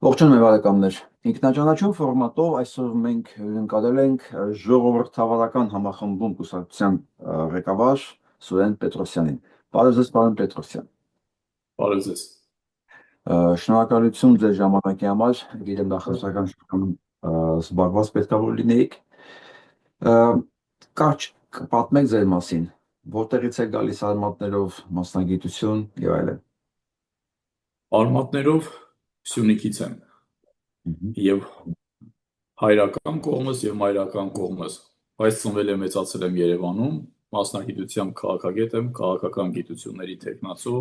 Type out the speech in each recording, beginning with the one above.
Ողջույն մեր բարեկամներ։ Ինքնաճանաչում ֆորմատով այսօր մենք ընկալել ենք ժողովրդավարական համախմբում կուսակցության ղեկավար Սուրեն Պետրոսյանին։ Բարև ձեզ, պարոն Պետրոսյան։ Բարև ձեզ։ Շնորհակալություն ձեր ժամանակի համար։ Գիտեմ նախընտրական շրջանում զբաղված պետք է որ լինեիք։ Կարճ պատմեք ձեր մասին, որտեղից եք գալիս արմատներով, մասնագիտություն եւ այլն։ Արմատներով Սյունիքից եմ եւ հայրական կողմս եւ մայրական կողմս, բայց ծնվել եմ մեծացել եմ Երևանում, մասնագիտությամբ քաղաքագետ եմ, քաղաքական գիտությունների թեկնածու,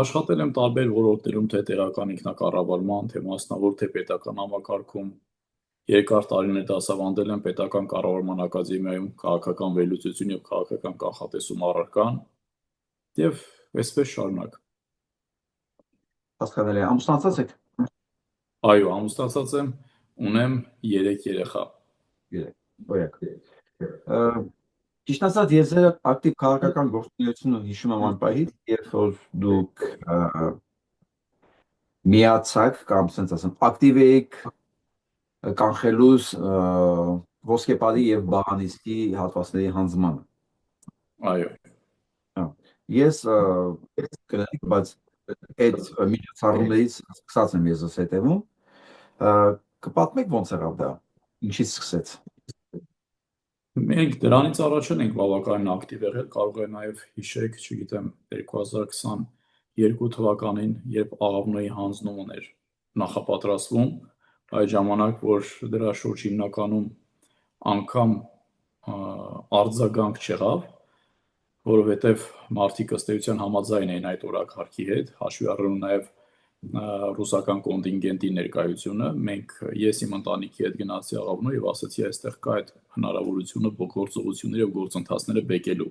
աշխատել եմ տարբեր ոլորտներում, թե տեղական ինքնակառավարման, թե մասնավոր, թե պետական համակարգում, երկար տարիներ դասավանդել եմ պետական կառավարման ակադեմիայում քաղաքական վերլուծություն եւ քաղաքական կանխատեսում առարկան եւ այսպես շարունակ։ Հասկանալի է, ամուսնացած եք։ Այո, ամուսնացած եմ, ունեմ 3 երեխա։ Օրինակ։ Ճիշտ ասած, ես ձեր ակտիվ քաղաքական գործունեությունը հիշում եմ այն պահից, երբ որ դուք միացաք կամ ասենց ասեմ, ակտիվ էիք կանխելուս ոսկեպարի եւ բաղանիստի հատվածների հանձնմանը։ Այո։ Ես կներեք, բայց այդ միջոցառումներից սկսած եմ ես հետևում։ Կպատմեք ոնց եղավ դա, ինչից սկսեց։ Մենք դրանից առաջ ենք բավականին ակտիվ եղել, կարող է նաև հիշեք, չգիտեմ, 2022 թվականին, երբ աղավնոյի հանձնումն էր նախապատրաստվում, այդ ժամանակ, որ դրա շուրջ հիմնականում անգամ արձագանք չեղավ, որովհետև մարդիկ ըստ էության համաձայն էին այդ օրակարգի հետ, հաշվի առնելով նաև ռուսական կոնտինգենտի ներկայությունը, ես իմ ընտանիքի հետ գնացի աղավնոյ եւ ասացի այստեղ կա այդ հնարավորությունը գործողությունները եւ գործընթացները բեկելու,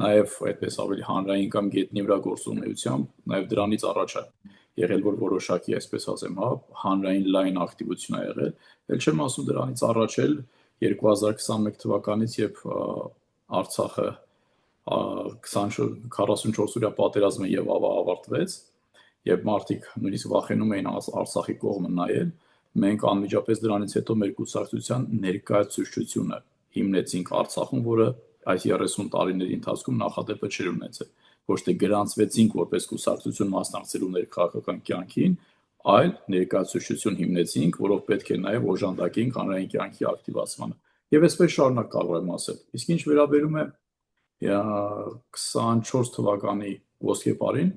նաեւ այդպես ավելի հանրային կամ գետնի վրա գործունեությամբ, նաեւ դրանից առաջ է եղել, որ որոշակի, այսպես ասեմ, հանրային լայն ակտիվություն է եղել, ել չեմ ասում դրանից առաջ էլ 2021 թվականից, երբ Արցախը 44-օրյա պատերազմը եւ ավարտվեց, եւ մարդիկ նույնիսկ վախենում էին Արցախի կողմը նայել, մենք անմիջապես դրանից հետո մեր կուսակցության ներկայացուցչությունը հիմնեցինք Արցախում, որը այս 30 տարիների ընթացքում նախադեպը չէր ունեցել, ոչ թե գրանցվեցինք որպես կուսակցություն մասնակցելու ներքաղաքական կյանքին, այլ ներկայացուցչություն հիմնեցինք, որով պետք է նաեւ օժանդակենք հանրային կյանքի ակտիվացմանը։ Եվ այսպես շարունակ կարող եմ ասել։ Իսկ ինչ վերաբերում է 24 թվականի ոսկեպարին,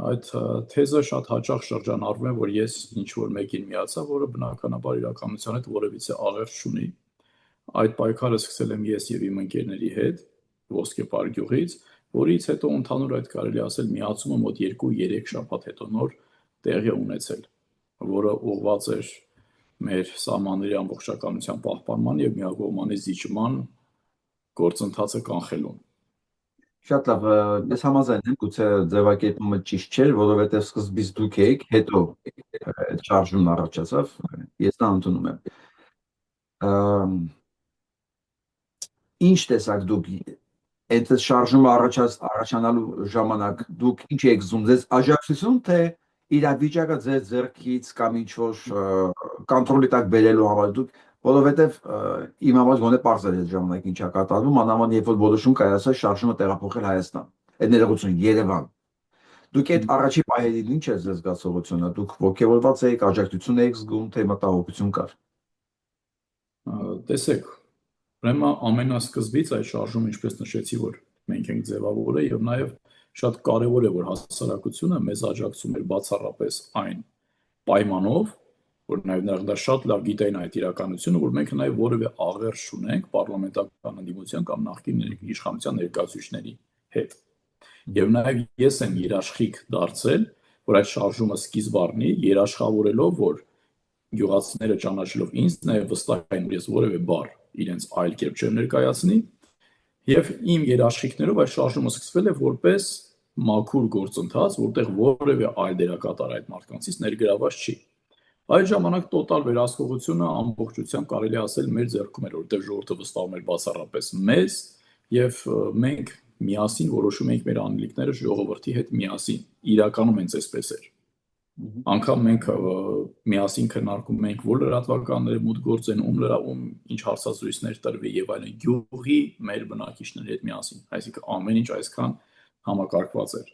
այդ թեզը շատ հաճախ շրջանառվում է, որ ես ինչ-որ մեկին միացա, որը բնականաբար իրականության հետ որևիցե աղերս չունի։ Այդ պայքարը սկսել եմ ես եւ իմ ընկերների հետ ոսկեպար գյուղից, որից հետո ընդհանուր այդ կարելի ասել միացումը մոտ 2-3 շաբաթ հետո նոր տեղի ունեցել, որը ուղղված էր մեր սահմանների ամբողջականության պահպանման եւ միակողմանի զիջման գործընթացը կանխելուն։ Շատ լավ, ես համաձայն եմ, գուցե ձևակերպումը ճիշտ չէր, որովհետև սկզբից դուք եք, հետո այդ շարժումն առաջացավ, ես դա ընդունում եմ։ Ինչ տեսակ դուք այդ շարժումը առաջանալու ժամանակ դուք ինչ եք զում, ձեզ աջակցություն, թե իրավիճակը ձեր ձեռքից կամ ինչ-որ կոնտրոլի տակ բերելու համար դուք, որովհետև իմ համար գոնե պարզ էր այդ ժամանակ ինչա կատարվում, մանավանդ երբ որ որոշում կայացավ շարժումը տեղափոխել Հայաստան, այդ ներողություն Երևան։ Դուք այդ առաջի պահերին ինչ էր ձեր զգացողությունը, դուք ոգևորված եք, աջակցություն եք զգում, թե մտահոգություն կար։ Տեսեք, ուրեմն ամենասկզբից այդ շարժումը, ինչպես նշեցի, որ մենք ենք ձևավորել եւ նաեւ շատ կարեւոր է, որ հասարակությունը մեզ աջակցում էր բացառապես այն պայմանով, որ նաեւ դա շատ լավ գիտեին այդ իրականությունը, որ մենք նաեւ որևէ աղերս չունենք պարլամենտական ընդդիմության կամ նախկին իշխանության ներկայացուցիչների հետ։ Եվ նաեւ ես եմ երաշխիք դարձել, որ այդ շարժումը սկիզբ առնի, երաշխավորելով, որ գյուղացիները ճանաչելով ինձ նաեւ վստահ են, որ ես որևէ բառ իրենց այլ կերպ չեմ ներկայացնի, եւ իմ երաշխիքներով այդ շարժումը սկսվել է որպես մաքուր գործընթաց, որտեղ որևէ այլ դերակատար այդ մարդկանցից ներգրաված չի։ Այդ ժամանակ տոտալ վերահսկողությունը ամբողջությամբ կարելի ասել մեր ձեռքում էր, որտեղ ժողովուրդը վստահում էր բացառապես մեզ եւ մենք միասին որոշում էինք մեր անելիքները ժողովրդի հետ միասին։ Իրականում հենց այսպես էր։ Անկամ մենք միասին քննարկում ենք, որ լրատվականները մուտք գործեն, ում ինչ հարցազրույցներ տրվի եւ այլն, գյուղի մեր բնակիչների հետ միասին, այսինքն ամեն ինչ այսքան համակարգված էր։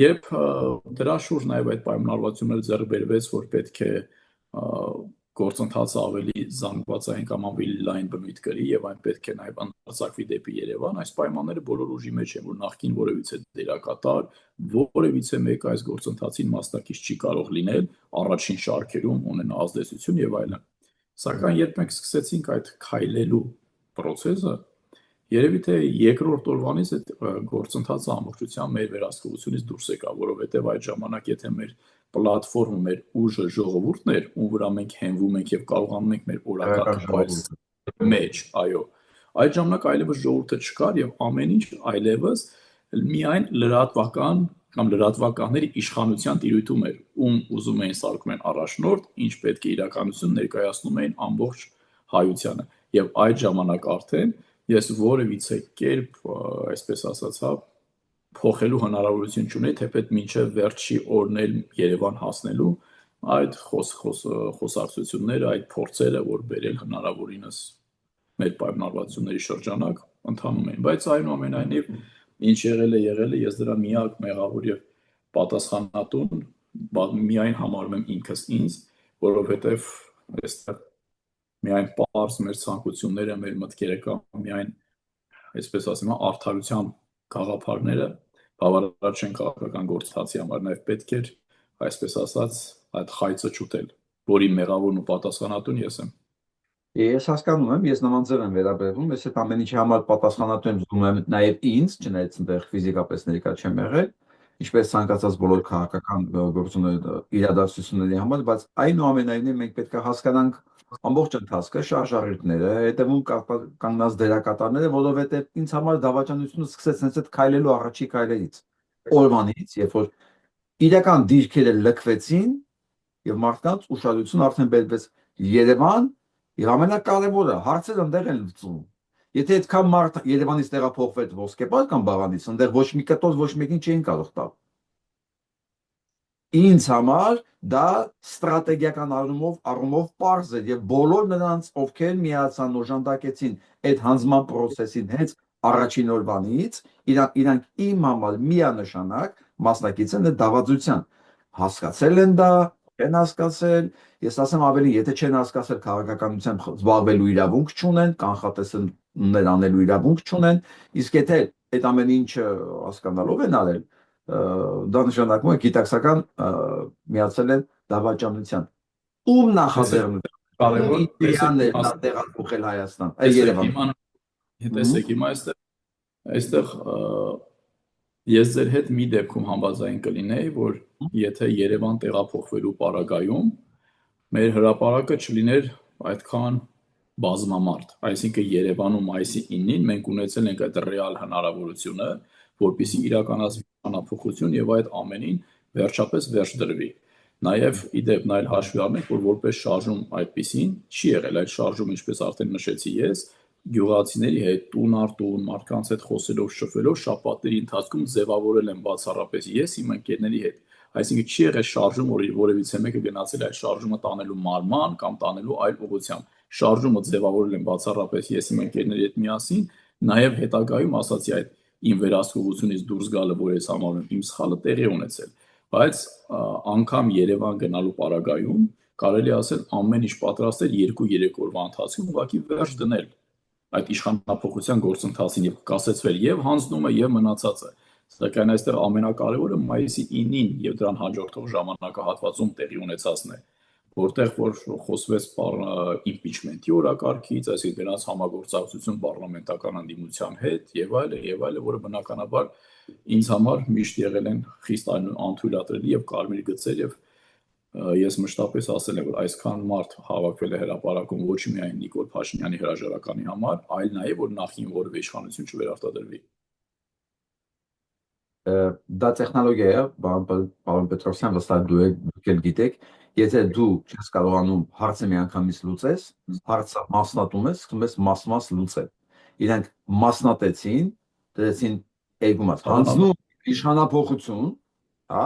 Երբ դրա շուրջ նաև այդ պայմանավորվածությունները ձեռք բերվեց, որ պետք է գործընթացը ավելի զանգվածային կամ ավելի լայն բնույթ կրի եւ այն պետք է նաև անդրադառնի դեպի Երևան, այս պայմանները բոլոր ուժի մեջ են, որ նախքին որևիցե դերակատար, որևիցե մեկ այս գործընթացին մասնակից չի կարող լինել, առաջին շարքերում ունենա ազդեցություն եւ այլն։ Սակայն երբ մենք սկսեցինք այդ քայլելու process-ը, երևի թե երկրորդ օրվանից այդ գործընթացը ամբողջությամբ մեր վերահսկողությունից դուրս եկավ, որովհետև այդ ժամանակ եթե մեր պլատֆորմը, մեր ուժը ժողովուրդն էր, ում վրա մենք հենվում ենք եւ կարողանում ենք մեր օրակարգը մեջ, այո, այդ ժամանակ այլևս ժողովուրդը չկար եւ ամեն ինչ այլևս միայն լրատվական կամ լրատվականների իշխանության տիրույթում էր, ում ուզում էին սարքում են առաջնորդ, ինչ պետք է իրականություն ներկայացնում էին ամբողջ հայությանը եւ այդ ժամանակ արդեն ես որևիցե կերպ, այսպես ասացա, փոխելու հնարավորություն չունեի, թեպետ մինչև վերջի օրն էլ Երևան հասնելու այդ խոսակցությունները, այդ փորձերը, որ բերել հնարավորինս մեր պայմանավորվածությունների շրջանակ ընթանում էին, բայց այնուամենայնիվ ինչ եղել է, ես դրա միակ մեղավոր եւ պատասխանատուն միայն համարում եմ ինքս ինձ, որովհետեւ այստեղ միայն պարզ մեր ցանկությունները, մեր մտքերը կամ միայն, այսպես ասեմ, արդարության գաղափարները բավարար չեն քաղաքական գործընթացի համար, նաև պետք էր, այսպես ասած, այդ խայծը չուտել, որի մեղավորն ու պատասխանատուն ես եմ։ Ես հասկանում եմ, ես նման ձև եմ վերաբերվում, ես այդ ամեն ինչի համար պատասխանատու եմ զգում եմ նաև ինձ, չնայած այնտեղ ֆիզիկապես ներկա չեմ եղել, ինչպես ցանկացած բոլոր քաղաքական իրադարձությունների համար, բայց այնուամենայնիվ մենք պետք է հասկանանք ամբողջ ընթացքը, շարժառիթները, հետևում կանգնած դերակատարները, որովհետև ինձ համար դավաճանությունը սկսեց հենց այդ քայլելու առաջի քայլերից, օրվանից, երբ որ իրական դիրքերը լքվեցին եւ մարդկանց ուշադրություն արդեն բերվեց Երևան, եւ ամենակարևորը հարցերը այնտեղ են լուծվում։ Եթե այդքան մարդ Երևանից տեղափոխվեց Ոսկեպար կամ Բաղանից, այնտեղ ոչ մի կտոր ոչ մեկին չէին կարող տալ։ Ինձ համար դա ստրատեգիական առումով պարզ էր եւ բոլոր նրանց, ովքեր միացան օժանդակեցին այդ հանձնման process-ին հենց առաջին օրվանից, իրանք իմ համար միանշանակ մասնակից են դավաճության, հասկացել են դա, չեն հասկացել, ես ասեմ ավելի, եթե չեն հասկացել քաղաքականությամբ զբաղվելու իրավունք չունեն, կանխատեսումներ անելու իրավունք չունեն, իսկ եթե այդ ամեն ինչը հասկանալով են արել, դա նշանակում է գիտակցական միացել են դավաճանության։ Ում նախաձեռնությամբ իդեան է նա տեղափոխել Հայաստան, Երևան։ Տեսեք, հիմա այստեղ ես ձեր հետ մի դեպքում համաձայն կլինեի, որ եթե Երևան տեղափոխվելու պարագայում մեր հրապարակը չլիներ այդքան բազմամարդ, այսինքն Երևանում մայիսի 9-ին մենք ունեցել ենք այդ ռեալ հնարավորությունը, որպեսզի իրականացվի անափոխություն եւ այդ ամենին վերջապես վերջ դրվի։ Նաեւ իդեպ նայել հաշվի առնենք, որ որպես շարժում այդպեսին չի եղել, այդ շարժումը, ինչպես արդեն նշեցի ես, գյուղացիների հետ տուն առ տուն մարդկանց հետ խոսելով, շփվելով շաբաթների ընթացքում ձևավորել են բացառապես ես իմ ընկերների հետ, այսինքն չի եղել շարժում, որ որևիցե մեկը գնացել այդ շարժումը տանելու մարման կամ տանելու այլ ուղղությամբ, շարժումը ձևավորել են բացառապես ես իմ ընկերների հետ միասին, նաև հետագայում ասացի այդ իմ վերահսկողությունից դուրս գալը, որ ես համարում եմ իմ սխալը տեղի ունեցել, բայց անգամ Երևան գնալու պարագայում կարելի ասել ամեն ինչ պատրաստ էր 2-3 օրվա ընթացքում ուղղակի վերջ դնել այդ իշխանապողության գործընթացին եւ կասեցվել եւ հանձնումը եւ մնացածը, սակայն այստեղ ամենակարևորը մայիսի 9-ին եւ դրան հաջորդող ժամանակահատվածում տեղի ունեցածն է, որտեղ որ խոսվեց impeachment-ի օրակարգից, այսինքն դրանց համագործակցություն պարլամենտական անդիմության հետ եւ այլը, որը բնականաբար ինձ համար միշտ եղել են խիստ անթույլատրելի եւ կարմիր գծեր եւ ես մշտապես ասել եմ, որ այսքան մարդ հավաքվել է հրապարակում ոչ միայն Նիկոլ Փաշինյանի հրաժարականի համար, այլ նաեւ որ նախին որևէ իշխանություն չվերարտադրվի։ Դա տեխնոլոգիա է, պարոն Պետրոսյան, վստահ դուք էլ գիտեք, եթե դու չես կարողանում հարցը միանգամից լուծես, հարցը մասնատում ես, սկսում ես մաս լուծել։ Իրանք մասնատեցին, դրեցին երկու մաս, հանձնում իշխանապողություն, հա,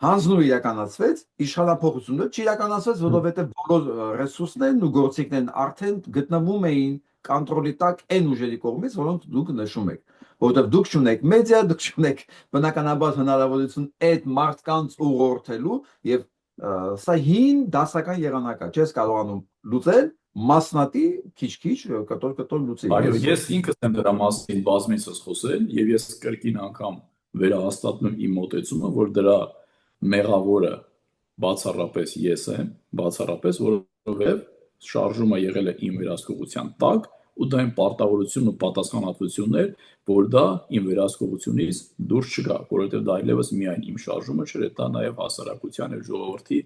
հանձնումը իրականացվեց, իշխանափոխությունը չիրականացվեց, որովհետև բոլոր ռեսուրսներն ու գործիքներն արդեն գտնվում էին կոնտրոլի տակ այն ուժերի կողմից, որոնք դուք նշում եք, որովհետև դուք չունեք մեդիա, դուք չունեք բնականաբար հնարավորություն այդ մարդկանց ուղղորդելու եւ սա հին դասական եղանակա, չես կարողանում լուծել մասնատի քիչ-քիչ կտոր լուծի։ Այո, ես ինքս եմ դրա մասին բազմիցս խոսել եւ ես կրկին անգամ վերահաստատում եմ իմ մոտեցումը, որ դրա մեղավորը բացառապես ես եմ, բացառապես, որովհետեւ շարժումը եղել է իմ վերահսկողության տակ ու դա իմ պարտավորությունն ու պատասխանատվությունն էր, որ դա իմ վերահսկողությունից դուրս չգա, որովհետեւ դա այլևս միայն իմ շարժումը չէր, դա նաեւ հասարակության եւ ժողովրդի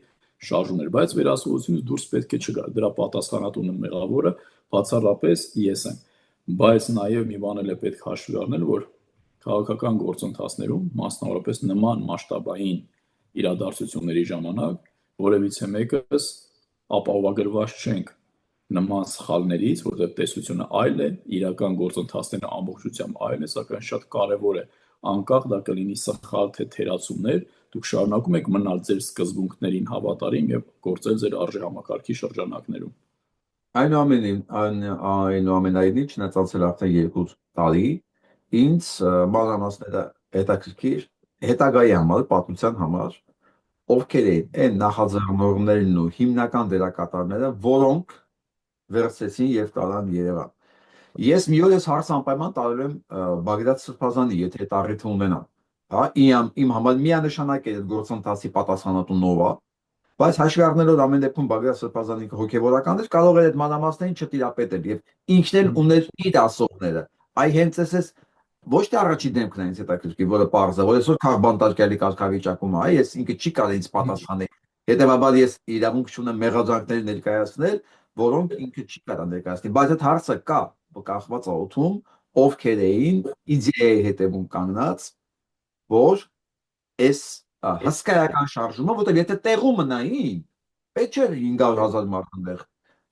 շարժումն էր, բայց վերահսկողությունից դուրս պետք է չգա։ Դրա պատասխանատուն ու մեղավորը բացառապես ես եմ, բայց նաև մի բան էլ է պետք հաշվի առնել, որ քաղաքական գործընթացներում, մասնավորապես նման մասշտաբային իրադարձությունների ժամանակ, որևիցե մեկս ապահովագրված չենք նման սխալներից, որտեղ տեսությունը այլ է, իրական գործընթացները ամբողջությամբ այլ է, սակայն շատ կարևոր է, անկախ դա կլինի սխալ թե թերացումներ, դուք շարունակում եք մնալ ձեր սկզբունքներին հավատարիմ եւ գործել ձեր արժեհամակարգի շրջանակներում։ Այնուամենայնիվ չնայած արդեն 2 տարի ինձ մանրամասները հետաքրքիր հետագայի համար, պատմության համար, ովքեր են այն նախաձեռնողներն ու հիմնական դերակատարները, որոնք վերցրեցին եւ տարան Երևան։ Ես մի օր ես հարց անպայման տարել եմ Բագրատ Սրբազանի, եթե այդ առիթը ունենա։ Հա, իմ համար միանշանակ է այդ գործընթացի պատասխանատուն ով է, բայց հաշվի առնելով ամեն դեպքում Բագրատ Սրբազանի հոգեվորական էր, կարող էր այդ մանրամասներին չտիրապետել եւ ինքն էլ ուներ իր ասողները։ Այ հենց էս ոչ թե առաջի դեմքն է ինձ հետաքրքիր, որը պարզ է, որ այսօր քաղբանտարկյալի կարգավիճակում է, ես ինքը չի կարող ինձ պատասխանել։ Հետևաբար ես իրավունք չունեմ մեղադրանքներ ներկայացնել, որոնք ինքը չի կարող ներկայացնել, բայց այդ հարցը կա, կախված է օդում, ովքեր էին իդեայի հետևում կանգնած, որ այս հսկայական շարժումը, որտեղ եթե տեղում մնային, պետք չէ 500,000 մարդ այնտեղ,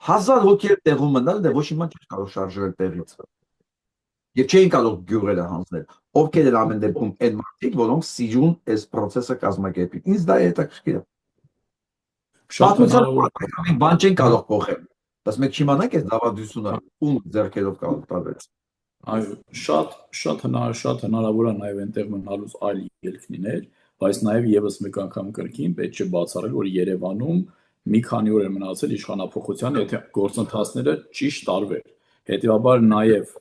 1000 հոգի տեղում մնալ, դե ոչ իման չէր կարող շարժվել տեղից։ Եվ չէին կարող գյուղերը հանձնել, ովքեր են ամեն դեպքում այն մարդիկ, որոնք սիրուն այս process-ը կազմակերպին։ Ինձ դա հետաքրքիր է։ Շատ Պատմության բան չեն կարող փոխել, բայց մենք չիմանանք այս դավադությունը ում ձեռքերով կարող տարվեց։ Այո, շատ հնարավոր է նաև այնտեղ մնալուց այլ ելք լիներ, բայց նաև եւս մեկ անգամ կրկին պետք չէ բացառել, որ Երևանում մի քանի օր է մնացել իշխանափոխության, եթե գործընթացները ճիշտ տարվեր։ Հետևաբար նաև,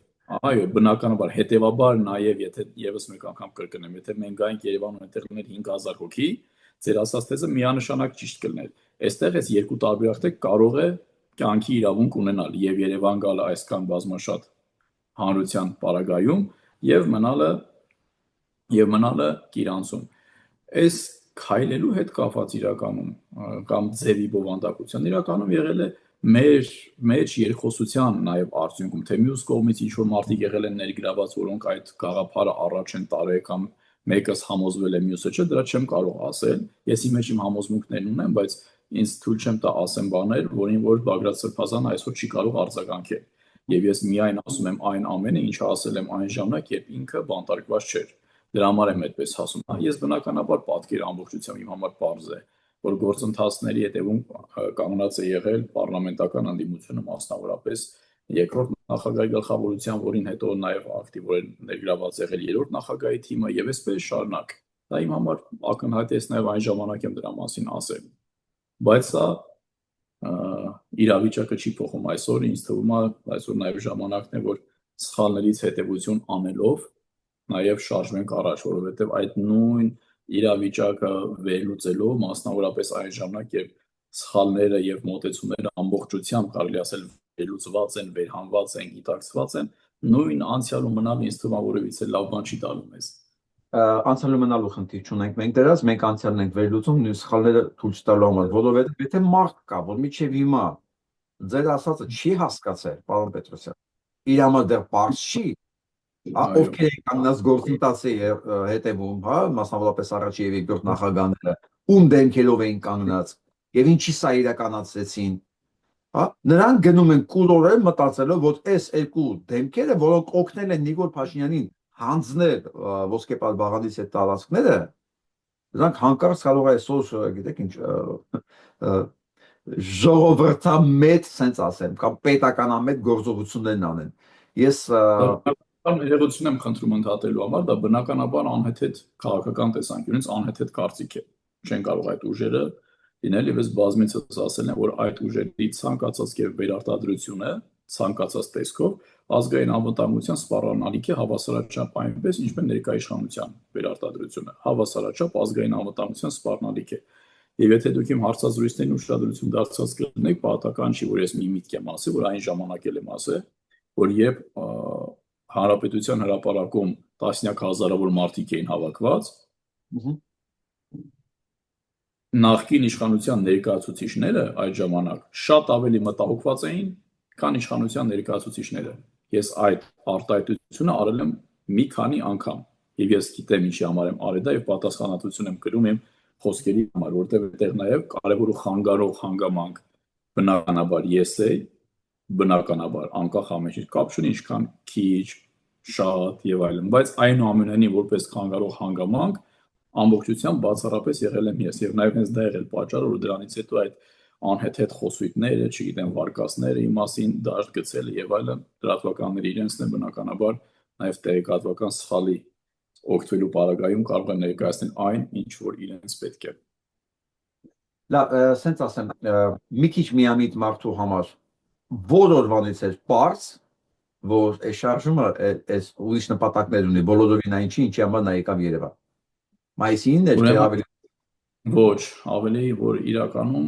այո, բնականաբար, հետևաբար նաև, եթե եւս մեկ անգամ կրկնեմ, եթե մենք գայինք Երևանում այնտեղ լիներ 5000 հոգի, ձեր ասած թեզը միանշանակ ճիշտ կլիներ։ Այստեղ այս երկու տարբերակը կարող է կյանքի իրավունք ունենալ եւ Երևան գալը այսքան բազմաշատ հանրության պարագայում եւ մնալը Կիրանցում։ Այս քայլելու հետ կապված իրականում կամ ձևի բովանդակության իրականում եղել է մեր մեջ երկխոսության նաեւ արդյունքում, թե մյուս կողմից ինչ որ մարդիկ եղել են ներգրաված, որոնք այդ գաղափարը առաջ են տարել կամ մեկս համոզվել է, մյուսը չէ, դրա չեմ կարող ասել։ Ես իմ մեջ իմ համոզմունքներն ունեմ, բայց ինձ թույլ չեմ տա ասեմ բաներ, որին որ Բագրատ Սրբազանը այսօր չի կարող արձագանքել։ Եվ ես միայն ասում եմ այն ամենը, ինչը ասել եմ այն ժամանակ, երբ ինքը բանտարկված չէր։ Դրա համար եմ այդպես ասում։ Ես բնականաբար պատկեր ամբողջությամբ իմ համար պարզ է, որ գործընթացների հետևում կանգնած է եղել պարլամենտական անդիմությունը, մասնավորապես երկրորդ նախագահի գլխավորության, որին հետո նաև ակտիվորեն ներգրաված եղել երրորդ նախագահի թիմը եւ այսպես շարունակ։ Դա իմ համար ակնհայտ է, նաև այն ժամանակ եմ դրա մասին ասել։ Բայց սա իրավիճակը չի փոխում այսօր, ինձ թվում է այսօր նաև ժամանակն է, որ սխալներից հետևություն անելով նաև շարժվենք առաջ, որովհետև այդ նույն իրավիճակը վերլուծելով, մասնավորապես այն ժամանակ, երբ սխալները եւ մոտեցումները ամբողջությամբ կարելի ասել վերլուծված են, վերհանված են, գիտակցված են, նույն անցյալում մնալ ինձ թվում է որևիցե լավ բան չի տալու մեզ։ Անցյալը մնալու խնդիր չունենք մենք դրած, մենք անցյալն ենք վերլուծում նույն սխալները թույլ չտալու համար, որովհետև եթե մարդ կա, որ միջև հիմա ձեր ասածը չի հասկացել, պարոն Պետրոսյան, իր համար դեռ պարզ չի, ովքեր են կանգնած գործընթացի հետևում, հա, մասնավորապես առաջ եւ երկրորդ նախագահները, ում դեմքերով էին կանգնած եւ ինչի սա իրականացրեցին, հա, նրանք գնում են կուրորեն մտածելով, որ այս երկու դեմքերը, որոնք օգնել են Նիկոլ Փաշինյանին հանձնել ոսկեպար բաղանից այդ տարածքները, Դրանք հանկարծ կարող է այսօր, գիտեք ինչ, ժողովրդամետ, սենց ասեմ, կամ պետականամետ գործողություններն անեն։ Ես Ներողություն եմ խնդրում ընդհատելու համար, դա բնականաբար անհեթեթ քաղաքական տեսանկյունից անհեթեթ կարծիք է։ Չեն կարող այդ ուժերը լինել, եւ ես բազմիցս ասել եմ, որ այդ ուժերի ցանկացած եւ վերարտադրությունը, ցանկացած տեսքով ազգային անվտանգության սպառնալիք է հավասարաչափ այնպես, ինչպես ներկայ իշխանության վերարտադրությունը, հավասարաչափ ազգային անվտանգության սպառնալիք է։ Եվ եթե դուք իմ հարցազրույցներին ուշադրություն դարձած կլինեք, պատահական չի, որ ես մի միտք եմ ասել, որ այն ժամանակ էլ եմ ասել, որ երբ Հանրապետության հրապարակում տասնյակ հազարավոր մարդիկ էին հավաքված, նախկին իշխանության ներկայացուցիչները այդ ժամանակ շատ ավելի մտահոգված էին, քան իշխանության ներկայացուցիչները։ Ես այդ արտահայտությունը արել եմ մի քանի անգամ, եւ ես գիտեմ ինչի համար եմ արել դա եւ պատասխանատվություն եմ կրում իմ խոսքերի համար, որտեղ այդտեղ նաեւ կարեւոր ու խանգարող հանգամանք բնականաբար ես էի, բնականաբար անկախ ամեն ինչ կապ չունի ինչքան քիչ, շատ եւ այլն, բայց այնուամենայնիվ որպես խանգարող հանգամանք ամբողջությամբ բացառապես եղել եմ ես եւ նաեւ հենց դա եղել պատճառը, որ դրանից հետո այդ անհեթեթ խոսույթները, չգիտեմ, վարկածները իմ մասին դաշտ գցելը եւ այլն լրատվականները իրենցն են բնականաբար նաեւ տեղեկատվական սխալի օգտվելու պարագայում կարող են ներկայացնել այն, ինչ որ իրենց պետք է։ Լավ, սենց ասեմ, մի քիչ միամիտ մարդու համար բոլորվանից էր պարզ, որ այս շարժումը այս ուրիշ նպատակներ ունի, բոլորովին այն չի, ինչի համար նա եկավ Երևան։ Մայիսի 9-ն էր, թե ավելի ոչ, ավելի որ իրականում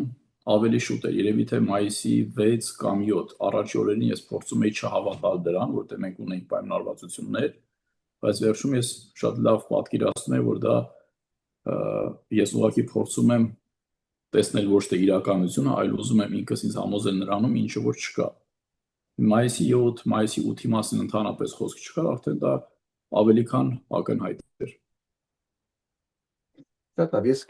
ավելի շուտ էր, երևի թե մայիսի 6 կամ 7 առաջի օրերին ես փորձում էի չհավատալ դրան, որտեղ մենք ունենք պայմանավորվածություններ, բայց վերջում ես շատ լավ պատկերացնում եմ, որ դա ես ուղղակի փորձում եմ տեսնել ոչ թե իրականությունը, այլ ուզում եմ ինքս ինձ համոզել նրանում, ինչը որ չկա։ Մայիսի 7, մայիսի 8-ի մասին ընդհանրապես խոսք չկար, արդեն դա ավելի քան ակնհայտ էր։ Դա ես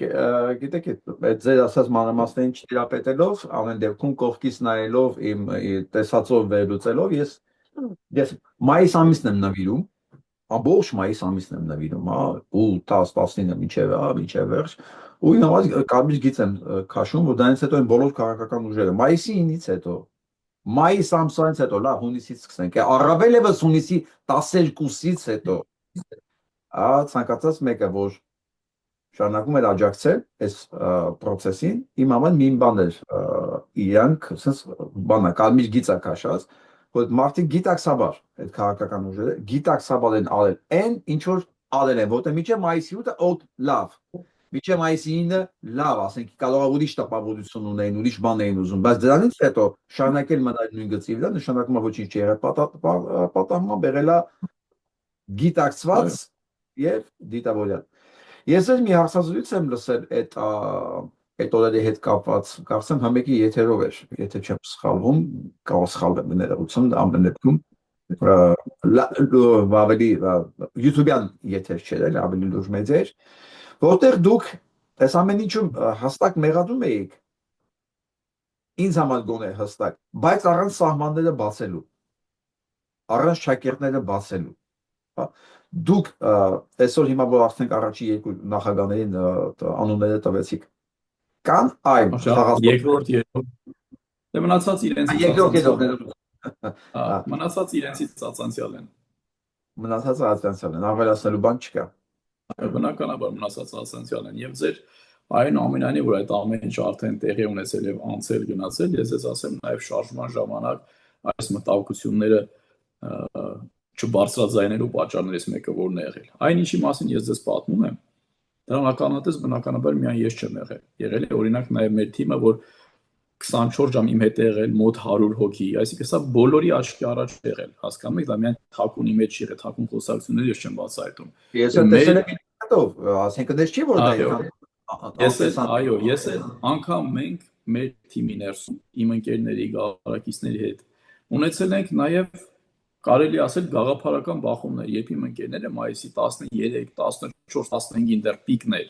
գիտեք այդ ձեր ասած մանրամասներին չտիրապետելով, ամեն դեպքում կողքից նայելով իմ տեսածով վերլուծելով ես մայիս ամիսն եմ նվիրում, ամբողջ մայիս ամիսն եմ նվիրում, 8-10-19 մինչև վերջ, ու նամազ կարմիր գիծ եմ քաշում, որ դրանից հետո են բոլոր քաղաքական ուժերը, մայիսի 9-ից հետո, մայիս ամսից հետո, լավ, հունիսից սկսենք, առավել եւս հունիսի 12-ից հետո, ցանկացած մեկը, որ շարունակում էր աջակցել այս process-ին, իմ համար մի բան էր, իրանք, ասես, բանա, կարմիր գիծա քաշած, որ մարդիկ գիտակցաբար, այդ քաղաքական ուժերը, գիտակցաբար են արել, այն ինչ որ արել են, որտեղ մինչև մայիսի 8-ը լավ, մինչև մայիսի 9-ը լավ, ասենք, կարող է ուրիշ տպավորություն ունեին, ուրիշ բան էին ուզում, բայց դրանից հետո շարունակել մնալ նույն գծի վրա, նշանակում է ոչինչ չի եղել, պատահման եղել է գիտակցված եւ դիտավորյալ։ Ես էլ մի հարցազրույց եմ լսել այդ օրերի հետ կապված, կարծեմ համեկի եթերով էր, եթե չեմ սխալվում, կարող սխալվեմ ներողություն, ամեն դեպքում ավելի YouTube-յան եթեր չէր, ավելի լուրջ մեդիա էր, որտեղ դուք այս ամեն ինչում հստակ մեղադրում էիք, ինձ համար գոնե հստակ, բայց առանց սահմանները բացելու, առանց չակերտները բացելու։ Դուք այսօր հիմա որ արդեն առաջի երկու նախագահներին անունները տվեցիք, կան այլ երկրորդ դե մնացած իրենցից ծածանցյալ են։ Մնացած ծածանցյալ են, ավելացնելու բան չկա։ Բնականաբար մնացած ծածանցյալ են եւ ձեր այնուամենայնիվ որ այդ ամեն ինչ արդեն տեղի ունեցել եւ անցել գնացել, ես ասեմ նաեւ շարժման ժամանակ այս մտահոգությունները չբարձրաձայնելու պատճառներից մեկը որն է եղել։ Այն ինչի մասին ես ձեզ պատմում եմ, դրան ականատես բնականաբար միայն ես չեմ եղել։ Եղել է օրինակ նաև մեր թիմը, որ 24 ժամ իմ հետ է եղել մոտ 100 հոգի, այսինքն սա բոլորի աչքի առաջ է եղել, հասկանում եք, դա միայն թակունի մեջ եղել, թակուն խոսակցություններ ես չեմ բացահայտում։ Ես տեսել եմ ինտերնետով, ասենք դες չի որ դա այո, ես անգամ մենք մեր թիմի ներսում իմ ընկերների գաղափարակիցների հետ ունեցել ենք նաև կարելի ասել գաղափարական բախումներ, երբ իմ ընկերները մայիսի 13, 14, 15-ին դեռ պիկներ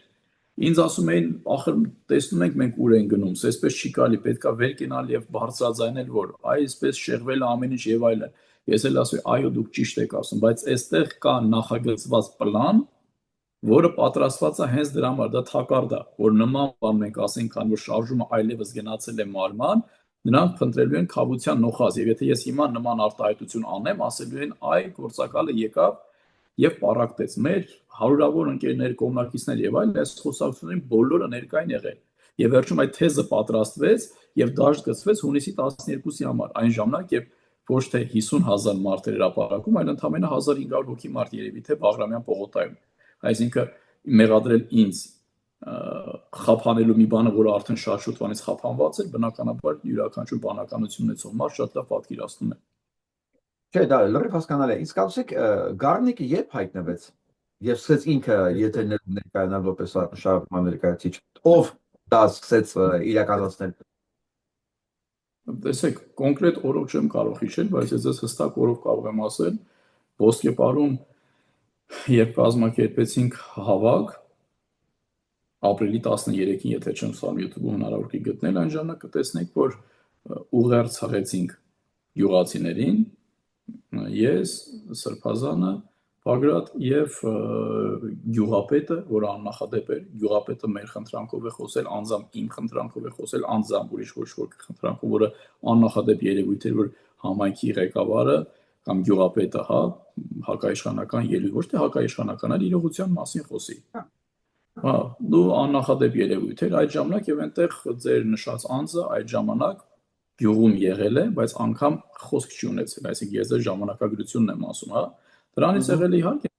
ինձ ասում էին, ախր տեսնում ենք մենք ուր են գնում, այսպես չի կարելի, պետքա վեր կենալ եւ բարձրաձայնել, որ այսպես շեղվել է ամեն ինչ եւ այլն։ Ես էլ ասում եմ, այո, դուք ճիշտ եք ասում, բայց այստեղ կա նախագծված պլան, որը պատրաստված է հենց դրա համար, դա թակարդ է, որ նման բան մենք ասենք, քան որ շարժումը այլևս գնացել է մարման, նրանք փնտրելու են քավության նոխազ, եւ եթե ես հիմա նման արտահայտություն անեմ, ասելու են այ գործակալը եկավ եւ պարակտեց մեր հարյուրավոր ընկերներ, կողմնակիցներ եւ այլն, այս խոսակցությունների բոլորը ներկային եղել։ Եվ վերջում այդ թեզը պատրաստվեց եւ դաշտ գծվեց հունիսի 12-ի համար, այն ժամանակ, երբ ոչ թե 50,000 մարդ էր հրապարակում, այլ ընդամենը 1500 հոգի մարդ երևի թե Բաղրամյան պողոտայում։ Այսինքն մեղադրել ինձ խափանելու մի բանը, որը արդեն շատ շուտվանից խափանված էր, բնականաբար յուրաքանչյուր բանականություն ունեցող մարդ շատ լավ պատկերացնում է։ Չէ, դա լրիվ հասկանալի է։ Իսկ ասեք, Գառնիկը երբ հայտնվեց եւ սկսեց ինքը եթերներում ներկայանալ որպես շարժման ներկայացիչ, ով դա սկսեց իրականացնել։ Տեսեք, կոնկրետ օրով չեմ կարող հիշել, բայց ես ձեզ հստակ օրով կարող եմ ասել, Ոսկեպարում երբ կազմակերպեցինք հավաք, ապրիլի 13-ին, եթե չեմ սխալվում, YouTube-ում հնարավոր է գտնել, այն ժամանակ կտեսնեք, որ ուղերձ հղեցինք գյուղացիներին, ես, Սրբազանը, Բագրատ եւ գյուղապետը, որը աննախադեպ էր, գյուղապետը մեր խնդրանքով է խոսել, անձամբ իմ խնդրանքով է խոսել, անձամբ ուրիշ ոչ ոք խնդրանքով, որը աննախադեպ երևույթ էր, որ համայնքի ղեկավարը կամ գյուղապետը, հա, հակաիշխանական ելույթ, ոչ թե հակաիշխանական, այլ իրողության մասին խոսի։ Հա, դու աննախադեպ երևույթ էր այդ ժամանակ եւ այնտեղ ձեր նշած անձը այդ ժամանակ գյուղում եղել է, բայց անգամ խոսք չի ունեցել, այսինքն ես ձեր ժամանակագրությունն եմ ասում, հա։ Դրանից եղել է իհարկե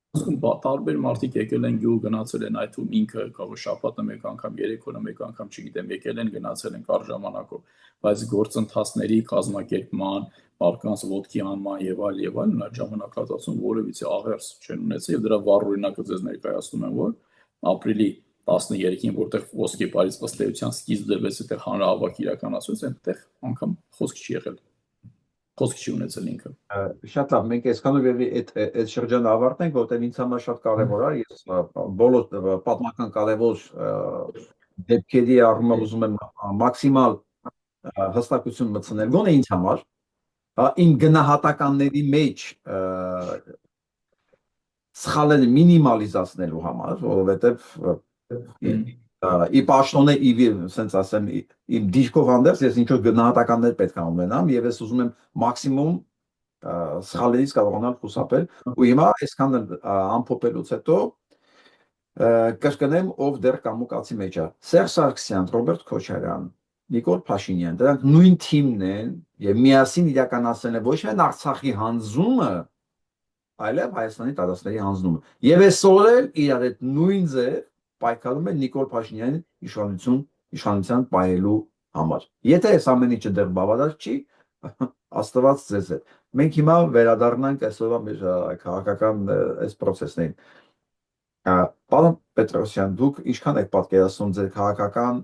տարբեր մարդիկ եկել են գյուղ, գնացել են այդ ու ինքը կարող շաբաթը մեկ անգամ, 3 օրը մեկ անգամ, չգիտեմ, եկել են, գնացել են կար ժամանակով, բայց գործընթացների կազմակերպման, մարդկանց ոտքի անման եւ այլն այդ ժամանակահատվածում որևիցե աղերս չեն ունեցել եւ դրա վառ օրինակը ձեզ ներկայացնում եմ, որ ապրիլի 13-ին, որտեղ Ոսկեպարից ըստ էության սկիզբ դրվեց, այդտեղ հանրահավաք իրականացվեց, այնտեղ անգամ խոսք չի եղել, խոսք չի ունեցել ինքը։ Շատ լավ, մենք այսքանով եւ այդ շրջանը ավարտենք, որտեղ ինձ համար շատ կարեւոր է, ես բոլոր պատմական կարեւոր դեպքերի առումով ուզում եմ մաքսիմալ հստակություն մտցնել, գոնե ինձ համար, իմ գնահատականների մեջ սխալները մինիմալիզացնելու համար, որովհետեւ ի պաշտոնե սենց ասեմ, իմ դիրքով հանդերձ ես ինչ-որ գնահատականներ պետք է ունենամ եւ ես ուզում եմ մաքսիմում սխալներից կարողանալ խուսափել ու հիմա այսքան ամփոփելուց հետո կրկնեմ ով դեռ կամուկացի մեջ է Սերժ Սարգսյան, Ռոբերտ Քոչարյան, Նիկոլ Փաշինյան, դրանք նույն թիմն են եւ միասին իրականացնել են ոչ միայն Արցախի հանձումը, այլև Հայաստանի տարածքների հանձնումը։ Եվ այսօր էլ իրար այդ նույն ձև պայքարում է Նիկոլ Փաշինյանի իշխանության պահելու համար։ Եթե այս ամեն ինչը դեռ բավարար չի, Աստված ձեզ հետ։ Մենք հիմա վերադառնանք այսօրվա մեր քաղաքական այս process-ներին։ Պարոն Պետրոսյան, դուք ինչքան եք պատկերացնում ձեր քաղաքական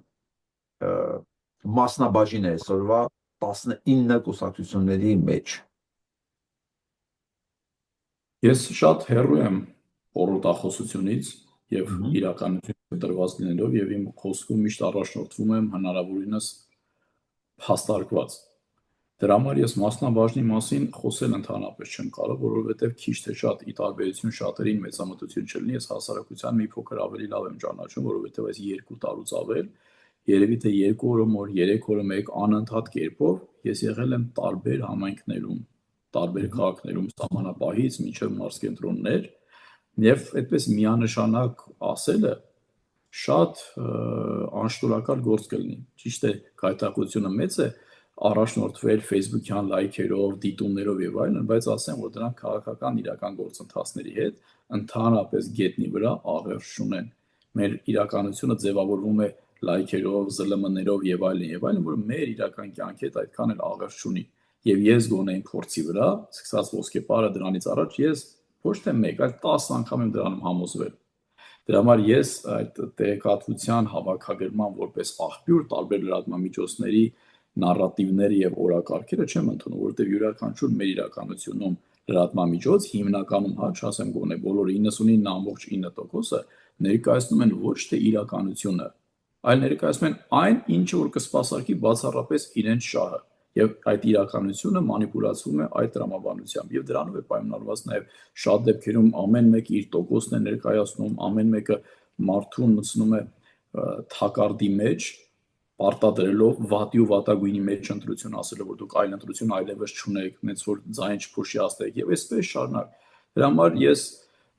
մասնաբաժինը այսօրվա 19 կուսակցությունների մեջ։ Ես շատ հեռու եմ խորհրդախոսությունից եւ իրականություն դրված լինելով եւ իմ խոսքում միշտ առաջնորդվում եմ հնարավորինս հաստարկված։ Դրա համար ես մասնաբաժնի մասին խոսել ընդհանրապես չեմ կարող, որովհետեւ քիչ թե շատ ի տարբերություն շատերին մեծամտություն չլինի, ես հասարակության մի փոքր ավելի լավ եմ ճանաչում, որովհետեւ այս 2 տարուց ավել երևի թե 2 օրը մոր 3 օրը մեկ անընդհատ կերպով ես եղել եմ տարբեր համայնքներում, տարբեր քաղաքներում սահմանապահից մինչև մարզկենտրոններ եւ այդպես միանշանակ ասելը շատ անշտորակալ գործ կլինի։ Ճիշտ է, գայթակղությունը մեծ է առաջնորդվել Facebook-յան լայքերով, դիտումներով եւ այլն, բայց ասեմ, որ դրանք քաղաքական իրական գործընթացների հետ ընդհանրապես գետնի վրա աղերս չունեն։ Մեր իրականությունը ձևավորվում է լայքերով, ԶԼՄ-ներով եւ այլն, որ մեր իրական կյանքի հետ այդքան էլ աղերս չունի։ Եվ ես գոնե իմ փորձի վրա, սկսած Ոսկեպարը դրանից առաջ ես ոչ թե 1, այլ 10 անգամ եմ դրանում համոզվել։ Դրա համար ես այդ տեղեկատվության հավաքագրման որպես աղբյուր տարբեր լրատվամիջոցների նարատիվները եւ օրակարգերը չեմ ընդունում, որովհետեւ յուրաքանչյուր մեր իրականությունում լրատվամիջոց հիմնականում, հա, չասեմ գոնե բոլորը 99.9%-ը ներկայացնում են ոչ թե իրականությունը, այլ ներկայացնում են այն, ինչը որ կսպասարկի բացառապես իրենց շահը։ եւ այդ իրականությունը մանիպուլացվում է այդ տրամաբանությամբ եւ դրանով է պայմանավորված նաեւ շատ դեպքերում ամեն մեկը իր տոկոսն է ներկայացնում, ամեն մեկը մարդուն մտցնում է թակարդի մեջ, պարտադրելով վատի ու վատագույնի մեջ ընտրություն, ասելով որ դուք այլ ընտրություն այլևս չունեք, հենց որ ձայն չփոշիացնեք եւ այսպես շարունակ։ Դրա համար ես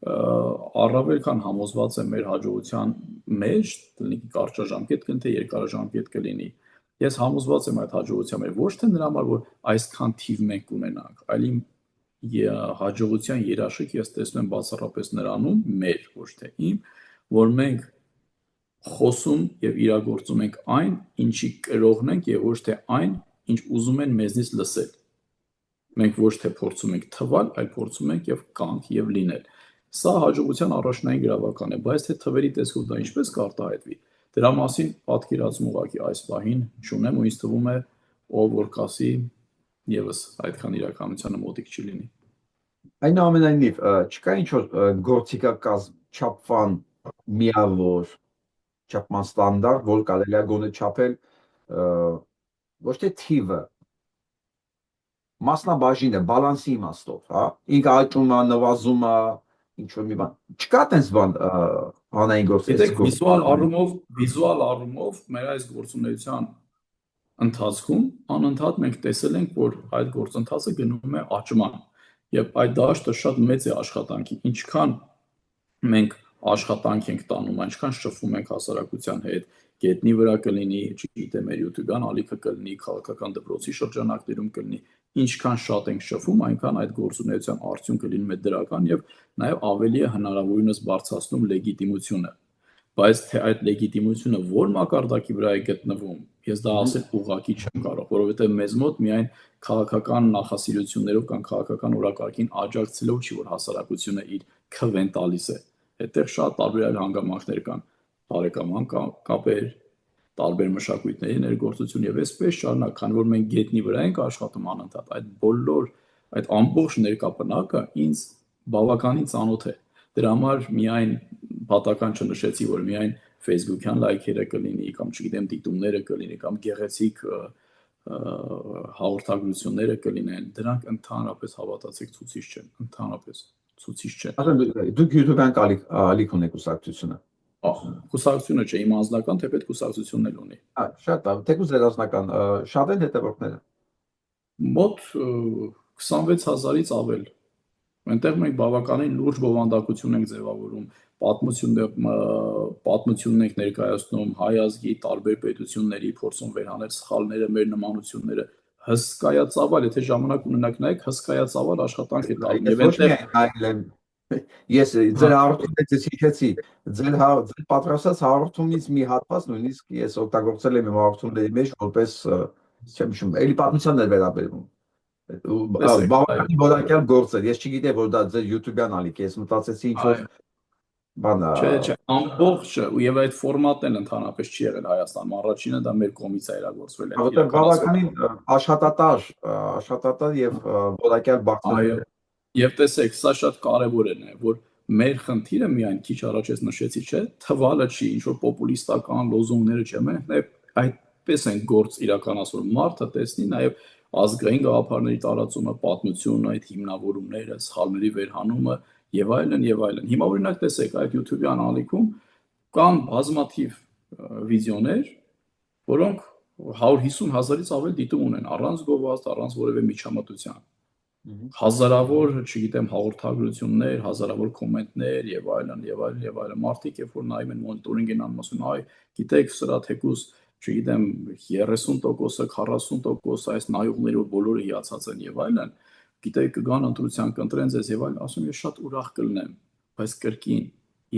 առավել քան համոզված եմ մեր հաջողության մեջ, կլինի կարճաժամկետ կլինի, թե երկարաժամկետ կլինի։ Ես համոզված եմ այդ հաջողության մեջ, ոչ թե նրա համար, որ այսքան թիվ մենք կունենանք, այլ իմ հաջողության երաշխիք ես տեսնում եմ բացառապես նրանում, մեր, ոչ թե իմ, որ մենք խոսում եւ իրագործում ենք այն, ինչի կրողն ենք եւ ոչ թե այն, ինչ ուզում են մեզնից լսել։ Մենք ոչ թե փորձում ենք թվալ, այլ փորձում ենք եւ կանք եւ լինել։ Սա հաջողության առաջնային գրավական է, բայց թե թվերի տեսքով դա ինչպես կարտահայտվի, դրա մասին պատկերացում ուղղակի այս պահին չունեմ ու ինձ թվում է ով որ կասի եւս այդքան իրականությանը մոտիկ չի լինի։ Այնուամենայնիվ, չկա ինչ-որ գործիքակազմ չափվան միավոր չափման ստանդարտ, որ կարելի է գոնե չափել ոչ թե թիվը, մասնաբաժինը, բալանսի իմաստով, հա, ինքը աճում է, նվազում է, ինչ-որ մի բան։ Չկա տենց բան հանային Գիտեք, վիզուալ առումով մեր այս գործունեության ընթացքում անընդհատ մենք տեսել ենք, որ այդ գործընթացը գնում է աճման եւ այդ դաշտը շատ մեծ է աշխատանքի, ինչքան մենք աշխատանք ենք տանում, այնքան շփվում ենք հասարակության հետ, գետնի վրա կլինի, չգիտեմ, մեր YouTube-յան ալիքը կլինի, քաղաքական դպրոցի շրջանակներում կլինի, ինչքան շատ ենք շփվում, այնքան այդ գործունեության արդյունքը լինում է դրական եւ նաեւ ավելի է հնարավորինս բարձրացնում լեգիտիմությունը։ Բայց թե այդ լեգիտիմությունը որ մակարդակի վրա է գտնվում, ես դա ասել ուղղակի չեմ կարող, որովհետեւ մեզ մոտ միայն քաղաքական նախասիրություններով կամ քաղաքական օրակարգին աջակցելով չի, որ հասարակությունը իր քվեն տալիս է։ Այդտեղ շատ տարբեր այլ հանգամանքներ կան, բարեկամական կապեր, տարբեր մշակույթների ներգործություն եւ այսպես շարունակ, քանի որ մենք գետնի վրա ենք աշխատում անընդհատ, այդ բոլոր այդ ամբողջ ներկապնակը ինձ բավականին ծանոթ է։ Դրա համար միայն պատական չնշեցի, որ միայն Facebook-յան լայքերը կլինի կամ չգիտեմ դիտումները կլինի կամ գեղեցիկ հաղորդագրությունները կլինեն, դրանք ընդհանրապես հավատացեք ցուցիչ չեն, ընդհանրապես ցուցիչ չեն։ Ասեմ, դուք YouTube-յան ալիք ունեք կուսակցությունը։ Կուսակցությունը չէ, իմ անձնական թեպետ կուսակցությունն էլ ունի։ Շատ լավ, թեկուզ ձեր անձնական շատ են հետևորդները։ Մոտ 26000-ից ավել։ Այնտեղ մենք բավականին լուրջ բովանդակություն ենք ձևավորում, պատմությունն ենք ներկայացնում հայ ազգի տարբեր պետությունների, փորձում վերհանել սխալները, մեր նմանությունները, հսկայածավալ, եթե ժամանակ ունենաք նայեք, հսկայածավալ աշխատանք է տալու եւ այնտեղ ես ձեր հաղորդումից հիշեցի, ձեր պատրաստած հաղորդումից մի հատված նույնիսկ ես օգտագործել եմ իմ հաղորդումների մեջ որպես չեմ հիշում, էլի պատմությանն է վերաբերվում։ Բավականին որակյալ գործ էր, ես չգիտեի, որ դա ձեր YouTube-յան ալիք է, ես մտածեցի ինչ-որ բան է։ Չէ, ամբողջը եւ այդ ֆորմատն էլ ընդհանրապես չի եղել Հայաստանում, առաջինը դա մեր կողմից է իրագործվել է։ Բավականին աշխատատար եւ որակյալ բարձր։ Եվ տեսեք, սա շատ կարևոր է, որ մեր խնդիրը միայն քիչ առաջ ես նշեցի, չէ, թվալը չի, ինչ որ պոպուլիստական լոզունգները չէ, մենք նաև այդպես են գործ իրականացնում, մարդը տեսնի նաև ազգային գաղափարների տարածումը, պատմությունը, այդ հիմնավորումները, սխալների վերհանումը եւ այլն եւ այլն։ Հիմա օրինակ տեսեք, այդ YouTube-յան ալիքում կան բազմաթիվ վիդեոներ, որոնք 150,000-ից ավել դիտում ունեն, առանց գովազդ, առանց որևէ միջամտության։ Հազարավոր, չգիտեմ, հաղորդագրություններ, հազարավոր կոմենտներ եւ այլն եւ այլն եւ այլն։ Մարդիկ երբ որ նայում են մոնիտորինգ են անում, ասում, այ, գիտեք, սրա թեկուզ, չգիտեմ, 30%-ը, 40% այս նայողները որ բոլորը հիացած են եւ այլն, գիտեք, կգան ընտրության կընտրեն ձեզ եւ այլն, ասում ես շատ ուրախ կլինեմ, բայց կրկին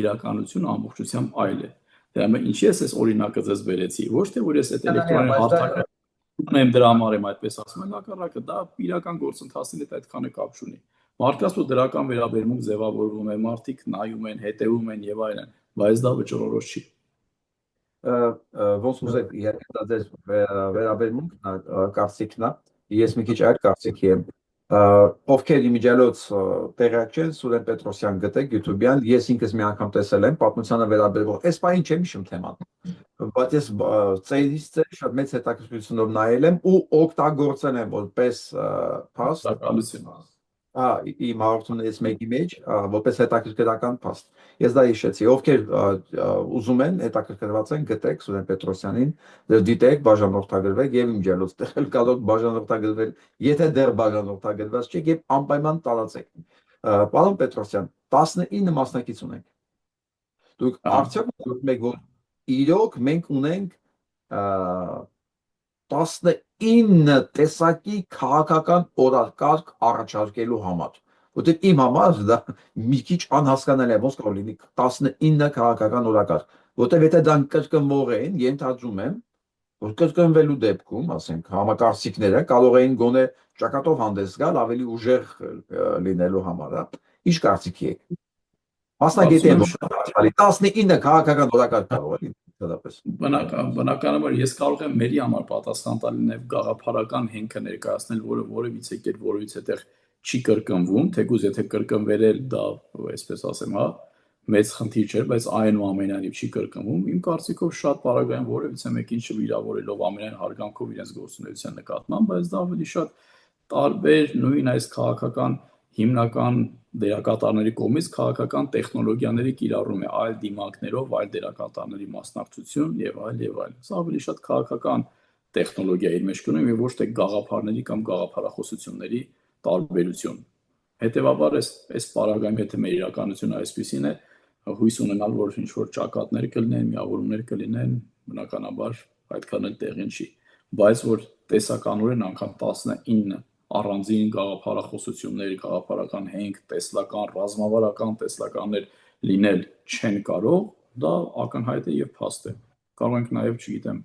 իրականությունը ամբողջությամբ այլ է։ Դրա համար ինչի՞ ես այս օրինակը ձեզ բերեցի, ոչ թե որ ես այդ էլեկտրոնային հարթակը ունեմ դրա համար եմ այդպես ասում, այլ հակառակը դա իրական գործընթացների հետ այդքան է կապ չունի։ Մարդկանց ու դրական վերաբերմունք ձևավորվում է, մարդիկ նայում են, հետևում են եւ այլն, բայց դա վճռորոշ չի։ Ոնց ուզեք, իհարկե դա ձեր վերաբերմունքն է, կարծիքն է, ես մի քիչ այլ կարծիքի եմ։ Ովքեր իմիջիալոց տեղյակ չեն, Սուրեն Պետրոսյան գտեք YouTube-յան, ես ինքս մի անգամ տեսել եմ պատմությանը վերաբերող, այս պահին չեմ հիշում թեման։ Բայց ես ծերից շատ մեծ հետաքրքրությունով նայել եմ ու օգտագործել եմ որպես փաստ Տակալություն։ իմ հաղորդումներից մեկի մեջ որպես հետաքրքրական փաստ։ Ես դա հիշեցի, ովքեր ուզում են հետաքրքրված են, գտեք Սուրեն Պետրոսյանին, դիտեք, բաժանորդագրվեք եւ իմ ջերոց տեղել կարող բաժանորդագրվել, եթե դեռ բաժանորդագրված չեք եւ անպայման տարածեք։ Պարոն Պետրոսյան, 19 մասնակից ունենք։ Դուք արդյոք գիտեք եք, որ իրոք մենք ունենք 19 տեսակի քաղաքական օրակարգ առաջարկելու համար։ Որտեղ իմ համար դա մի քիչ անհասկանալի է, ոնց կարող լինի 19 քաղաքական օրակարգ, որտեղ եթե դրանք կրկնվող են, ենթադրում եմ, որ կրկնվելու դեպքում, ասենք, համակարծիքները կարող էին գոնե ճակատով հանդես գալ ավելի ուժեղ լինելու համար, հա։ Ինչ կարծիքի եք։ Մասնագետի եմ 19 քաղաքական օրակարգ կարող է լինել։ Բնականաբար ես կարող եմ մերի համար պատասխան տալ նաև գաղափարական հենքը ներկայացնել, որը որևիցե կերպ որևիցե տեղ չի կրկնվում, թեկուզ եթե կրկնվել էլ դա, այսպես ասեմ, հա, մեծ խնդիր չէ, բայց այնուամենայնիվ չի կրկնվում։ Իմ կարծիքով շատ բարագային որևիցե մեկին չվիրավորելով ամենայն հարգանքով իրենց գործունեության նկատմամբ, բայց դա ավելի շատ տարբեր նույն այս քաղաքական հիմնական դերակատարների կողմից քաղաքական տեխնոլոգիաների կիրառում է այլ դիմանկներով, այլ դերակատարների մասնակցություն եւ այլ եւ այլ։ Սա ավելի շատ քաղաքական տեխնոլոգիա իր մեջ կունի եւ ոչ թե գաղափարների կամ գաղափարախոսությունների տարբերություն։ Հետևաբար այս պարագայում եթե մեր իրականությունը այսպեսին է, հույս ունենալ, որ ինչ որ ճակատներ կլինեն, միավորումներ կլինեն, բնականաբար այդքան էլ տեղին չի, բայց որ տեսականորեն անգամ 19 առանձին գաղափարախոսություններ, գաղափարական հենք, տեսլական, ռազմավարական տեսլականներ լինել չեն կարող, դա ակնհայտ է եւ փաստ է։ Կարող ենք նաեւ, չգիտեմ,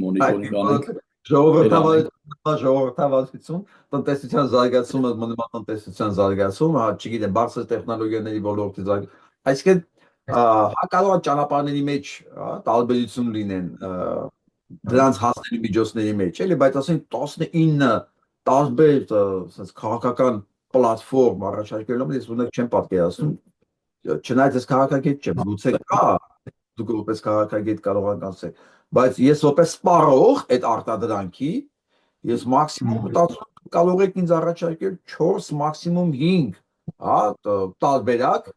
մոնիտորինգ անենք ժողովրդավարություն, տնտեսության զարգացումը, մնացած տնտեսության զարգացում, չգիտեմ, բարձր տեխնոլոգիաների ոլորտի զարգացում, այսինքն կարող է ճանապարհների մեջ տարբերություն լինեն դրանց հասնելու միջոցների մեջ, էլի, բայց ասենք 19 տարբեր ասես քաղաքական պլատֆորմ առաջարկելու ես ունեք չեմ պատկերացնում, չնայած ես քաղաքագետ չեմ, գուցե կա դուք որպես քաղաքագետ կարող եք ասել, բայց ես որպես սպառող այդ արտադրանքի ես մաքսիմում կարող եք ինձ առաջարկել 4, մաքսիմում 5, հա, տարբերակ,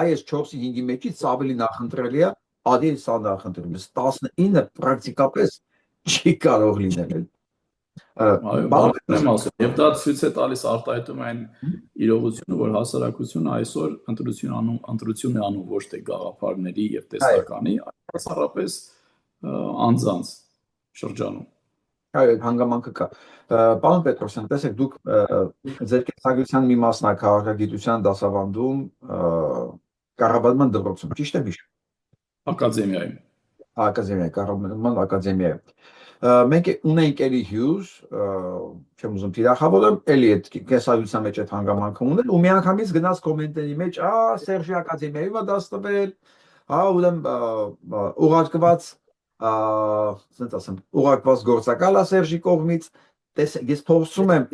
այս 4-ի 5-ի մեջից ավելի նախընտրելի է, ավելի սա նախընտրելի է, 19 պրակտիկապես չի կարող լինել։ Բավական եմ ասում, եւ դա ցույց է տալիս արտահայտում այն իրողությունը, որ հասարակությունը այսօր ընտրություն է անում ոչ թե գաղափարների եւ տեսականի, այլ բացառապես անձանց շրջանում։ Այո, հանգամանքը կա։ Պարոն Պետրոսյան, տեսեք, դուք ձեր կենսագրության մի մասն է քաղաքագիտության դասավանդում կառավարման դպրոցում, ճիշտ եմ հիշում։ Ակադեմիայում։ Կառավարման ակադեմիայում։ Մենք ունենք էլի հյուր, չեմ ուզում թիրախավորեմ, էլի այդ կենսագրության մեջ այդ հանգամանքը ունել, ու միանգամից գնաց կոմենտերի մեջ, Սերժի ակադեմիայում է դաս տվել, ուրեմն ուղարկված ասենց ասեմ, ուղարկված գործակալ է Սերժի կողմից, ես փորձում եմ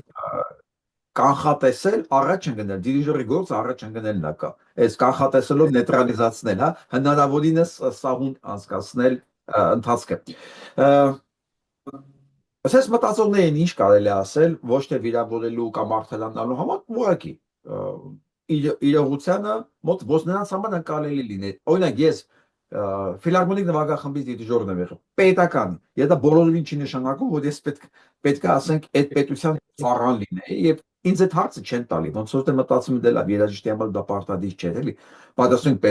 կանխատեսել, առաջ ընկնել, դիրիժորի գործը առաջ ընկնելն է կա, այս կանխատեսելով նեյտրալիզացնել, հա, հնարավորինս սահուն անցկացնել ընթացքը։ Ասես մտածողներին ինչ կարելի է ասել, ոչ թե վիրավորելու կամ արգելանալու համար, ուղղակի իրողությանը մոտ ոչ նրանց համար անցալելի լինի։ Օրինակ ես ֆիլհարմոնիկ նվագախմբի դիրիժորն եմ եղել, պետական, եւ դա բոլորովին չի նշանակում, որ ես պետք է ասենք այդ պետության ծառան լինեի եւ ինձ այդ հարցը չեն տալի, ոնց որ մտածում եմ դե լավ, երաժիշտի համար դա պարտադիր չէ, էլի։ Բայց ասենք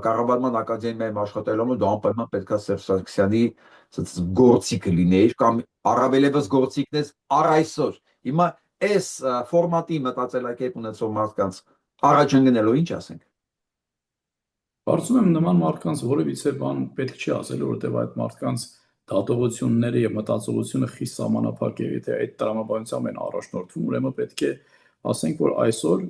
կառավարման ակադեմիայում աշխատելով դա անպայման պետք է Սերժ Սարգսյանի գործիքը լինեիր կամ առավելևս գործիքն ես առ այսօր։ Հիմա այս ֆորմատի մտածելակերպ ունեցող մարդկանց առաջ ընկնելով ինչ ասենք։ Կարծում եմ նման մարդկանց որևիցե բան պետք չի ասել, որովհետև այդ մարդկանց դատողությունները եւ մտածողությունը խիստ սահմանափակ է, եթե այդ տրամաբանությամբ են առաջնորդվում, ուրեմն պետք է ասենք, որ այսօր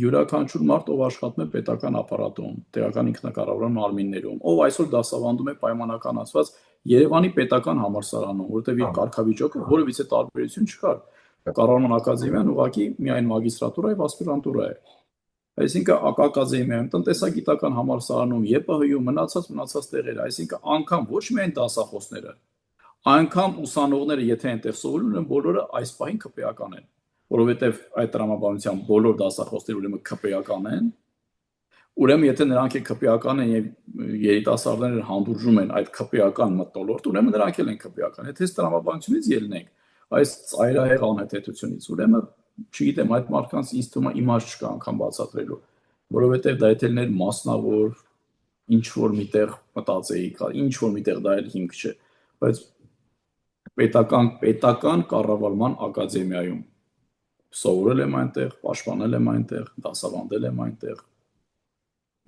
յուրաքանչյուր մարդ, ով աշխատում է պետական ապարատում, տեղական ինքնակառավարման մարմիններում, ով այսօր դասավանդում է պայմանականացված Երևանի պետական համալսարանում, որովհետև իր կարգավիճակը որևիցե տարբերություն չկար։ Կառավարման ակադեմիան ուղղակի միայն մագիստրատուրա եւ ասպիրանտուրա է։ Այսինքն ակադեմիայում, տնտեսագիտական համալսարանում, ԵՊՀ-ում մնացած տեղերը, այսինքն անգամ ոչ միայն դասախոսները, անգամ ուսանողները, եթե այնտեղ սովորում են, բոլորը այս պահին քպեական են, որովհետև այդ տրամաբանությամբ բոլոր դասախոսները ուրեմն քպեական են, ուրեմն եթե նրանք քպեական են եւ երիտասարդները հանդուրժում են այդ քպեական մտոլորտ, ուրեմն նրանք էլ են քպեական։ Եթե տրամաբանությունից ելնենք, այս ծայրահեղ անհետեցությունից, ուրեմն չգիտեմ, այդ մարդկանց ինձ թվում է իմաստ չկա անգամ բացատրելու, որովհետև դա եթե լիներ մասնավոր ինչ որ միտեղ մտածեի, ինչ որ միտեղ դա էլ հիմք չէ, բայց պետական կառավարման ակադեմիայում սովորել եմ այնտեղ, պաշտպանել եմ այնտեղ, դասավանդել եմ այնտեղ,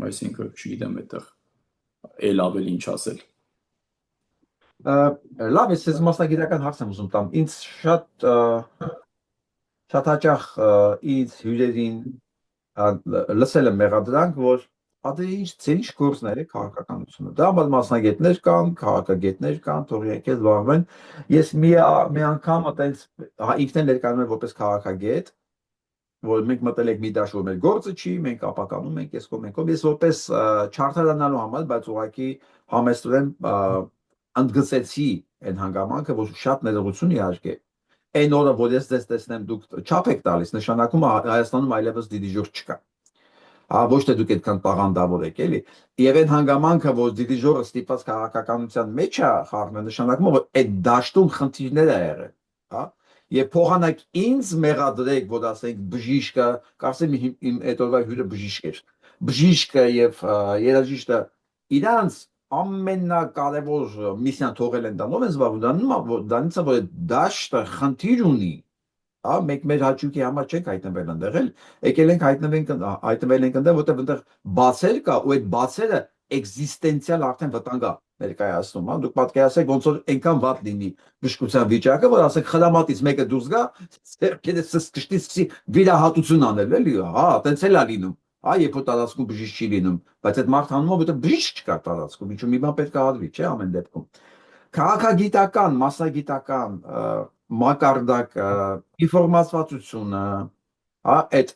այսինքն չգիտեմ այդտեղ էլ ավելի ինչ ասել։ Լավ, ես մասնագիտական հարց եմ ուզում տամ։ Ինձ շատ հաճախ ինձ հյուրերին լսել եմ մեղադրանք, որ ձեր ինչ գործն է քաղաքականությունը։ Դա մասնագետներ կան, քաղաքագետներ կան, թող եկել զբաղվեն։ Ես մի անգամ այտենց ինքն ներկայանում եմ որպես քաղաքագետ, որ մենք մտել ենք մի դաշտ, որ մեր գործը չի, մենք ապականում ենք այս կողմ, ես որպես չարթարանալու համար, բայց ուղղակի համեստորեն ընդգծեցի այն հանգամանքը, որ շատ ներողություն իհարկե։ Այն օրը, որ ես ձեզ տեսնեմ, դուք չափ եք տալիս, նշանակում է Հայաստանում այլևս դիվիժոր չկա։ Ոչ թե դուք այդքան տաղանդավոր եք, էլի։ Եվ այն հանգամանքը, որ դիվիժորը ստիպված քաղաքականության մեջ է խառնել, նշանակում է, որ այդ դաշտում խնդիրներ է եղել, հա։ Եվ փոխանակ ինձ մեղադրեք, որ ասենք բժիշկը, կարծեմ իմ այդ օրվա հյուրը բժիշկ էր։ Բժիշկը եւ երաժիշտը իրանց ամենակարևոր միսիան թողել են դանով են զբաղվում, դրանից է, որ դաշտը խնդիր ունի, հա, մենք մեր հաճույքի համար չենք հայտնվել այնտեղ, եկել ենք հայտնվել ենք այնտեղ, որտեղ այնտեղ բացեր կա, ու այդ բացերը էկզիստենցիալ արդեն վտանգ է ներկայացնում, հա, դուք պատկերացրեք ոնց որ այնքան վատ լինի բժշկության վիճակը, որ ասենք խրամատից մեկը դուրս գա, ձերքերս կշտի վիրահատություն անել, էլի, հա, տենց էլ է լինում, հա, երբ որ տարածքում բժիշկ չի լինում, բայց այդ մարդ հանում է, որտեղ բժիշկ չկա տարածքում, ինչու մի բան պետք է արվի, չէ, ամեն դեպքում։ Քաղաքագիտական, մասնագիտական մակարդակ ինֆորմացվածությունը, հա, այդ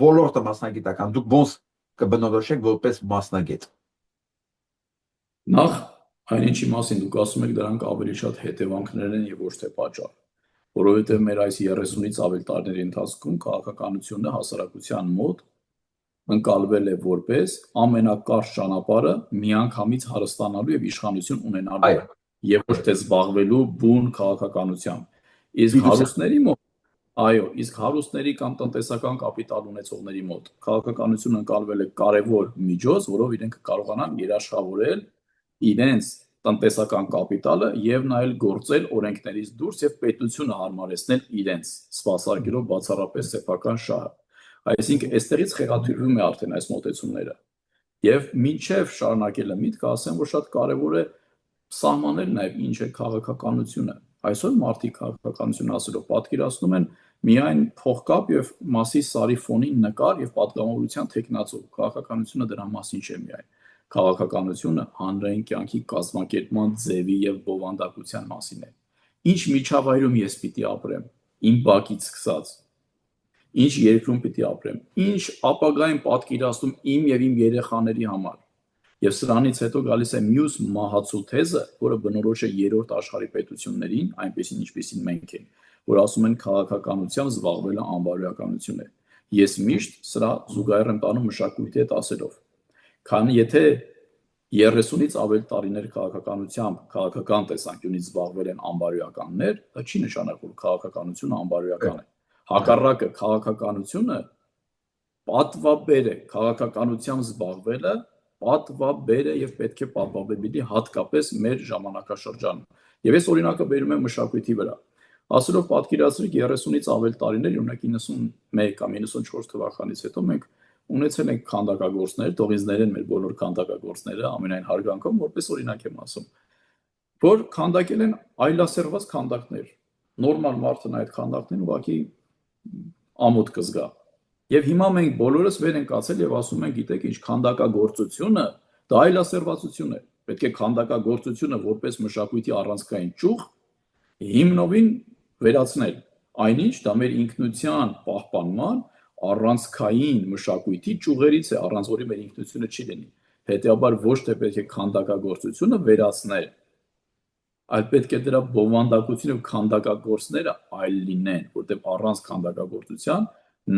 ոլորտը մասնագիտական, դուք ոնց կբնորոշեք որպես մասնագետ։ Նախ այն ինչի մասին դուք ասում եք, դրանք ավելի շատ հետևանքներ են եւ ոչ թե պատճառ, որովհետեւ մեր այս 30-ից ավել տարիների ընթացքում քաղաքականությունը հասարակության մոտ ընկալվել է որպես ամենակարճ ճանապարհը միանգամից հարստանալու եւ իշխանություն ունենալու եւ ոչ թե զբաղվելու բուն քաղաքականությամբ։ Իսկ հարուստների մոտ, այո, իսկ հարուստների կամ տնտեսական կապիտալ ունեցողների մոտ քաղաքականությունը ընկալվել է կարևոր միջոց, որով իրենք կարողանան երաշխավորել իրենց տնտեսական կապիտալը եւ նայել գործել օրենքներից դուրս եւ պետությունը հարմարեցնել իրենց սպասարկելով բացառապես սեփական շահը։ Այսինքն այստեղից խեղաթյուրվում է արդեն այս մոտեցումները։ Եվ մինչև շարունակելը միտքը ասեմ, որ շատ կարևոր է սահմանել նաև ինչ է քաղաքականությունը։ Այսօր մարդիկ քաղաքականություն ասելով պատկերացնում են միայն փողկապ եւ մասի սարի ֆոնին նկար եւ պատգամավորության տեխնացու։ Քաղաքականությունը դրա մասին չէ միայն։ Քաղաքականությունը հանրային կյանքի կազմակերպման ձևի եւ բովանդակության մասին է։ Ինչ միջավայրում ես պիտի ապրեմ, իմ բակից սկսած, ինչ երկրում պիտի ապրեմ, ինչ ապագային պատկերացնում իմ եւ իմ երեխաների համար։ Եվ սրանից հետո գալիս է մյուս մահացու թեզը, որը բնորոշ է երրորդ աշխարհի պետություններին, այնպեսին ինչպեսին մենք ենք, որ ասում են քաղաքականությամբ զբաղվելը անբարոյականություն է։ Ես միշտ սրա զուգահեռ եմ տանում մշակույթի հետ ասելով, քանի եթե 30-ից ավել տարիներ քաղաքականությամբ, քաղաքական տեսանկյունից զբաղվել են անբարոյականներ, դա չի նշանակում, որ քաղաքականությունը անբարոյական է։ Հակառակը քաղաքականությունը պատվաբեր է, քաղաքականությամբ զբաղվելը պատվաբեր է եւ պետք է պատվաբերի հատկապես մեր ժամանակաշրջանում։ Եվ այս օրինակը բերում եմ մշակույթի վրա։ Ասելով պատկերացրեք 30-ից ավել տարիներ, օրինակ 91 կամ 94 թվականից հետո մենք ունեցել ենք քանդակագործներ, թող ինձ ներեն մեր բոլոր քանդակագործները, ամենայն հարգանքով, որպես օրինակ եմ ասում, որ քանդակել են այլասերված քանդակներ։ Նորմալ մարդն այդ քանդակներն ուղղակի ամոթ կզգա։ Եվ հիմա մենք բոլորս վեր ենք կացել եւ ասում ենք, գիտեք ինչ, քանդակագործությունը դա այլասերվածություն է։ Պետք է քանդակագործությունը որպես մշակույթի առանցքային ճյուղ հիմնովին վերացնել։ Այնինչ դա մեր ինքնության պահպանման առանցքային մշակույթի ճյուղերից է, առանց որի մեր ինքնությունը չի լինի։ Հետևաբար ոչ թե պետք է քանդակագործությունը վերացնել, այլ պետք է դրա բովանդակությունը ու քանդակագործները այլ լինեն, որտեղ առանց քանդակագործության,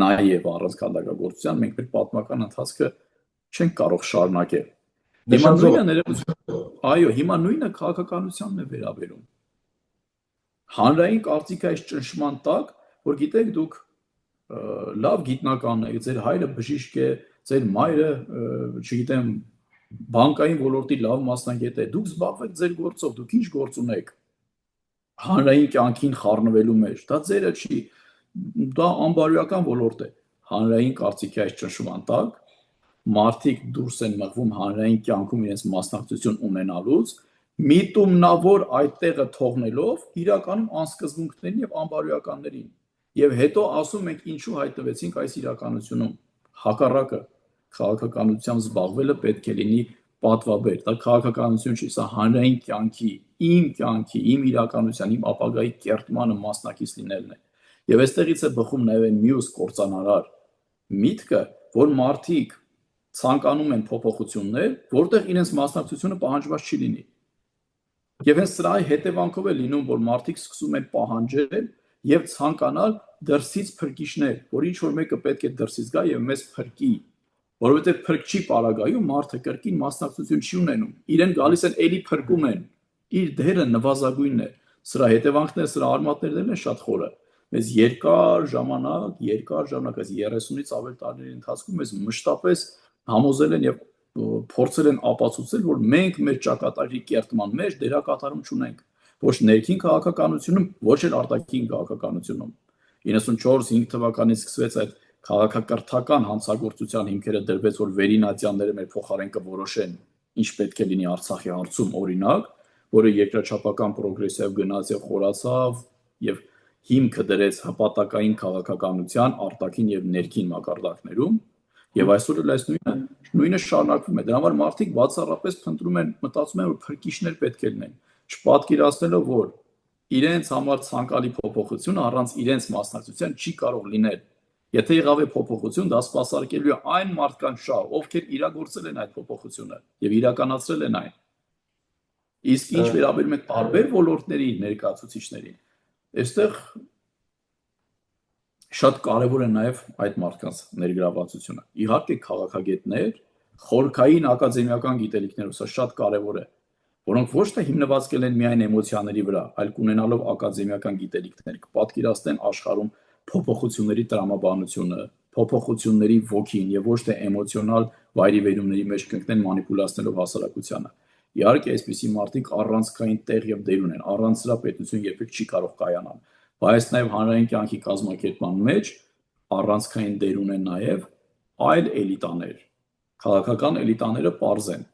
նաև առանց քանդակագործության մենք մեր պատմական ընթացքը չենք կարող շարունակել։ Հիմա նույնը ներողություն, այո, հիմա նույնը քաղաքականությանն է վերաբերում։ Հանրային կարծիքը այս ճնշման տակ, որ գիտեք դուք լավ գիտնական եք, ձեր հայրը բժիշկ է, ձեր մայրը, չգիտեմ, բանկային ոլորտի լավ մասնագետ է, դուք զբաղվեք ձեր գործով, դուք ինչ գործ ունեք հանրային կյանքին խառնվելու մեջ, դա ձերը չի, դա անբարոյական ոլորտ է։ Հանրային կարծիքի այս ճնշման տակ մարդիկ դուրս են մղվում հանրային կյանքում իրենց մասնակցություն ունենալուց, միտումնավոր այդ տեղը թողնելով իրականում անսկզբունքներին եւ անբարոյականներին։ Եվ հետո ասում ենք ինչու հայտնվեցինք այս իրականությունում։ Հակառակը քաղաքականությամբ զբաղվելը պետք է լինի պատվաբեր, դա քաղաքականություն չի, սա հանրային կյանքի, իմ իրականության, իմ ապագայի կերտմանը մասնակից լինելն է։ Եվ այստեղից է բխում նաև այն մյուս կործանարար միտքը, որ մարդիկ ցանկանում են փոփոխություններ, որտեղ իրենց մասնակցությունը պահանջված չի լինի։ Եվ հենց սրա հետևանքով է լինում, որ մարդիկ սկսում են պահանջել եւ ցանկանալ դրսից փրկիչներ, որ ինչ որ մեկը պետք է դրսից գա եւ մեզ փրկի, որովհետեւ փրկչի պարագայում մարդը կրկին մասնակցություն չի ունենում։ Իրեն գալիս են էլի փրկում են։ Իր դերը նվազագույնն է։ Սրա հետևանքները, սրա արմատներն են շատ խորը։ Մեզ երկար ժամանակ, այս 30-ից ավել տարիների ընթացքում մեզ մշտապես համոզել են եւ փորձել են ապացուցել, որ մենք մեր ճակատագրի կերտման մեջ դերակատարում չունենք, ոչ ներքին քաղաքականությունում, ոչ էլ արտաքին քաղաքականությունում։ 94-5 թվականից սկսվեց այդ քաղաքակրթական հանցագործության հիմքերը դրվեց, որ վերին ատյանները մեր փոխարեն կորոշեն, ինչ պետք է լինի Արցախի հարցում, օրինակ, որը երկրաչափական պրոգրեսիվ գնաց եւ խորացավ եւ հիմքը դրեց հպատակային քաղաքականության արտաքին եւ ներքին մակարդակներում, եւ այսօր էլ այս նույնը շարունակվում է։ Դրա համար մարդիկ բացառապես փնտրում են, մտածում են, որ փրկիչներ պետք է լինեն, չպատկերացնելով, որ իրենց համար ցանկալի փոփոխությունը առանց իրենց մասնակցության չի կարող լինել։ Եթե եղավ է փոփոխություն, դա սպասարկելու է այն մարդկանց շահ, ովքեր իրագործել են այդ փոփոխությունը եւ իրականացրել են այն։ Իսկ ինչ վերաբերում է տարբեր ոլորտների ներկայացուցիչներին, այստեղ շատ կարևոր է նաև այդ մարդկանց ներգրավվածությունը։ Իհարկե քաղաքագետներ, խորքային ակադեմիական գիտելիքներով, սա շատ կարևոր է, որոնք ոչ թե հիմնված կլեն միայն էմոցիաների վրա, այլ կունենալով ակադեմիական գիտելիքներ, կպատկերացնեն աշխարհում փոփոխությունների տրամաբանությունը, փոփոխությունների ոգին եւ ոչ թե էմոցիոնալ վայրիվերումների մեջ կընկնեն մանիպուլացնելով հասարակությանը։ Իհարկե, այսպիսի մարդիկ առանցքային տեղ եւ դեր ունեն, առանց սրա պետություն երբեք չի կարող կայանալ։ Բայց նաև հանրային կյանքի կազմակերպման մեջ առանցքային դեր ունեն նաև այլ էլիտաներ։ Քաղաքական էլիտաները պարզ են,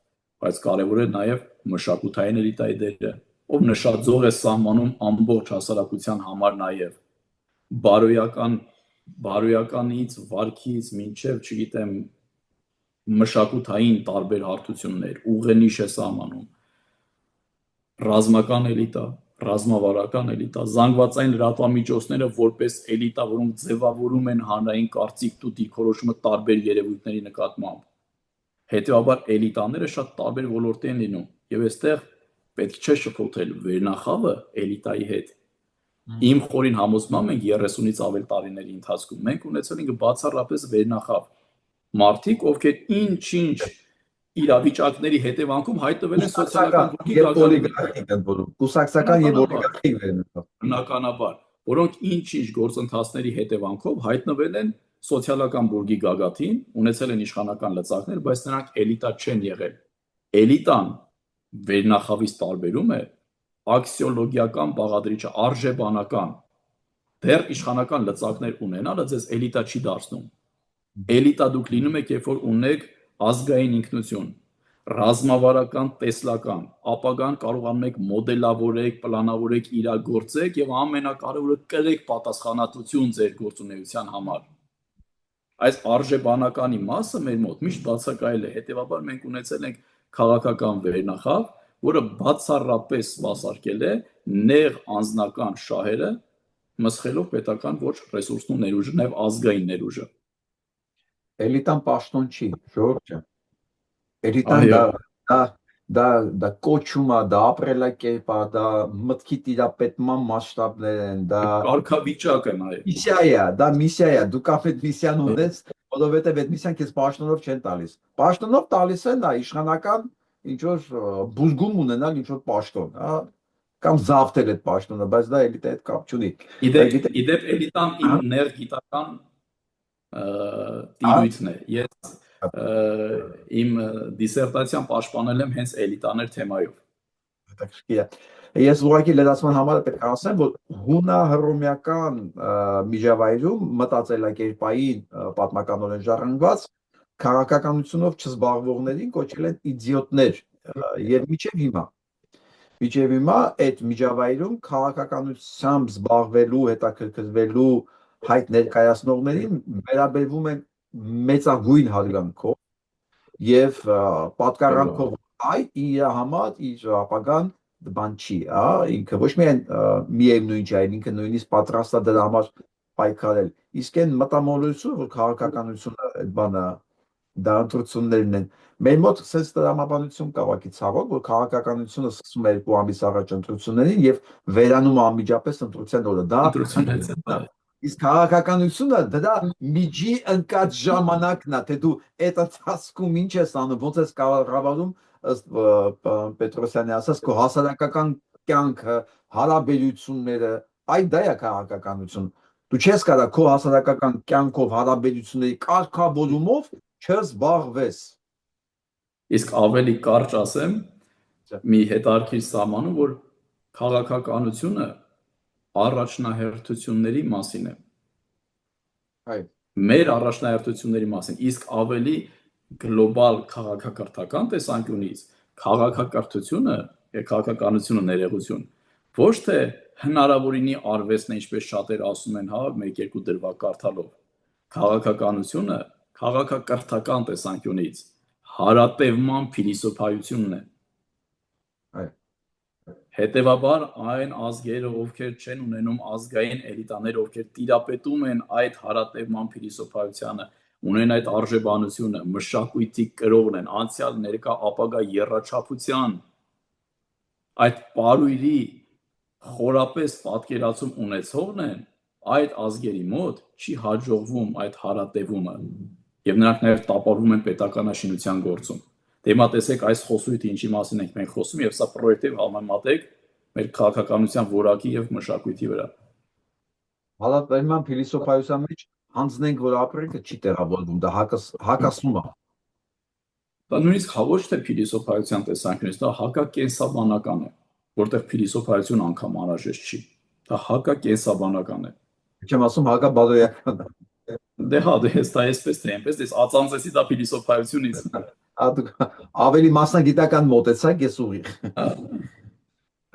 բայց կարևոր է նաև մշակութային էլիտայի դերը, ով նշաձող է սահմանում ամբողջ հասարակության համար նաև բարոյականից, վարքից, մինչև, չգիտեմ, մշակութային տարբեր հարթություններ, ուղենիշ է սահմանում, ռազմական էլիտա, ռազմավարական էլիտա, զանգվածային լրատվամիջոցները որպես էլիտա, որոնք ձևավորում են հանրային կարծիքն ու դիրքորոշումը տարբեր երևույթների նկատմամբ։ Հետևաբար էլիտաները շատ տարբեր ոլորտի են լինում, եւ այստեղ պետք չէ շփոթել վերնախավը էլիտայի հետ։ Իմ խորին համոզմամբ ենք 30-ից ավել տարիների ընթացքում մենք ունեցել ենք բացառապես վերնախավ։ Մարդիկ, ովքեր ինչ-ինչ իրավիճակների հետևանքում հայտնվել են սոցիալական կուսակցական եւ օլիգարխիկ վերնախավ, բնականաբար, որոնք ինչ-ինչ գործընթացների հետևանքով հայտնվել են սոցիալական բուրգի գագաթին, ունեցել են իշխանական լծակներ, բայց նրանք էլիտա չեն եղել։ Էլիտան վերնախավից տարբերում է աքսիոլոգիական բաղադրիչը, արժեբանական։ Դեռ իշխանական լծակներ ունենալը ձեզ էլիտա չի դարձնում։ Էլիտա դուք լինում եք, երբ որ ունեք ազգային ինքնություն, ռազմավարական տեսլական, ապագան կարողանում եք մոդելավորեք, պլանավորեք, իրագործեք եւ ամենակարևորը կրեք պատասխանատվություն ձեր գործունեության համար։ Այս արժեբանականի մասը մեր մոտ միշտ բացակայել է, հետեւաբար մենք ունեցել ենք քաղաքական վերնախավ, որը բացառապես սպասարկել է նեղ անձնական շահերը մսխելով պետական ոչ ռեսուրսն ու ներուժը, նաև ազգային ներուժը։ Էլիտան պաշտոն չի, Ժորժ ջան։ Էլիտան Այո, դա կոչում է, դա ապրելակերպ է, դա մտքի տիրապետման մասշտաբներ են, դա կարգավիճակ է նաև։ միսիա է, դա միսիա է, դու կապ այդ միսիան ունես, որովհետև այդ միսիան քեզ պաշտոնով չեն տալիս։ Պաշտոնով տալիս են դա իշխանական ինչ որ բուժգում ունենալ ինչ որ պաշտոն, հա, կամ զավթել այդ պաշտոնը, բայց դա էլիտա հետ կապ չունի։ Գիտես, Իդեպ էլիտան իմ հա, ներգիտական հա, տիրույթն է։ Ես իմ դիսերտացիան պաշտպանել եմ հենց էլիտաներ թեմայով։ հետաքրքիր է։ Ես ուղղակի լրացման համար պետք է ասեմ, որ հունա-հռոմեական միջավայրում մտածելակերպային պատմականորեն ժառանգված քաղաքականությունով չզբաղվողներին կոչել են իդիոտներ եւ միջև հիմա այդ միջավայրում քաղաքականությամբ զբաղվելու, հետաքրքրվելու հայտ ներկայացնողներին վերաբերվում են մեծագույն հարգանքով եւ պատկառանքով այ իր համար իր ապագան բան չի, հա, ինքը ոչ միայն միևնույն չէ, այլ ինքը նույնիսկ պատրաստ է դրա համար պայքարել։ Իսկ այն մտամոլությունը, որ քաղաքականությունը այդ բանը դա ընտրություններն են։ Մեր մոտ sense տրամաբանություն կա ուղղակի ցավոք, որ քաղաքականությունը սկսում է 2 ամիս առաջ ընտրություններին եւ վերանում է անմիջապես ընտրության օրը։ Դա Ընտրությունից հետո։ իսկ քաղաքականությունը դրա միջի ընկած ժամանակն է, թե դու այդ ընթացքում ինչ ես անում, ոնց ես կառավարում ըստ Պետրոսյանի ասած քո հասարակական կյանքը, հարաբերությունները, այդ դա է քաղաքականություն։ Դու չես կարող քո հասարակական կյանքով, հարաբերությունների կարգավորումով չզբաղվես։ Իսկ ավելի կարճ ասեմ, մի հետարքիր սահմանում, որ քաղաքականությունը առաջնահերթությունների մասին է։ Այ Մեր առաջնահերթությունների մասին, իսկ ավելի գլոբալ քաղաքակրթական տեսանկյունից քաղաքակրթությունը եւ քաղաքականությունը ներողություն ոչ թե հնարավորինի արվեստն է, ինչպես շատեր ասում են, հա, 1-2 դրվագ կարդալով։ Քաղաքականությունը քաղաքակրթական տեսանկյունից հարատևման փիլիսոփայությունն է։ այ Հետևաբար այն ազգերը, ովքեր չեն ունենում ազգային էլիտաներ, ովքեր տիրապետում են այդ հարատևման փիլիսոփայությանը, ունեն այդ արժեբանությունը, մշակույթի կրողն են, անցյալ, ներկա, ապագա եռաչափության այդ պարույրի խորապես պատկերացում ունեցողն են, այդ ազգերի մոտ չի հաջողվում այդ հարատևումը եւ նրանք նաեւ տապալվում են պետականաշինության գործում։ Դե հիմա տեսեք այս խոսույթը ինչի մասին ենք մենք խոսում եւ սա պրոյեկտիվ համեմատեք մեր քաղաքականության որակի եւ մշակույթի վրա։ Հալատայման փիլիսոփայության մեջ հանձնենք, որ ապրելքը չի տեղավորվում, դա հակասում է։ Դա նույնիսկ ոչ թե փիլիսոփայության տեսանկյունից, դա հակակենսաբանական է, որտեղ փիլիսոփայություն անգամ անհրաժեշտ չի։ Դա հակակենսաբանական է։ Չեմ ասում հակաբադոյական։ Դե հա, դե դա այսպես թե այնպես, դες ածանցեցի դա փիլիսոփայությունից։ Դուք ավելի մասնագիտական մոտեցակ, ես ուղիղ։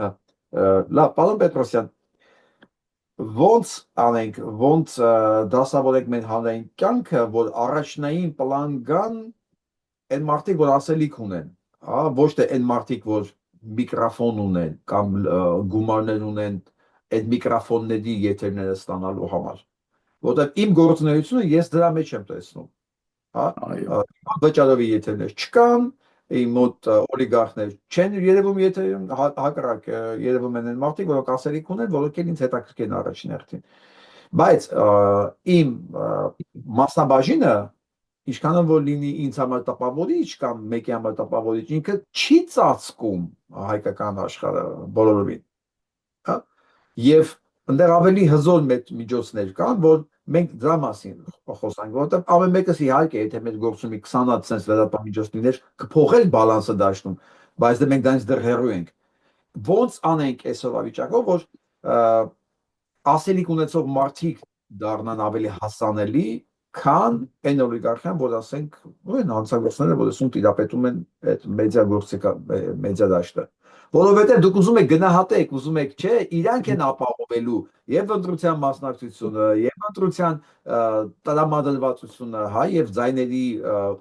Հա, լավ, պարոն Պետրոսյան, ոնց անենք, ոնց դասավորենք մեր հանրային կյանքը, որ առաջնային պլան գան այն մարդիկ, որ ասելիք ունեն, հա, ոչ թե այն մարդիկ, որ միկրոֆոն ունեն կամ գումարներ ունեն այդ միկրոֆոնների եթերները ստանալու համար։ Որտեղ իմ գործունեությունը ես դրա մեջ եմ տեսնում, հա, Այո։ վճարովի եթերներ չկան, իմ մոտ օլիգարխներ չեն երևում եթերում, հակառակ երևում են այն մարդիկ, որոնք ասելիք ունեն, որոնք էլ ինձ հետաքրքիր են առաջին հերթին։ Բայց իմ մասնաբաժինը ինչքանով որ լինի ինձ համար տպավորիչ կամ մեկի համար տպավորիչ, ինքը չի ծածկում հայկական աշխարհը բոլորովին, հա, եւ այնտեղ ավելի հզոր միջոցներ կան, որ մենք դրա մասին խոսանք, որովհետեւ ամեն մեկս իհարկե, եթե մեր գործում մի 20 հատ sense լրատվամիջոց լիներ, կփոխել բալանսը դաշտում, բայց դե մենք դրանից դեռ հեռու ենք։ Ոնց անենք այսօրվա վիճակով, որ ասելիք ունեցող մարդիկ դառնան ավելի հասանելի, քան այն օլիգարխիան, որ ասենք, այն հանցագործները, որ ասում տիրապետում են այդ մեդիա գործիքա մեդիա դաշտը։ Որովհետև դուք ուզում եք գնահատեք, ուզում եք, չէ, իրանք են ապահովելու եւ ընտրության մասնակցությունը, եւ ընտրության տրամադրվածությունը, հա, եւ ձայների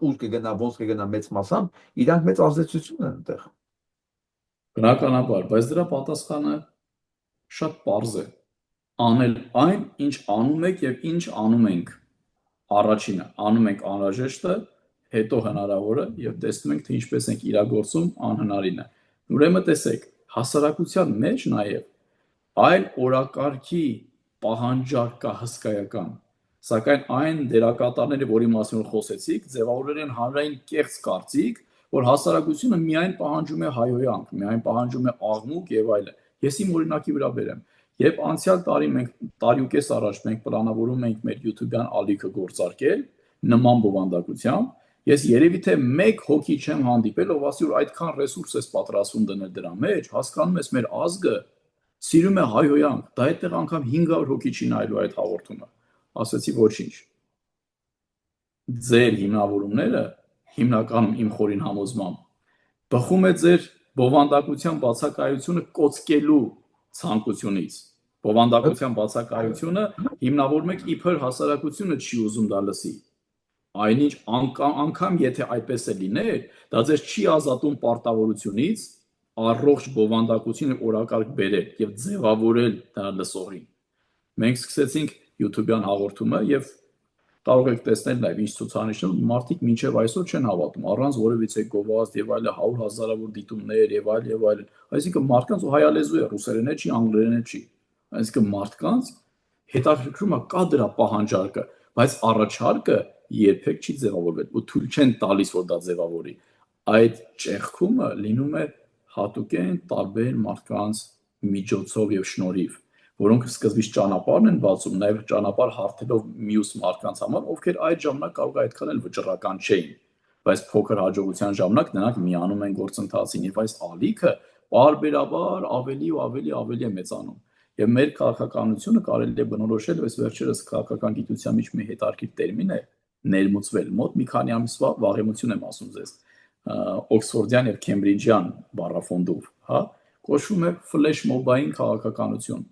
ուր կգնա, ոնց կգնա մեծ մասամբ, իրանք մեծ ազդեցություն են այնտեղ։ Բնականաբար, բայց դրա պատասխանը շատ պարզ է։ Անել այն, ինչ անում եք եւ ինչ անում ենք։ Առաջինը անում ենք անհրաժեշտը, հետո հնարավորը եւ տեսնում ենք թե ինչպես ենք իրագործում անհնարինը։ Ուրեմն տեսեք, հասարակության մեջ նաեւ այլ օրակարգի պահանջարկ կա հսկայական, սակայն այն դերակատարները, որի մասին որ խոսեցիք, ձևավորել են հանրային կեղծ կարծիք, որ հասարակությունը միայն պահանջում է հայհոյանք, միայն պահանջում է աղմուկ եւ այլն։ Ես իմ օրինակի վրա բերեմ։ Երբ անցյալ տարի տարիուկես առաջ մենք պլանավորում էինք մեր YouTube-յան ալիքը գործարկել նման բովանդակությամբ, ես երևի թե մեկ հոգի չեմ հանդիպել, ով ասի որ այդքան ռեսուրս ես պատրաստվում դնել դրա մեջ, հասկանում ես մեր ազգը սիրում է հայհոյանք, դա այդտեղ անգամ 500 հոգի չի նայելու այդ հաղորդումը։ Ասացի ոչինչ։ Ձեր հիմնավորումները հիմնականում իմ խորին համոզմամբ բխում է ձեր բովանդակության բացակայությունը կոծկելու ցանկությունից։ Բովանդակության բացակայությունը հիմնավորում եք իբր հասարակությունը չի ուզում դա լսի։ Այնինչ անգամ եթե այդպես է լիներ, դա ձեզ չի ազատում պարտավորությունից առողջ բովանդակությունը օրակարգ բերել եւ ձևավորել դա լսողին։ Մենք սկսեցինք YouTube-յան հաղորդումը եւ կարող եք տեսնել նաեւ ինչ ցուցանիշներ մարդիկ մինչեւ այսօր չեն հավատում առանց որևիցե գովազդ եւ այլ 100,000-ավոր դիտումներ եւ այլն, այսինքն մարդկանց հայալեզու է, ռուսերեն է չի, անգլերեն է չի, այսինքն մարդկանց հետաքրքրում է կա դրա պահանջարկը, բայց առաջարկը երբեք չի ձևավորվել ու թույլ չեն տալիս որ դա ձևավորի։ Այդ ճեղքումը լինում է հատուկեն տարբեր մարդկանց միջոցով եւ շնորհիվ, որոնք սկզբից ճանապարհն են բացում, նաեւ ճանապարհ հարթելով մյուս մարդկանց համար, ովքեր այդ ժամանակ կարող է այդքան էլ վճռական չէին, բայց փոքր հաջողության ժամանակ նրանք միանում են գործընթացին եւ այս ալիքը բարբերաբար ավելի ու ավելի է մեծանում։ Եվ մեր քաղաքականությունը կարելի է բնորոշել, այս վերջերս քաղաքական գիտության մեջ մի հետարքիր տերմին է ներմուծվել, մոտ մի քանի ամսվա վաղեմություն եմ ասում ձեզ, Օքսֆորդյան եւ Քեմբրիջյան բառաֆոնդով, հա, կոչվում է ֆլեշ մոբային քաղաքականություն,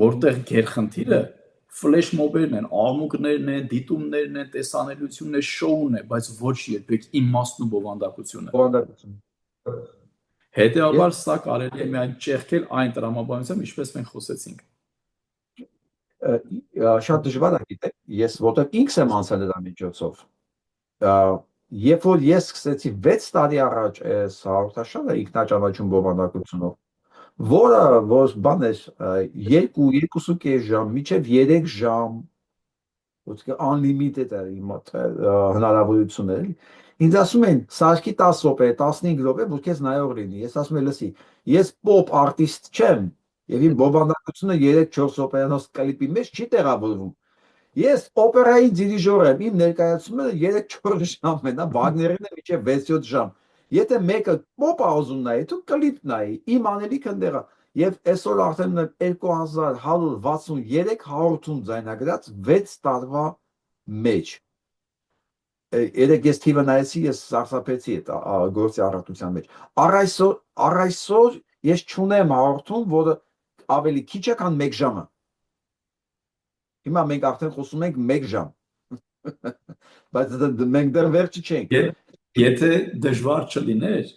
որտեղ գերխնդիրը ֆլեշ մոբերն են, աղմուկներն են, դիտումներն են, տեսանելիությունն է, շոուն է, բայց ոչ երբեք իմաստն ու բովանդակությունը։ Հետևաբար սա կարելի է միայն ճեղքել այն տրամաբանությամբ, ինչպես մենք խոսեցինք։ Շատ դժվար է գիտեք, ես որտեղ ինքս եմ անցել դրա միջոցով։ Երբ որ ես սկսեցի 6 տարի առաջ այս հաղորդաշարը ինքնաճանաչում բովանդակությունով, որը որ բան էր 2-2.5 ժամ, մինչև 3 ժամ, ոսկե unlimited է իմ հնարավորությունները, ինձ ասում են սարքի 10 րոպե, 15 րոպե, որ քեզ նայող լինի, ես ասում եմ լսի, ես pop արտիստ չեմ, եւ իմ բովանդակությունը 3-4 րոպեանոց կլիպի մեջ չի տեղավորվում։ Ես օպերայի դիրիժոր եմ, իմ ներկայացումները 3-4 ժամ են, Վագներին է մինչև 6-7 ժամ։ Եթե մեկը pop է ուզում նայի, դու կլիպ նայի, իմ անելիքը ընդեղա։ Եվ այսօր արդեն 2163 հաղորդում ձայնագրած 6 տարվա մեջ։ Երեք ես թիվը նայեցի, ես սարսափեցի այդ գործի առատության մեջ։ Առ այսօր ես չունեմ հաղորդում, որը ավելի քիչ է, քան 1 ժամը։ Հիմա մենք արդեն խոսում ենք 1 ժամ։ Բայց մենք դեռ վերջը չենք։ Եթե դժվար չլիներ,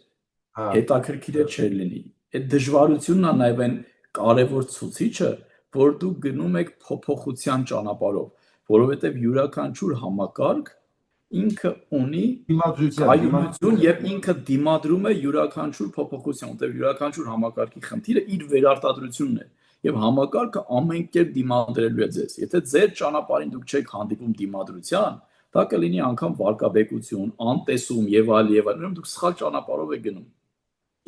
հետաքրքիր չէր լինի։ Այդ դժվարությունն է նաև այն կարևոր ցուցիչը, որ դուք գնում եք փոփոխության ճանապարհով, որովհետև յուրաքանչյուր համակարգ ինքը ունի կայունություն եւ ինքը դիմադրում է յուրաքանչյուր փոփոխության, որտեղ յուրաքանչյուր համակարգի խնդիրը իր վերարտադրությունն է եւ համակարգը ամեն կերպ դիմադրելու է ձեզ։ Եթե ձեր ճանապարհին դուք չեք հանդիպում դիմադրության, դա կլինի անգամ վարկաբեկություն, անտեսում եւ այլ, ուրեմն դուք սխալ ճանապարհով եք գնում։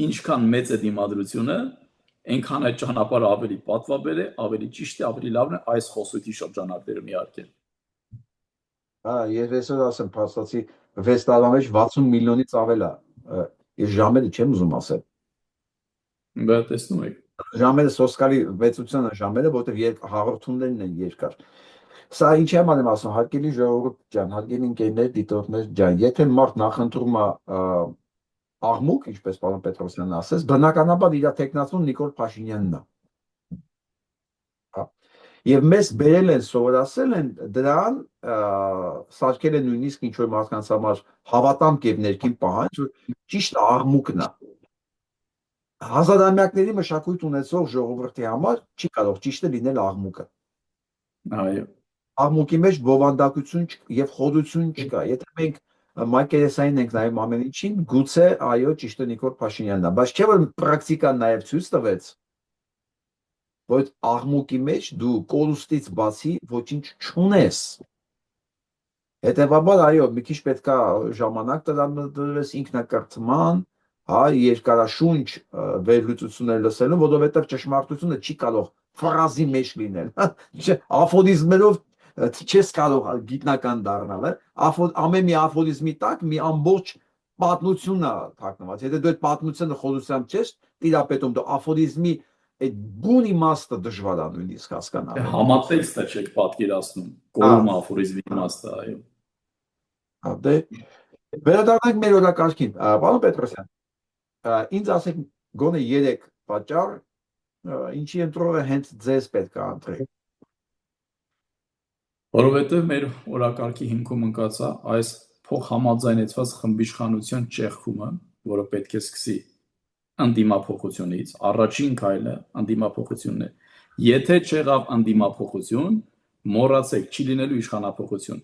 Ինչքան մեծ է դիմադրությունը, այնքան այդ ճանապարհը ավելի պատվաբեր է, ավելի ճիշտ է, ավելի լավն է այս խոսույթի շրջանակներում իհարկե։ Ես այսօր ասեմ, փաստացի 6 տարվա մեջ 60 միլիոնից ավել է։ Ես ժամերը չեմ ուզում ասել։ Բա տեսնում եք։ Ժամերը սոսկալի վեցությունը ժամերը, որտեղ հաղորդումներն են երկար։ Սա ինչ եմ ասում, հարգելի ժողովուրդ ջան, հարգելի ընկերներ, դիտողներ ջան, եթե մարդ նախընտրում է աղմուկ, ինչպես պարոն Պետրոսյանն ասեց, բնականաբար իր տեխնացուն Նիկոլ Փաշինյանն է։ Եվ մեզ բերել են, սովորացել են դրան, սարքել են նույնիսկ ինչ որ մարդկանց համար հավատամք եւ ներքին պահանջ, որ ճիշտ աղմուկն է։ Հազարամյակների մշակույթ ունեցող ժողովրդի համար չի կարող ճիշտը լինել աղմուկը։ Այո։ աղմուկի մեջ բովանդակություն եւ խոդություն չկա։ Եթե մենք մակերեսային ենք նայում ամեն ինչին, գուցե այո, ճիշտ է Նիկոլ Փաշինյանն է, բայց չէ որ պրակտիկան նաեւ ցույց տվեց, որ աղմուկի մեջ դու կորուստից բացի ոչինչ չունես։ Հետևաբար այո, մի քիչ պետքա ժամանակ տրամադրես ինքնակրթման, հա, երկարաշունչ վերլուծություններ լսելու, որովհետև ճշմարտությունը չի կարող ֆրազի մեջ լինել։ Աֆորիզմերով չես կարող գիտնական դառնալ, ամեն մի աֆորիզմի տակ մի ամբողջ պատմություն է թաքնված։ Եթե դու այդ պատմությունը խորությամբ չես տիրապետում, դու աֆորիզմի այդ բուն իմաստը դժվար է նույնիսկ հասկանալ։ Համատեքստը չեք պատկերացնում, կողմ աֆորիզմի իմաստը, այո։ Դե վերադառնանք մեր օրակարգին, պարոն Պետրոսյան, ինձ ասեք գոնե 3 պատճառ, ինչի ընտրողը հենց ձեզ պետք է ընտրի։ Որովհետև մեր օրակարգի հիմքում ընկած է այս փոխհամաձայնեցված խմբիշխանության ճեղքումը, որը պետք է սկսի ընդդիմափոխությունից, առաջին քայլը ընդդիմափոխությունն է։ Եթե չեղավ ընդդիմափոխություն, մոռացեք, չի լինելու իշխանափոխություն։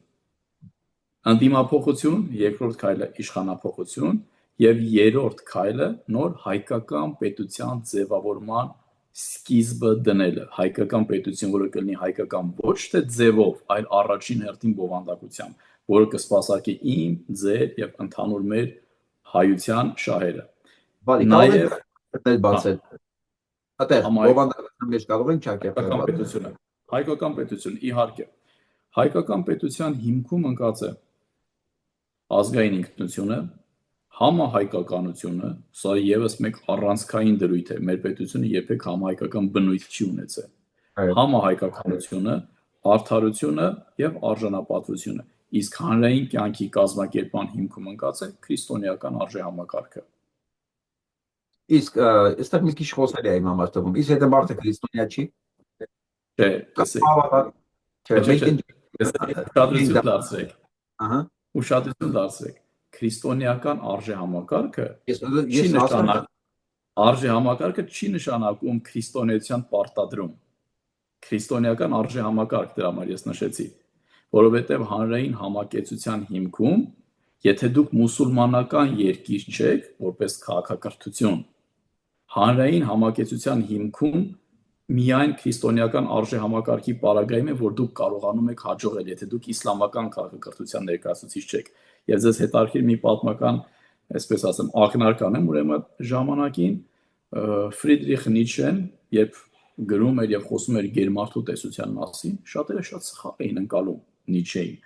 Ընդդիմափոխություն, երկրորդ քայլը իշխանափոխություն եւ երրորդ քայլը նոր հայկական պետության ձևավորման սկիզբը դնելը, հայկական պետություն, որը կլինի հայկական ոչ թե ձևով, այլ առաջին հերթին բովանդակությամբ, որը կսպասարկի իմ, ձեր եւ ընդհանուր մեր հայության շահերը։ Նաեւ բացել։ Այդտեղ բովանդակության մեջ կարող ենք հայկական պետությունը։ Հայկական պետություն, իհարկե։ Հայկական պետության հիմքում ընկած է ազգային ինքնությունը, համահայկականությունը, սա եւս մեկ առանցքային դրույթ է, մեր պետությունը երբեք համահայկական բնույթ չի ունեցել։ Համահայկականությունը, արդարությունը եւ արժանապատվությունը, իսկ հանրային կյանքի կազմակերպման հիմքում ընկած է քրիստոնեական արժեհամակարգը։ Իսկ այստեղ մի քիչ խոսել է իմ համար թվում։ Իսկ եթե մարդը քրիստոնյա չի, չէ, ուշադրություն դարձրեք։ Ահա, ուշադրություն դարձրեք։ Քրիստոնեական արժեհամակարգը չի նշանակում արժեհամակարգը չի նշանակում քրիստոնեության պարտադրում։ Քրիստոնեական արժեհամակարգ դրա համար ես նշեցի, որովհետև հանրային համակեցության հիմքում, եթե դուք մուսուլմանական երկիր չեք, որպես քաղաքակրթություն, հանրային համակեցության հիմքում միայն քրիստոնեական արժեհամակարգի պարագայում է, որ դուք կարողանում եք հաջողել, եթե դուք իսլամական քաղաքակրթության ներկայացուցիչ չեք։ Եվ ձեզ հետաքրքիր մի պատմական, այսպես ասեմ, ակնարկ անեմ, ուրեմն ժամանակին Ֆրիդրիխ Նիցշեն, երբ գրում էր եւ խոսում էր գերմարդու տեսության մասին, շատերը շատ սխալ էին ընկալում Նիցշեին։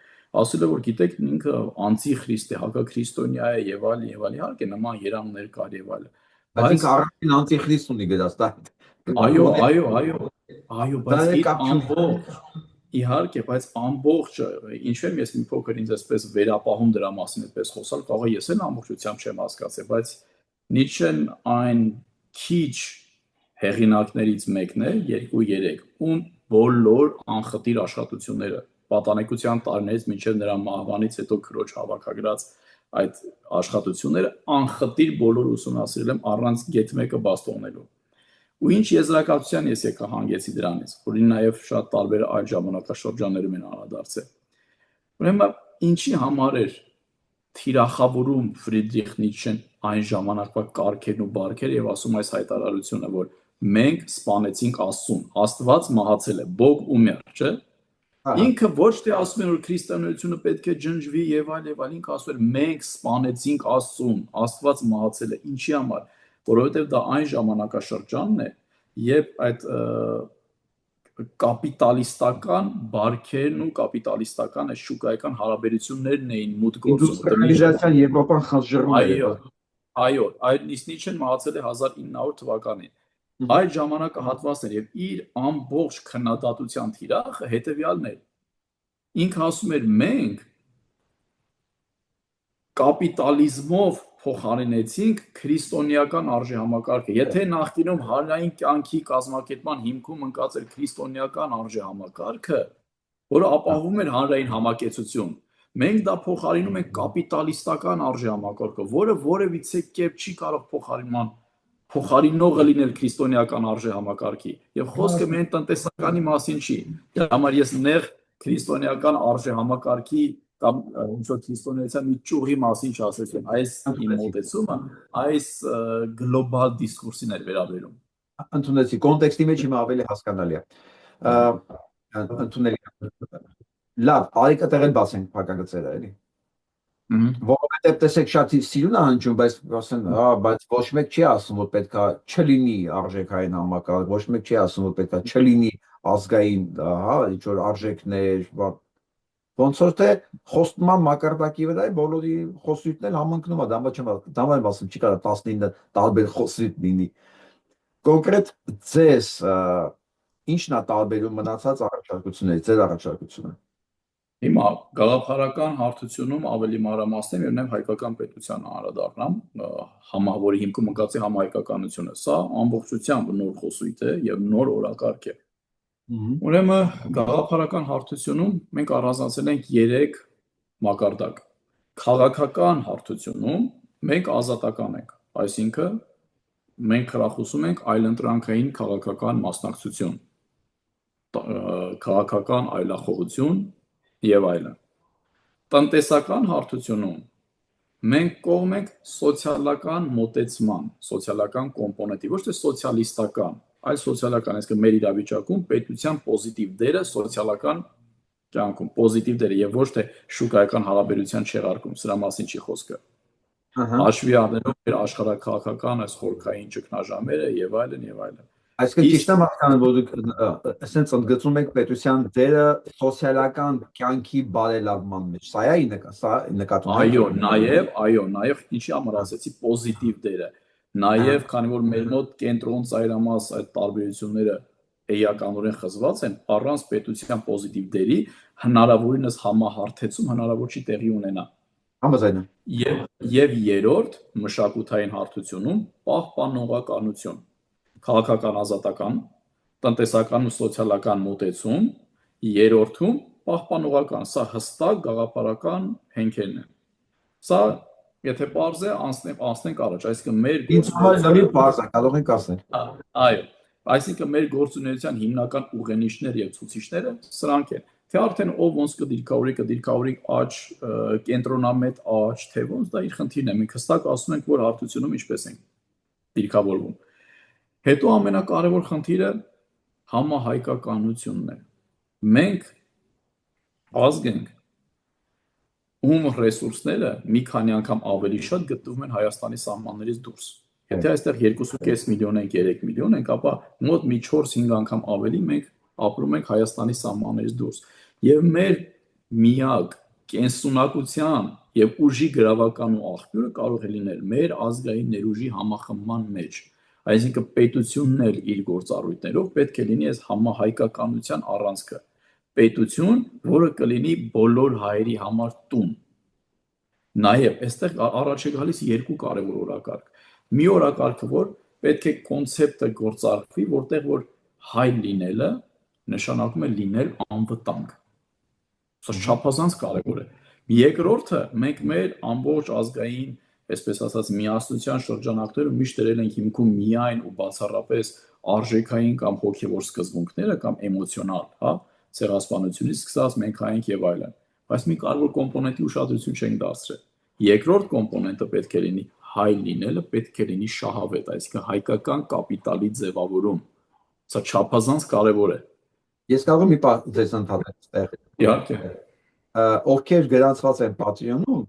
Ասել է, որ գիտեք, ինքը անտիխրիստ է, հակաքրիստոնյա է եւ այլն, իհարկե նման երանգներ կար եւ այլն։ Բայց ինքը առաջին անտիխրիստ ունի գրած դա։ Այո, բայց ամբողջ իհարկե, բայց ամբողջը, ինչու եմ ես մի փոքր ինձ այսպես վերապահում դրա մասին այդպես խոսալ, կարող է ես էլ ամբողջությամբ չեմ հասկացել, բայց Նիցշեն այն քիչ հեղինակներից մեկն է, 2-3, ում բոլոր անխտիր աշխատությունները պատանեկության տարիներից մինչև նրա մահվանից հետո քրոջ հավաքագրած այդ աշխատությունները անխտիր բոլոր ուսումնասիրել եմ առանց գետ մեկը բաց թողնելու։ Ու ինչ եզրակացության ես եկա հանգեցի դրանից, որին նաև շատ տարբեր այլ ժամանակաշրջաններում են անդրադարձել։ Ուրեմն ինչի համար էր թիրախավորում Ֆրիդրիխ Նիցշեն այն ժամանակվա կարգերն ու բարքերը եւ ասում այս հայտարարությունը, որ մենք սպանեցինք Աստծուն, Աստված մահացել է, Բոգ ումեր, չէ՞։ Ինքը ոչ թե ասում էր որ քրիստոնեությունը պետք է ջնջվի եւ այլ, ինքը ասում էր մենք սպանեցինք Աստծուն, Աստված մահացել է, ինչի համար, որովհետեւ դա այն ժամանակաշրջանն է, երբ այդ կապիտալիստական բարքերն ու կապիտալիստական այս շուկայական հարաբերություններն էին մուտք գործում։ Ինդուստրիալիզացիան Եվրոպան խաչժռում էր։ Այո, այդ Նիցշեն մահացել է 1900 թվականին։ Այդ ժամանակահատվածն էր եւ իր ամբողջ քննադատության թիրախը հետեւյալն էր։ Ինքը ասում էր մենք կապիտալիզմով փոխարինեցինք քրիստոնեական արժեհամակարգը։ Եթե նախկինում հանրային կյանքի կազմակերպման հիմքում ընկած էր քրիստոնեական արժեհամակարգը, որը ապահովում էր հանրային համակեցություն, մենք դա փոխարինում ենք կապիտալիստական արժեհամակարգը, որը որևիցե կերպ չի կարող փոխարինողը լինել քրիստոնեական արժեհամակարգի։ Եվ խոսքը միայն տնտեսականի մասին չի։ Դրա համար ես նեղ քրիստոնեական արժե համակարգի կամ ինչ որ քրիստոնեության մի ճյուղի մասին չասեցին, այս իմ մոտեցումը այս գլոբալ դիսկուրսին էր վերաբերում։ Ընդունեցի, կոնտեքստի մեջ հիմա ավելի հասկանալի է։ Ընդունելի։ Լավ, արիք այդտեղ բացենք փակագծերը, էլի։ Որովհետև տեսեք շատ սիրուն է հնչում, բայց ասեն, բայց ոչ մեկ չի ասում, որ պետքա չլինի արժեքային համակարգ, ոչ մեկ չի ասում, որ պետքա չլինի ազգային, հա, ինչ որ արժեքներ, ոնց որ թե խոստման մակարդակի վրա է բոլորի խոսույթն էլ համընկնում է, դա եմ ասում, չի կարա 19 տարբեր խոսույթ լինի։ Կոնկրետ ձեզ ինչն է տարբերում մնացած առաջարկություններից, ձեր առաջարկությունը։ Հիմա գաղափարական հարթությունում ավելի մանրամասնեմ եւ նաեւ հայկական պետության անդրադառնամ, որի հիմքում ընկած է համահայկականությունը։ Սա ամբողջությամբ նոր խոսույթ է եւ նոր օրակարգ է։ Ուրեմն գաղափարական հարթությունում մենք առանձնացել ենք 3 մակարդակ։ Քաղաքական հարթությունում մենք ազատական ենք, այսինքն մենք խրախուսում ենք այլընտրանքային քաղաքական մասնակցություն, քաղաքական այլախոհություն եւ այլն։ Տնտեսական հարթությունում մենք կողմ ենք սոցիալական մոտեցման, սոցիալական կոմպոնենտի, ոչ թե սոցիալիստական, այլ սոցիալական, այսինքն մեր իրավիճակում պետության պոզիտիվ դերը սոցիալական կյանքում, պոզիտիվ դերը եւ ոչ թե շուկայական հարաբերության չեղարկում, սրա մասին չի խոսքը։ Հաշվի առնելով մեր աշխարհակաղակական այս խորքային ճգնաժամերը եւ այլն եւ այլն։ Այսինքն ճիշտ եմ հասկանում, որ դուք ասենց ընդգծում եք պետության դերը սոցիալական կյանքի բարելավման մեջ։ Սա է նկատում։ Այո, նաեւ ինչի համար ասեցի պոզիտիվ դերը։ Նաեւ քանի որ մեր մոտ կենտրոն ծայրամաս այդ տարբերությունները էականորեն խզված են, առանց պետության պոզիտիվ դերի հնարավորինս համահարթեցում հնարավոր չի տեղի ունենա։ Համաձայն եմ։ Եվ երրորդ մշակութային հարթությունում պահպանողականություն, քաղաքական ազատական, տնտեսական ու սոցիալական մոտեցում, երրորդում պահպանողական, սա հստակ գաղափարական հենքերն են։ Սա եթե պարզ է անցնենք առաջ, այսինքն մեր կարող ենք ասել։ Այո, այսինքն մեր գործունեության հիմնական ուղենիշներ եւ ցուցիչները սրանք են։ Թե արդեն ով ոնց կդիրքավորի աճ, կենտրոնամետ աճ, թե ոնց դա իր խնդիրն է։ Մենք հստակ ասում ենք, որ հարթությունում ինչպես ենք դիրքավորվում։ Հետո ամենակարևոր խնդիրը համահայկականությունն է։ Մենք ազգ ենք, ում ռեսուրսները մի քանի անգամ ավելի շատ գտնվում են Հայաստանի սահմաններից դուրս։ Եթե այստեղ 2.5 միլիոն ենք, 3 միլիոն ենք, ապա մոտ մի 4-5 անգամ ավելի մենք ապրում ենք Հայաստանի սահմաններից դուրս։ Եվ մեր միակ կենսունակության եւ ուժի գրավական ու աղբյուրը կարող է լինել մեր ազգային ներուժի համախմբման մեջ։ Այսինքն պետությունն էլ իր գործառույթներով պետք է լինի այս համահայկականության առանցքը։ Պետություն, որը կլինի բոլոր հայերի համար տուն։ Նաև այստեղ առաջ է գալիս 2 կարևոր օրակարգ։ Մի օրակարգը, որ պետք է կոնցեպտը գործարկվի, որտեղ որ հայ լինելը նշանակում է լինել անվտանգ։ Սա չափազանց կարևոր է։ Երկրորդը, մենք մեր ամբողջ ազգային, այսպես ասած, միասնության շրջանակներում միշտ դրել ենք հիմքում միայն ու բացառապես արժեքային կամ հոգևոր սկզբունքները կամ էմոցիոնալ, հա, ցեղասպանությունից սկսած մենք հայենք եւ այլն։ Բայց մի կարևոր կոմպոնենտի ուշադրություն չենք դարձրել։ Երկրորդ կոմպոնենտը պետք է լինի հայ լինելը, պետք է լինի շահավետ, այսինքն հայկական կապիտալի ձևավորում։ Սա չափազանց կարևոր է։ Ես կարող եմ մի պահ ձեզ ընդհատել այստեղ։ Իհարկե։ Ովքեր գրանցված են Patreon-ում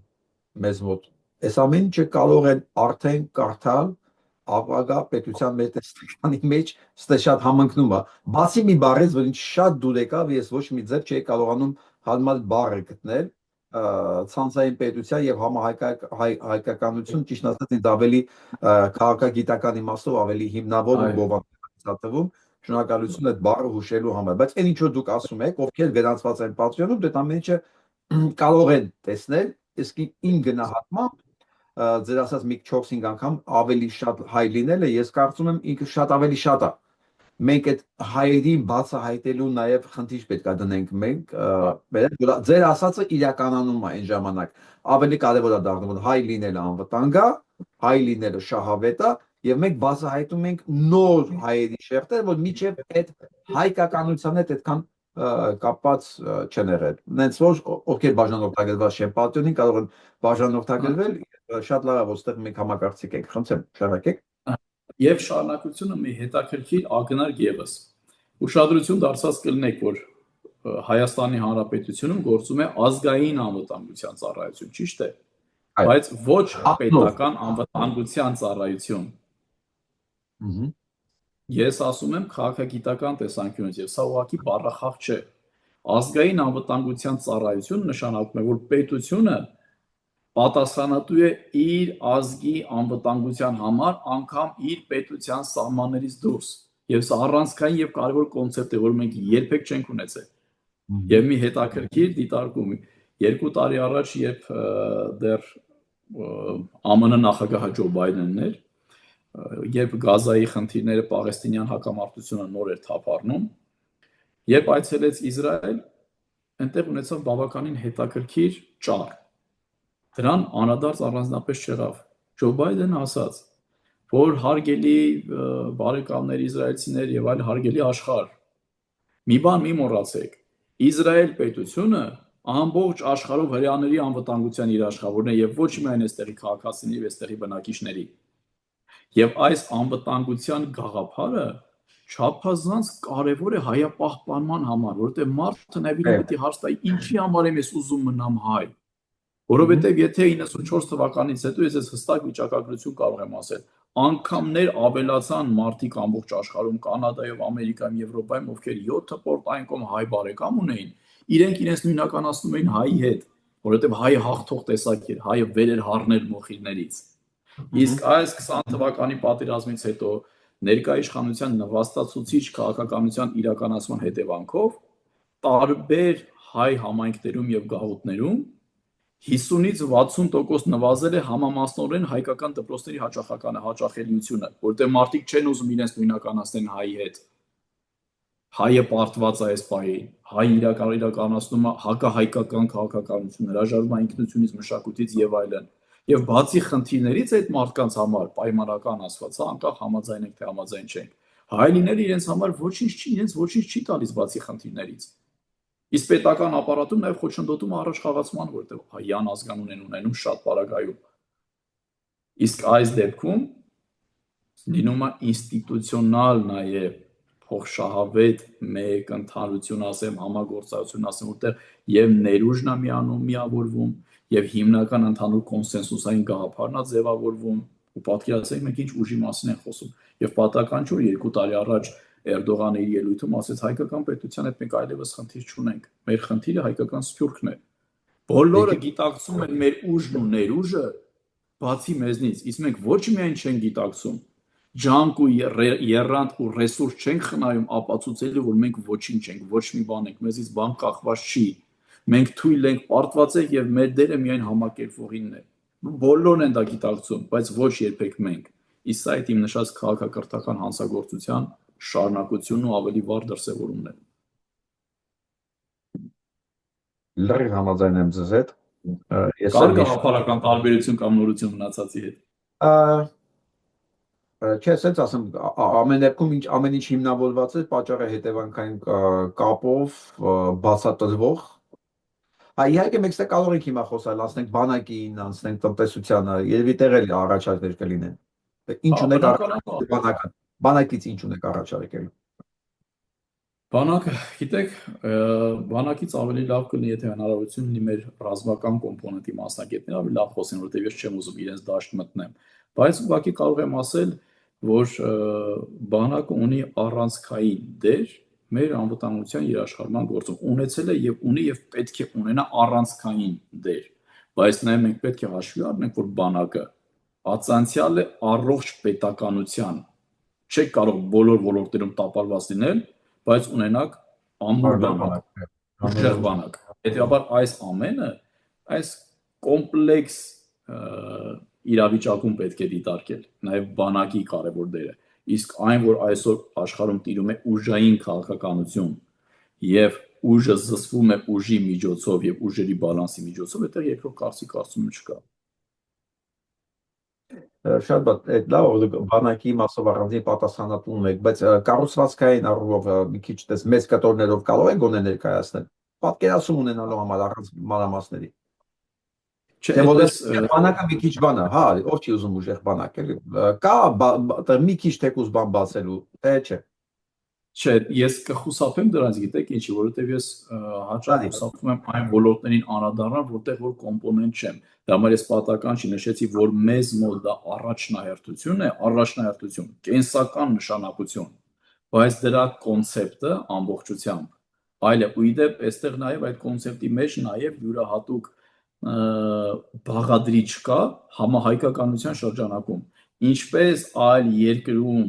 մեզ մոտ, այս ամեն ինչը կարող են արդեն կարդալ ապագա պետության մեծտեկանի մեջ, ստե շատ համընկնում է։ Բացի մի բառից, որ ինչ շատ դուր եկավ, ես ոչ մի ձև չի կարողանում հարմար բառը գտնել, ցանցային պետության եւ համահայկականություն, ճիշտ ասած, ինձ ավելի քաղաքագիտական իմաստով ավելի հիմնավոր ու բովանդակացվում։ Շնորհակալություն այդ բառը հուշելու համար, բայց այն ինչ որ դուք ասում եք, ովքեր գրանցված են Patreon-ում, դա ամեն ինչը կարող են տեսնել, իսկ իմ գնահատմամբ ձեր ասած մի 4-5 անգամ ավելի շատ հայ լինելը, ես կարծում եմ ինքը շատ ավելի շատ է։ Մենք այդ հայերին բացահայտելու նաև խնդիր պետք է դնենք մենք, ձեր ասածը իրականանում է այն ժամանակ։ Ավելի կարևոր է դառնում, որ հայ լինելը անվտանգ է, հայ լինելը շահավետ է, եւ մենք բացահայտում ենք նոր հայերի շերտեր, որ միջև այդ հայկականության հետ այդքան կապված չեն եղել։ Նենց որ ովքեր բաժանորդագրված չեն պատյոնին կարող են բաժանորդագրվել, շատ լավ է, ոստեղ մենք համակարգցիկ ենք, խնդրեմ, շարունակեք։ Եվ շարունակությունը մի հետաքրքիր ակնարկ եւս։ Ուշադրություն դարձած կլինեք, որ Հայաստանի Հանրապետությունում գործում է ազգային անվտանգության ծառայություն, ճիշտ է, բայց ոչ պետական անվտանգության ծառայություն։ Ես ասում եմ քաղաքագիտական տեսանկյունից, եւ սա ուղղակի բառախաղ չէ։ Ազգային անվտանգության ծառայություն նշանակում է, որ պետությունը պատասխանատու է իր ազգի անվտանգության համար, անգամ իր պետության սահմաններից դուրս։ Եվ սա առանցքային եւ կարևոր կոնցեպտ է, որ մենք երբեք չենք ունեցել։ Եվ մի հետաքրքիր դիտարկում 2 տարի առաջ, երբ դեռ ԱՄՆ նախագահ Ջո Բայդենն էր, երբ Գազայի խնդիրները պաղեստինյան հակամարտությունը նոր էր թափառնում, երբ այցելեց Իսրայել, այնտեղ ունեցավ բավականին հետաքրքիր ճառ։ Դրան անդրադարձ առանձնապես չեղավ։ Ջո Բայդենը ասաց, որ հարգելի բարեկամներ իսրայելցիներ եւ այլ հարգելի աշխարհ, մի բան մի մոռացեք, Իսրայել պետությունը ամբողջ աշխարհով հրեաների անվտանգության իր աշխատավորն է եւ ոչ միայն այստեղի քաղաքացիների եւ այստեղի բնակիչների։ Եվ այս անվտանգության գաղափարը չափազանց կարևոր է հայապահպանման համար, որովհետեւ մարդը նաև պետք է հարց տա, ինչի համար եմ ես ուզում մնամ հայ։ Որովհետեւ եթե 94 թվականից հետո ես հստակ վիճակագրություն կարող եմ ասել, անգամներ ավելացան մարդիկ ամբողջ աշխարհում, Կանադայով, Ամերիկայում, Եվրոպայում, ովքեր 7 պորտային կողմ հայ բարեկամ ունեին, իրենք իրենց նույնականացնում էին հայի հետ, որովհետեւ հայը հաղթող տեսակ էր, հայը վեր էր հառնել մոխիրներից։ Իսկ այս 20 թվականի պատերազմից հետո ներկա իշխանության նվաստացուցիչ քաղաքականության իրականացման հետևանքով տարբեր հայ համայնքներում եւ գաղութներում 50-ից 60% նվազել է համամասնորեն հայկական դպրոցների հաճախականը, հաճախելիությունը, որտեղ մարդիկ չեն ուզում իրենց նույնականացնեն հայի հետ։ Հայը պարտված է այս պահին, հայ իրականացնում է հակահայկական քաղաքականություն, հրաժարվում է ինքնությունից, մշակույթից եւ այլն։ Եվ բացի խնդիրներից այդ մարդկանց համար պայմանական ասված, անկախ համաձայն ենք թե համաձայն չենք, հայ լինելը իրենց համար իրենց ոչինչ չի տալիս բացի խնդիրներից։ Իսկ պետական ապարատում նաև խոչընդոտում առաջ խաղացման, որտեղ հայյան ազգանուն են ունենում շատ պարագայում։ Իսկ այս դեպքում լինում է ինստիտուցիոնալ նաև փոխշահավետ մեկ ընդհանրություն ասեմ, համագործակցություն ասեմ, որտեղ եւ ներուժն է միավորվում, եւ հիմնական ընդհանուր կոնսենսուսային գաղափարն է ձևավորվում, ու պատկերացրեք մենք ինչ ուժի մասին են խոսում։ Եվ պատահական չէ, 2 տարի առաջ Էրդողանը իր ելույթում ասեց հայկական պետության հետ մենք այլևս խնդիր չունենք։ Մեր խնդիրը հայկական սփյուռքն է։ Բոլորը գիտակցում են մեր ուժն ու ներուժը, բացի մեզնից, իսկ մենք ոչ միայն չենք գիտակցում, ջանք ու երրանդ ու ռեսուրս չենք խնայում ապացուցելու, որ մենք ոչինչ ենք, ոչ մի բան ենք, մեզից բան կախված չի։ Մենք թույլ ենք, պարտված ենք եւ մեր դերը միայն համակերպվողինն է։ Բոլորն են դա գիտակցում, բայց ոչ երբեք մենք։ Իսկ սա իմ նշած քաղաքակրթական հանցագործության շարունակությունն ու ավելի վառ դրսևորումն է։ Լրիվ համաձայն եմ ձեզ հետ։ Կար գաղափարական տարբերություն կամ նորություն մնացածի հետ։ Չէ, ասենց ասեմ, ամեն դեպքում ամեն ինչ հիմնավորված է պատճառը հետևանքային կապով բացատրվող։ Իհարկե մենք ստե կարող ենք հիմա խոսալ, անցնենք բանակին, անցնենք տնտեսությանը, երևի տեղ էլ առաջարկներ կլինեն։ Ինչ ունեք բանակը։ Բանակից ինչ ունեք առաջարկել։ Բանակը, գիտեք, բանակից ավելի լավ կլինի, եթե հնարավորություն ունի մեր ռազմական կոմպոնենտի մասնակիցները ավելի լավ խոսեն, որտեղ ես չեմ ուզում իրենց դաշտ մտնեմ։ Բայց ուղղակի կարող եմ ասել, որ բանակը ունի առանցքային դեր մեր անվտանգության երաշխավորման գործում, ունեցել է եւ ունի եւ պետք է ունենա առանցքային դեր։ Բայց նաեւ մենք պետք է հաշվի առնենք, որ բանակը ածանցյալ է առողջ պետականության։ Չեք կարող բոլոր ոլորտներում տապալված լինել, բայց ունենաք ամուր բանակ, ուժեղ բանակ։ Հետևաբար այս ամենը, այս կոմպլեքս իրավիճակում պետք է դիտարկել, նաև բանակի կարևոր դերը։ Իսկ այն, որ այսօր աշխարհում տիրում է ուժային քաղաքականություն եւ ուժը զսվում է ուժի միջոցով եւ ուժերի բալանսի միջոցով, այդտեղ երկրորդ կարծիք կարծում չկա։ Շատ այդ լավ բանակի մասով առանձին պատասխանատուն եք, բայց կառուցվածքային առումով մի քիչ դες մեծ կտորներով կարող եք գոնե ներկայացնել։ Պատկերացում ունենալու համար առանց մանրամասների։ Չէ, Թե այդպես որովհետև բանակը մի քիչ բան է, հա, ով չի ուզում ուժեղ բանակ, էլի։ Կա մի քիչ թեկուզ բան բացելու, թե չէ։ չէ, ես կխուսափեմ դրանից, գիտեք ինչի, որովհետև ես հաճախ Դանի, խուսափում եմ այն ոլորտներին անդրադառնալ, որտեղ որ կոմպոնենտ չեմ։ Դա համար ես պատահական չի նշեցի, որ մեզ մոտ դա առաջնահերթություն է, առաջնահերթություն, կենսական նշանակություն, բայց դրա կոնցեպտը ամբողջությամբ այլ է։ Ու իդեպ, այստեղ նաև այդ կոնցեպտի մեջ նաև յուրահատուկ բաղադրիչ կա համահայկականության շրջանակում։ Ինչպես այլ երկրում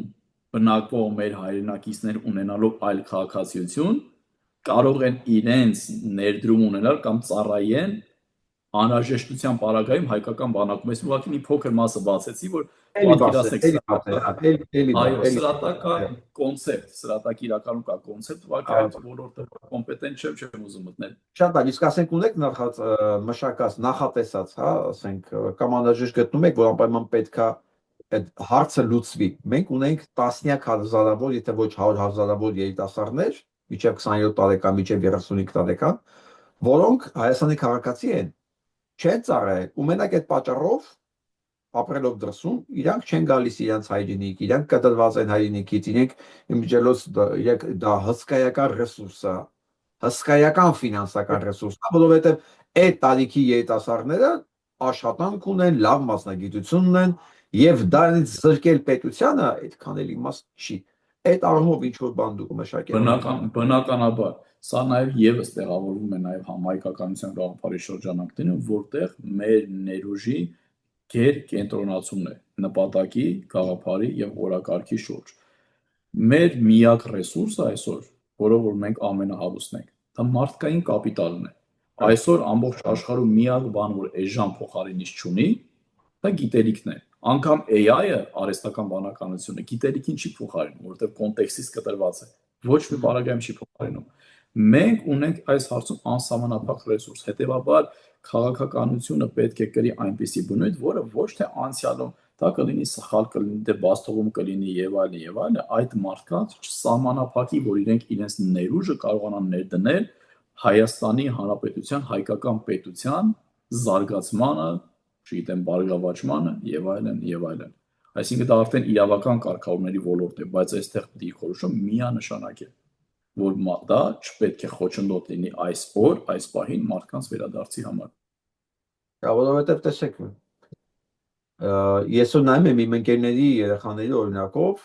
բնակվող մեր հայրենակիցներ ունենալով այլ քաղաքացիություն, կարող են իրենց ներդրում ունենալ կամ ծառայեն անհրաժեշտության պարագայում հայկական բանակում։ Ես ուղղակի մի փոքր մասը բացեցի, որ էլի բաց է, պատկերացնեք էլի բաց է, հա, էլի բաց, այո, էլի։ սրատա կա կոնցեպտ, սրատակի իրականում կա կոնցեպտ, ուղղակի այդ ոլորտը կոմպետենտ չեմ ուզում մտնել։ Շատ լավ, իսկ ասենք ունեք մշակած, նախատեսած, հա, ասենք կամ անհրաժեշտ գտնում եք, որ անպայման պետքա այդ հարցը լուծվի։ Մենք ունենք տասնյակ հազարավոր, եթե ոչ 100 հազարավոր երիտասարդներ, միջև 27 տարեկան, միջև 35 տարեկան, որոնք Հայաստանի քաղաքացի են, չեն ծառայել, ու մենակ այդ պատճառով ապրելով դրսում, իրանք չեն գալիս իրանք հայրենիք, իրանք կտրված են հայրենիքից, իրենք դա հսկայական ռեսուրս է, հսկայական ֆինանսական ռեսուրս է, որովհետև այդ տարիքի երիտասարդները աշխատանք ունեն, լավ մասնագիտություն ունեն, եւ դրանից զրկել պետությանը այդքան էլ իմաստ չի։ Այդ առումով ինչ որ բան դուք մշակել եք։ Բնականաբար, սա նաև եւս տեղավորվում է նաև համահայկականության գաղափարի շրջանակներում, որտեղ մեր ներուժի գեր կենտրոնացումն է նպատակի, գաղափարի եւ օրակարգի շուրջ։ Մեր միակ ռեսուրսը այսօր, որով որ մենք ամենահարուստն ենք, դա մարդկային կապիտալն է։ Այսօր ամբողջ աշխարհում միակ բան, որ էժան փոխարինիչ չունի, դա գիտելիքն է։ Անկամ AI-ը, արհեստական բանականությունը, գիտելիքին չի փոխարինում, որովհետև կոնտեքստից կտրված է։ Ոչ մի բառագայում չի փոխարինում։ Մենք ունենք այս հարցում անսահմանափակ ռեսուրս։ Հետևաբար քաղաքականությունը պետք է կրի այնպիսի բնույթ, որը ոչ թե անցյալում դա կլինի սխալ, կլինի դե բաստողում կլինի եւ այլն, այդ մարդկանց չսահմանափակի, որ իրենք իրենց ներուժը կարողանան ներդնել Հայաստանի Հանրապետության հայկական պետության զարգացմանը, չգիտեմ, բարգավաճմանը եւ այլն եւ այլն։ Այսինքն դա արդեն իրավական կարգավորումների ոլորտ է, բայց այստեղ դիրքորոշում միանշանակ է, որ դա չպետք է խոչընդոտ լինի այս օր, այս պահին մարդկանց վերադարձի համար։ Դա որովհետև տեսեք, ես ու նայում եմ իմ ընկերների երեխաների օրինակով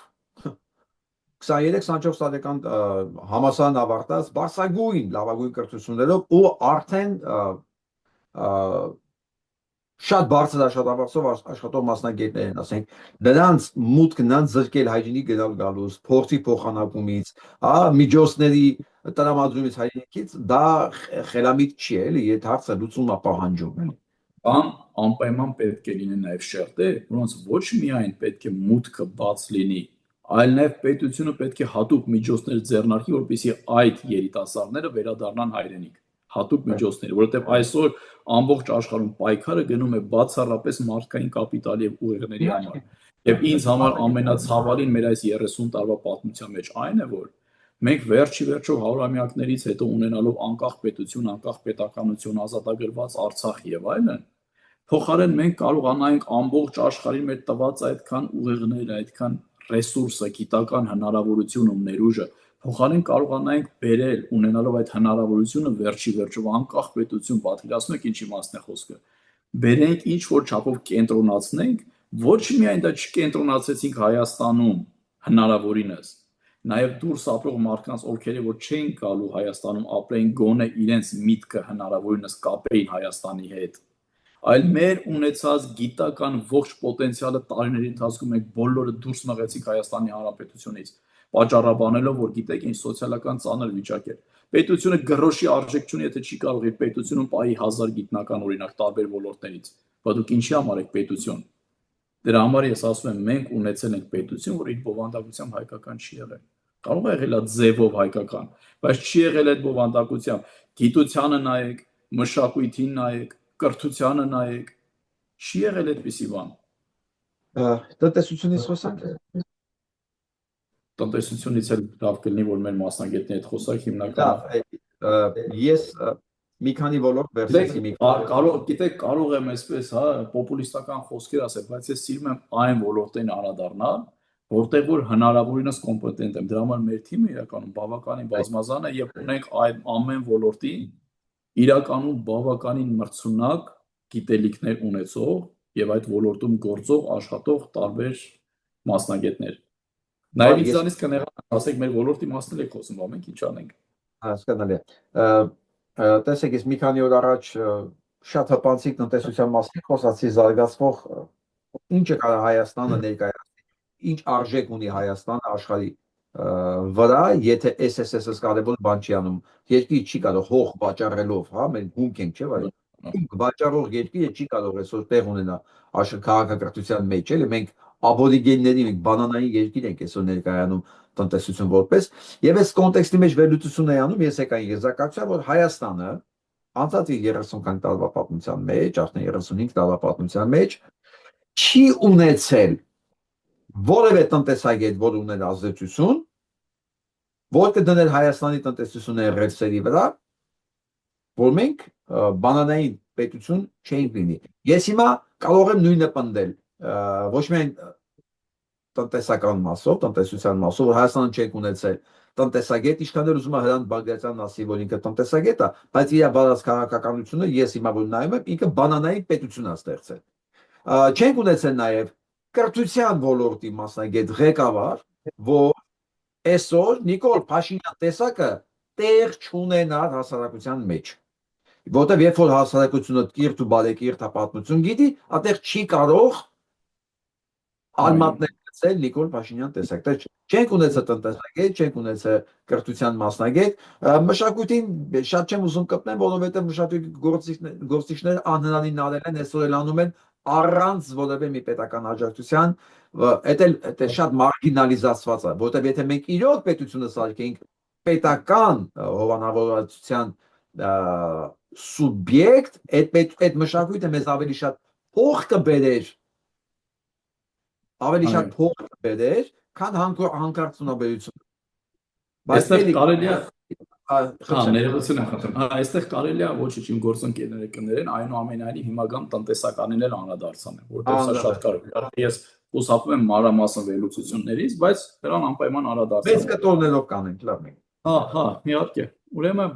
23-24 տարեկան համալսարան ավարտած բարձրագույն լավագույն կրթություններով ու արդեն շատ բարձր աշխատավարձով աշխատող մասնագետներ են, ասենք, նրանց մուտքը, նրանց զրկել հայրենիք գնալ-գալուց, փորձի փոխանակումից, միջոցների տրամադրումից հայրենիքից, դա խելամիտ չի, էլի, այդ հարցը լուծում է պահանջում, էլի։ Բան անպայման պետք է լինեն նաև շերտեր, որոնց ոչ միայն պետք է մուտքը բաց լինի, այլ նաև պետությունը պետք է հատուկ միջոցներ ձեռնարկի, որպեսզի այդ երիտասարդները վերադառնան հայրենիք։ Հատուկ միջոցներ, որովհետև այսօր ամբողջ աշխարհում պայքարը գնում է բացառապես մարդկային կապիտալի եւ ուղեղների համար։ Եվ ինձ համար ամենացավալին մեր այս 30 տարվա պատմության մեջ այն է, որ մենք վերջի վերջով հարյուրամյակներից հետո ունենալով անկախ պետություն, անկախ պետականություն, ազատագրված Արցախ եւ այլն, փոխարեն մենք կարողանանք ամբողջ աշխարհին մեր տված այդքան ուղեղներ, այդքան ռեսուրսը, գիտական հնարավորություն ու ներուժը փոխարեն կարողանանք բերել ունենալով այդ հնարավորությունը վերջի վերջով անկախ պետություն, պատկերացնում եք ինչի մասն է խոսքը, բերենք ինչ որ չափով կենտրոնացնենք, ոչ միայն դա չկենտրոնացեցինք Հայաստանում հնարավորինս, նաև դուրս ապրող մարդկանց, ովքեր որ չէին գալու Հայաստանում ապրեին, գոնե իրենց միտքը հնարավորինս կապեին Հայաստանի հետ, այլ մեր ունեցած գիտական ողջ պոտենցիալը տարիների ընթացքում մենք բոլորը դուրս մղեցինք Հայաստանի Հանրապետությունից, պատճառաբանելով, որ գիտեք ինչ սոցիալական ծանր վիճակ է։ Պետությունը գրոշի արժեք չունի, եթե չի կարող իր պետությունում պահի 1000 գիտնական օրինակ տարբեր ոլորտներից։ Բայց դուք ինչի համար եք պետություն։ Դրա համար ես ասում եմ, մենք ունեցել ենք պետություն, որ իր բովանդակությամբ հայկական չի եղել։ Կարող է եղել է ձևով հայկական, բայց չի եղել այդ բովանդակությամբ։ Գիտությանը նայեք, մշակույթին նայեք, կրթությանը նայեք, չի եղել այդպիսի բան։ Տնտեսությունից խոսանք։ Տնտեսությունից էլ լավ կլինի, որ մեր մասնագետների հետ խոսակ հիմնականում։ Ես մի քանի ոլորտ վերցրեցի Գիտեք, կարող եմ այսպես, հա, պոպուլիստական խոսքեր ասել, բայց ես սիրում եմ այն ոլորտին անդրադառնալ, որտեղ որ հնարավորինս կոմպետենտ եմ։ Դրա համար մեր թիմը իրականում բավականին բազմազան է եւ ունենք այդ ամեն ոլորտի իրականում բավականին մրցունակ գիտելիքներ ունեցող եւ այդ ոլորտում գործող աշխատող տարբեր մասնագետներ։ Նաև ինձանից կներան, ասեք մեր ոլորտի մասն եք խոսում, ամենք ինչ անենք։ Հասկանալի է։ Տեսեք, ես մի քանի օր առաջ շատ հպանցիկ տնտեսության մասին խոսացի, զարգացվող ինչը կարող Հայաստանը ներկայացնի, ինչ արժեք ունի Հայաստանը աշխարհի վրա, եթե SSS-ը կարևոր բան չի անում, երկիրը չի կարող հող վաճառելով, հա, մենք հումք ենք, չէ՞, վայ։ Հումք վաճառող երկիրը չի կարող այսօր տեղ ունենա աշխարհ քաղաքակրթության մեջ, էլի մենք աբորիգենների մենք բանանային երկիր ենք այսօր ներկայանում տնտեսություն որպես եւ այս կոնտեքստի մեջ վերլուծություն է անում ես եկային եզրակացության որ Հայաստանը անցած 30 քանի տարվա պատմության մեջ, արդեն 35 տարվա պատմության մեջ չի ունեցել որևէ տնտեսագետ, որ ուներ ազդեցություն, որ կդներ Հայաստանի տնտեսությունը ռելսերի վրա, որ մենք բանանային պետություն չենք լինի։ Ես հիմա կարող եմ նույնը պնդել, ոչ միայն տնտեսական մասով, տնտեսության մասով, որ Հայաստանը չենք ունեցել տնտեսագետ, ինչքան էլ ուզում է Հրանտ Բագրատյանն ասի, որ ինքը տնտեսագետ է, բայց իր բառած քաղաքականությունը ես հիմա որ նայում եմ, ինքը բանանային պետություն է ստեղծել։ Չենք ունեցել նաև կրթության ոլորտի մասնագետ ղեկավար, որ այսօր Նիկոլ Փաշինյան տեսակը տեղ չունենար հասարակության մեջ։ Որտեվ երբ որ հասարակությունը կիրթ ու բարեկիրթ պատմություն գիտի, այդտեղ չի կարող արմատներ գցել Նիկոլ Փաշինյան տեսակ։ Չենք ունեցել տնտեսագետ, չենք ունեցել կրթության մասնագետ, մշակույթին շատ չեմ ուզում կպնեմ, որովհետև մշակույթի գործիչները անհնարին արել են, այսօր էլ անում են առանց որևէ մի պետական աջակցության, դա շատ մարգինալիզացված է, որտեվ եթե մենք իրոք պետությունը սարքեինք պետական հովանավորվածության սուբյեկտ, այդ մշակույթը մեզ ավելի շատ փող կբերեր, ավելի շատ փող կբերեր, քան հանքարդյունաբերությունը։ Այստեղ կարելի է ներողություն եմ խնդրում։ Այստեղ կարելի է ոչ իմ գործընկերները կներեն, այնուամենայնիվ հիմա գամ տնտեսականին էլ անդրադարձան, որտեղ սա շատ կարևոր է։ Ես խուսափում եմ մանրամասն վերլուծություններից, բայց դրան անպայման անդրադարձան։ Մեծ կտորներով կանենք, լավ է։ Հա, իհարկե։ Ուրեմն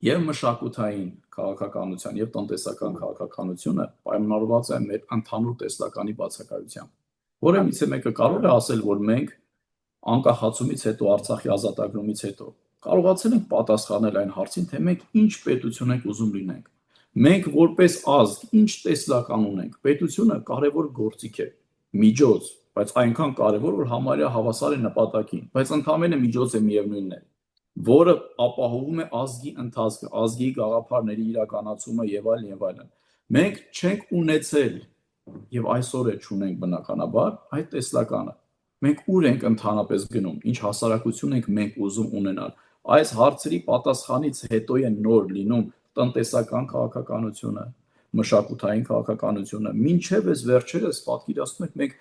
եւ մշակութային քաղաքականության եւ տնտեսական քաղաքականությունը պայմանավորված է մեր ընդհանուր տեսլականի բացակայությամբ, որը միցե մեկը կարող է ասել, որ մենք անկախացումից հետո, Արցախի ազատագրումից հետո կարողացել ենք պատասխանել այն հարցին, թե մենք ինչ պետություն ենք ուզում լինենք։ Մենք որպես ազգ ինչ տեսլական ունենք։ Պետությունը կարևոր գործիք է, միջոց, բայց այնքան կարևոր, որ համարյա հավասար է նպատակին, բայց ընդհանրապես միջոց է միևնույնն է, որը ապահովում է ազգի ընթացքը, ազգի գաղափարների իրականացումը եւ այլն եւ այլն։ Մենք չենք ունեցել եւ այսօր է չունենք բնականաբար այդ տեսլականը։ Մենք ուր ենք ընդհանրապես գնում, ինչ հասարակություն ենք մենք ուզում ունենալ։ Այս հարցերի պատասխանից հետո է նոր լինում տնտեսական քաղաքականությունը, մշակութային քաղաքականությունը, մինչև այս վերջերս պատկերացնում եք մենք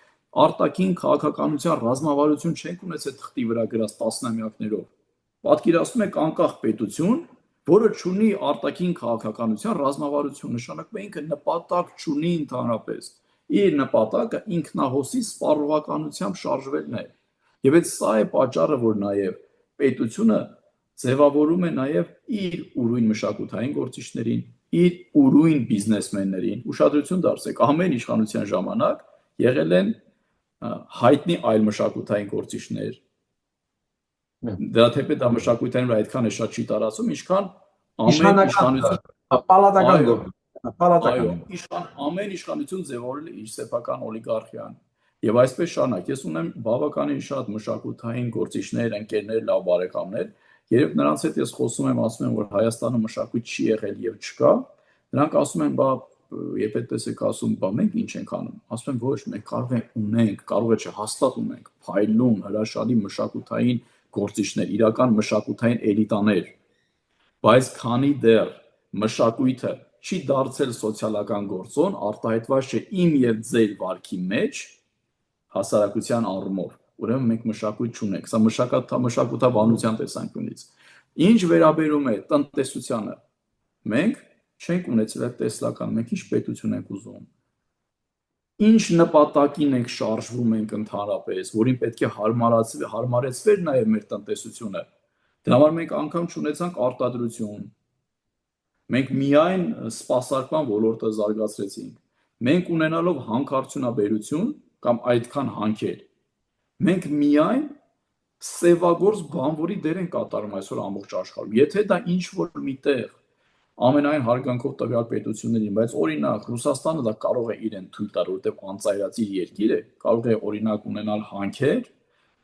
արտաքին քաղաքականության ռազմավարություն չենք ունեցել թղթի վրա գրած տասնամյակներով։ Պատկերացնում եք անկախ պետություն, որը չունի արտաքին քաղաքականության ռազմավարություն, նշանակում է ինքը նպատակ չունի ընդհանրապես։ Իր նպատակը ինքնահոսի սպառողականությամբ շարժվելն է։ Եվ այդ սա է պատճառը, որ նաև պետությունը ձևավորում է նաև իր ուրույն մշակութային գործիչներին, իր ուրույն բիզնեսմեններին։ Ուշադրություն դարձրեք, ամեն իշխանության ժամանակ եղել են հայտնի այլ մշակութային գործիչներ։ Դրա թեպետ դա մշակութային վրա այդքան է շատ չի տարածում, ինչքան ամեն իշխանություն պալատական գործ։ Ամեն իշխանություն ձևավորել է իր սեփական օլիգարխիան։ Եվ այսպես շարունակ, ես ունեմ բավականին շատ մշակութային գործիչներ, ընկերներ, լավ բարեկամներ, երբ նրանց հետ ես խոսում եմ, ասում եմ, որ Հայաստանը մշակույթ չի եղել եւ չկա, նրանք ասում են, բա երբ այդպես եք ասում, բա մենք ինչ ենք անում։ Ասում եմ, ոչ, մենք կարող ենք ունենք, կարող է չէ, հաստատ ունենք, փայլուն, հրաշալի մշակութային գործիչներ, իրական մշակութային էլիտաներ, բայց քանի դեռ մշակույթը չի դարձել սոցիալական գործոն, արտահայտված չէ իմ եւ ձեր վարքի մեջ հասարակության առումով։ Ուրեմն մենք մշակույթ չունենք, սա մշակութաբանության տեսանկյունից։ Ինչ վերաբերում է տնտեսությանը, մենք չենք ունեցել այդ տեսլական, մենք ինչ պետություն ենք ուզում։ Ինչ նպատակին ենք շարժվում ենք ընդհանրապես, որին պետք է հարմարեցվեր նաև մեր տնտեսությունը։ Դրա համար մենք անգամ չունեցանք արտադրություն։ Մենք միայն սպասարկման ոլորտը զարգացրեցինք։ Մենք ունենալով հանքարդյունաբերություն կամ այդքան հանքեր, մենք միայն սևագործ բանվորի դեր են կատարում այսօր ամբողջ աշխարհում։ Եթե դա ինչ որ միտեղ ամենայն հարգանքով տվյալ պետություններին, բայց օրինակ Ռուսաստանը դա կարող է իրեն թույլ տալ, որտեղ անծայրածիր երկիր է, կարող է օրինակ ունենալ հանքեր,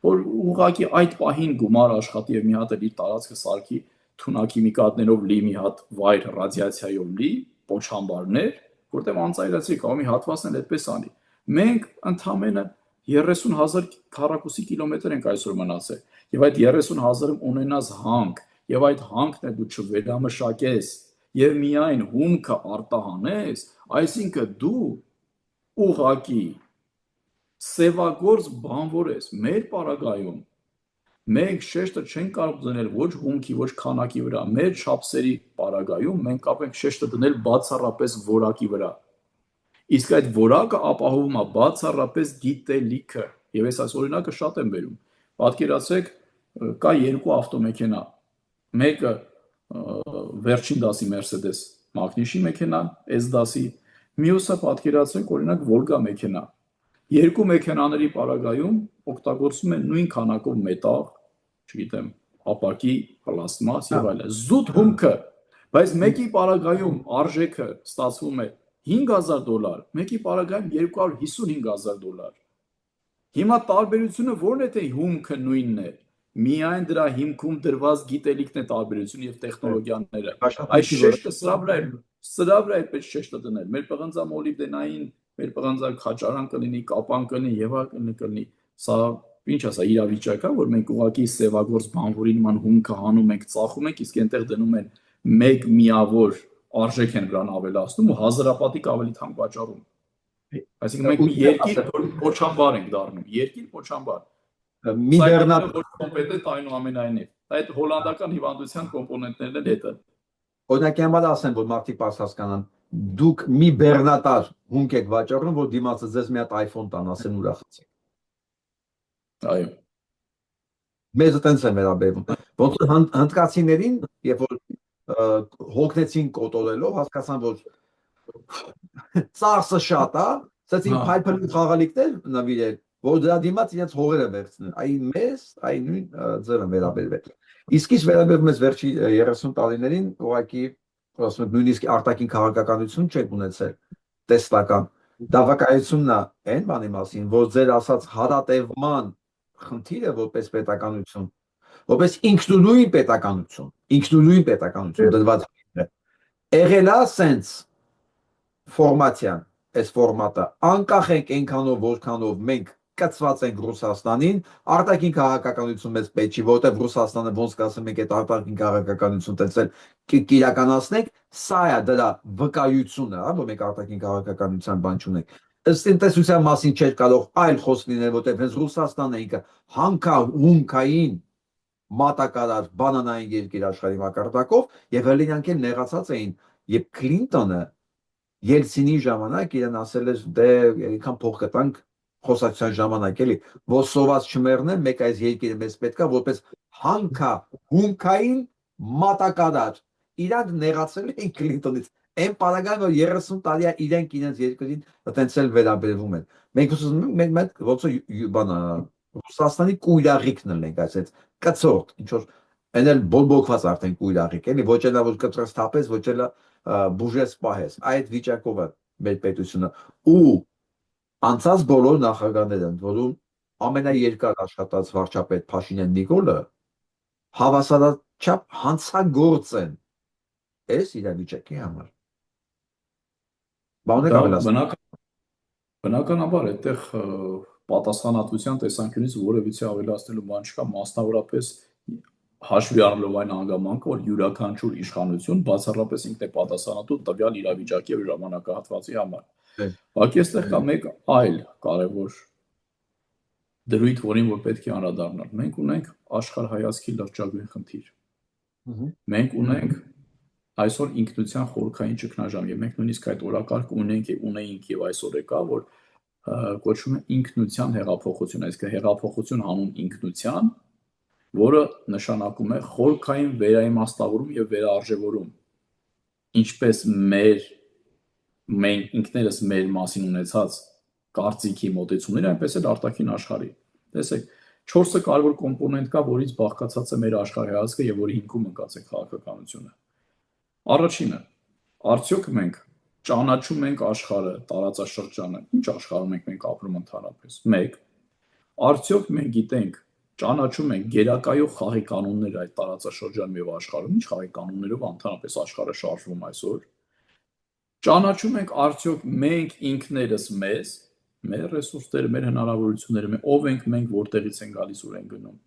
որ ուղղակի այդ պահին գումար աշխատի եւ մի հատ էլ իր տարածքը սարքի թունաքիմիկատներով լի, մի հատ վայր ռադիացիայով լի, պոչամբարներ, որտեղ անծայրածիր կարող մի հատվածն էլ այդպես անի։ Մենք ընդամենը 30,000 քառակուսի կիլոմետր ենք այսօր մնացել եւ այդ 30,000-ում ունենաս հանք եւ այդ հանքն է դու չվերամշակես եւ միայն հումքը արտահանես, այսինքն դու ուղղակի սևագործ բանվոր ես։ Մեր պարագայում մենք շեշտը չենք կարող դնել ոչ հումքի, ոչ քանակի վրա, մեր չափսերի պարագայում մենք կարող ենք շեշտը դնել բացառապես որակի վրա։ Իսկ այդ որակը ապահովում է բացառապես գիտելիքը։ Եվ ես այս օրինակը շատ եմ բերում։ Պատկերացրեք, կա երկու ավտոմեքենա։ Մեկը վերջին դասի Mercedes Magnus-ի մեքենան, S դասի, մյուսը պատկերացրեք օրինակ Volga մեքենա։ Երկու մեքենաների պարագայում օգտագործում են նույն քանակով մետաղ, չգիտեմ, ապակի, պլաստմաս եւ այլն։ Զուտ հումքը, բայց մեկի պարագայում արժեքը ստացվում է $5,000, մեկի պարագայում $255,000։ Հիմա տարբերությունը ո՞րն է, թե հումքը նույնն է։ Միայն դրա հիմքում դրված գիտելիքն է տարբերությունը եւ տեխնոլոգիաները։ Այս շեշտը սրա վրա է պետք շեշտը դնել։ Մեր պղնձա մոլիբդենային, մեր պղնձա քաճարան կլինի, կապան կլինի եւ կլինի։ Սա ինչ ասա, իրավիճակ է, որ մենք ուղղակի սևագործ բանվորի նման հումքը հանում ենք, ծախում ենք, իսկ այնտեղ դնում են մեկ միավոր արժեք են վրան ավելացնում ու հազարապատիկ ավելի թանկ վաճառում։ Այսինքն մենք մի երկիր փոչամբար ենք դառնում, երկիր փոչամբար։ Մի բեռնատ կոմպետենտ այնուամենայնիվ։ Այդ հոլանդական հիվանդության կոմպոնենտներն են հետը։ օրինակ համար ասեմ, որ մարդիկ պարզ հասկանան, դուք մի բեռնատար հումք եք վաճառում, որ դիմացը ձեզ մի հատ iPhone տան, ասեն ուրախացեք։ Այո։ Մեզ այտենց է վերաբերվում։ Ոնց որ հնդկացիներին, երբ որ հոգնեցին կոտորելով, հասկացան, որ ծարսը շատ է, ասեցին փայփլի խաղալիքներ նվիրել, որ դրա դիմաց իրենց հողերը վերցնեն։ Այ մեզ, այ նույն ձևը վերաբերվել։ Իսկ ինչ վերաբերում է վերջի 30 տարիներին, ուղղակի ասում եմ նույնիսկ արտաքին քաղաքականություն չեք ունեցել տեսլական։ Դա վկայությունն է այն բանի մասին, որ ձեր ասած հարատևման խնդիրը որպես պետականություն, որպես ինքնուրույն պետականություն դրված է։ Եղել է սենց ֆորմատիան, այս ֆորմատը, անկախ ենք այնքանով, որքանով մենք կցված ենք Ռուսաստանին, արտաքին քաղաքականություն մեզ պետք չի, որտեղ Ռուսաստանը ոնց կասեմ մենք այդ արտաքին քաղաքականություն տեսել կիրականացնենք, սա է դրա վկայությունը, որ մենք արտաքին քաղաքականության բան չունենք։ Ըստ տնտեսության մասին չէր կարող այլ խոսք լինել, որտեղ հենց Ռուսաստանն է ինքը հումքային մատակարար բանանային երկիր աշխարհի մակարդակով եւ հելինյանք էլ նեղացած էին, եւ Քլինտոնը Ելցինի ժամանակ իրեն ասել էր դե այնքան փող կտանք խոսակցության ժամանակ էլի, որ սոված չմեռնեն, մեկ այս երկիրը մեզ պետքա որպես հումքային մատակարար։ Իրանք նեղացել են Քլինտոնից։ Այն պարագայում որ 30 տարի է իրենք իրենց երկրին այտենց էլ վերաբերվում են։ Մենք ոնց որ բանա Ռուսաստանի կույրաղիկն ենք այսպես կծորտ, ինչ որ այն էլ բոլբոքված արդեն կույրաղիկ էլի, ոչ էլ որ կտրես թափես, ոչ էլ բուժես պահես։ Այդ վիճակով է մեր պետությունը ու անցած բոլոր նախագահները, որում ամենաերկար աշխատած վարչապետ Փաշինյան Նիկոլը հավասարաչափ հանցագործ են այս իրավիճակի համար։ Բնականաբար այդտեղ պատասխանատվության տեսանկյունից որևիցե ավելացնելու բան չկա, մասնավորապես հաշվի առնելով այն հանգամանքը, որ յուրաքանչյուր իշխանություն բացառապես ինքն է պատասխանատու տվյալ իրավիճակի եւ ժամանակահատվածի համար։ Բայց այստեղ կա մեկ այլ կարևոր դրույթ, որին որ պետք է անդրադառնալ։ Մենք ունենք աշխարհայացքի լրջագույն խնդիր։ Մենք ունենք այսօր ինքնության խորքային ճգնաժամ եւ մենք նույնիսկ այդ օրակարգ ունեինք եւ այսօր է կա, որ կոչվում է ինքնության հեղափոխություն, այսինքն հեղափոխություն հանուն ինքնության, որը նշանակում է խորքային վերաիմաստավորում եւ վերարժևորում, ինչպես մենք ինքներս մեր մասին ունեցած կարծիքի մոտեցումները, այնպես էլ արտաքին աշխարհի։ Տեսեք, 4 կարևոր կոմպոնենտ կա, որից բաղկացած է մեր աշխարհայացքը եւ որի հիմքում ընկած է քաղաքականությունը։ Առաջինը, արդյոք մենք ճանաչում ենք աշխարհը, տարածաշրջանը, ինչ աշխարհում ենք մենք ապրում ընդհանրապես։ 1. Արդյոք մենք գիտենք, ճանաչում ենք գերակայող խաղի կանոնները այդ տարածաշրջանում եւ աշխարհում, ինչ խաղի կանոններով ընդհանրապես աշխարհը շարժվում այսօր։ Ճանաչում ենք արդյոք մենք ինքներս մեզ, մեր ռեսուրսները, մեր հնարավորությունները, ով ենք մենք, որտեղից են գալիս, ուր են գնում։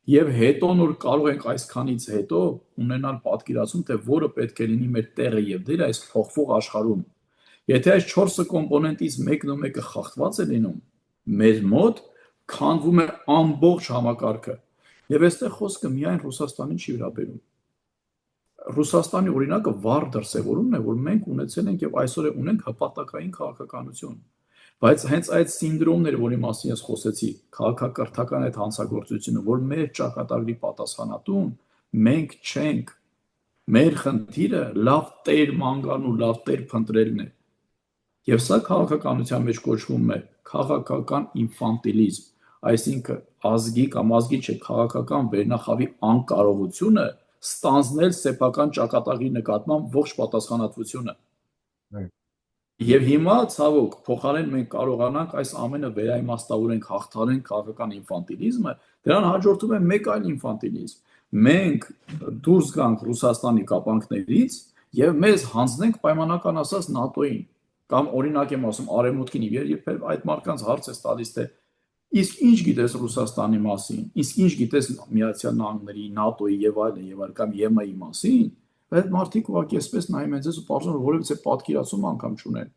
Եվ հետո նոր կարող ենք այսքանից հետո ունենալ պատկերացում, թե որը պետք է լինի մեր տեղը եւ դերը այս փոխվող աշխարհում։ Եթե այս 4 կոմպոնենտից մեկն ու մեկը խախտված է լինում, մեր մոտ քանդվում է ամբողջ համակարգը։ Եվ այստեղ խոսքը միայն Ռուսաստանին չի վերաբերում։ Ռուսաստանի օրինակը վառ դրսևորումն է, որ մենք ունեցել ենք եւ այսօր ունենք հպատակային քաղաքականություն։ Բայց հենց այդ սինդրոմները, որի մասին ես խոսեցի, քաղաքակրթական այդ հանցագործությունը, որ մեր ճակատագրի պատասխանատուն մենք չենք, մեր խնդիրը լավ տեր մանգալն ու լավ տեր փնտրելն է։ Եվ սա քաղաքականության մեջ կոչվում է քաղաքական ինֆանտիլիզմ, այսինքն ազգի կամ ազգի չէ, քաղաքական վերնախավի անկարողությունը ստանձնել սեփական ճակատագրի նկատմամբ ողջ պատասխանատվությունը։ Եվ հիմա ցավոք փոխարեն մենք կարողանանք այս ամենը վերաիմաստավորենք, հաղթահարենք քաղաքական ինֆանտիլիզմը, դրան հաջորդում է մեկ այլ ինֆանտիլիզմ։ Մենք դուրս գանք Ռուսաստանի կապանքներից եւ մեզ հանձնենք պայմանական ասած ՆԱՏՕ-ին, կամ օրինակ եմ ասում Արևմուտքին, երբ այդ մարդկանց հարց է տալիս, թե իսկ ինչ գիտես Ռուսաստանի մասին, իսկ ինչ գիտես Միացյալ Նահանգների, ՆԱՏՕ-ի եւ այլն, կամ ԵՄ-ի մասին, այդ մարդիկ ուղղակի այսպես նայում են ձեզ ու պարզում, որ որևիցե պատկերացում անգամ չունեն։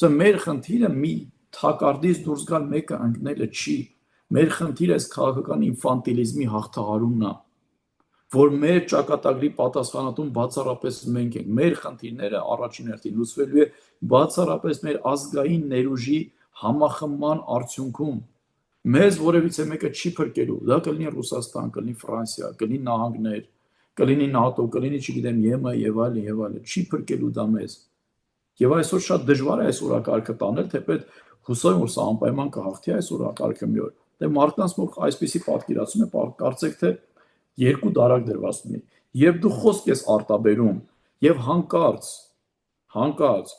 Սա մեր խնդիրը մի թակարդից դուրս գալ մեկը ընկնելը չի։ Մեր խնդիրը այս քաղաքական ինֆանտիլիզմի հաղթահարումն է, որ մեր ճակատագրի պատասխանատուն բացառապես մենք ենք։ Մեր խնդիրները առաջին հերթին լուծվելու է բացառապես մեր ազգային ներուժի համախմբման արդյունքում։ Մեզ որևիցե մեկը չի փրկելու, դա կլինի Ռուսաստան, կլինի Ֆրանսիա, կլինի Նահանգներ, կլինի ՆԱՏՕ, կլինի, չգիտեմ, ԵՄ եւ այլն, չի փրկելու դա մեզ։ Եվ այսօր շատ դժվար է այս օրակարգը տանել, թեպետ հուսով եմ, որ սա անպայման կհաղթի այս օրակարգը մի օր։ Դե մարդկանց մոտ այսպիսի պատկերացում է, կարծեք թե երկու դարակ դրված լինի։ Եվ դու խոսք ես արտաբերում, եւ հանկարծ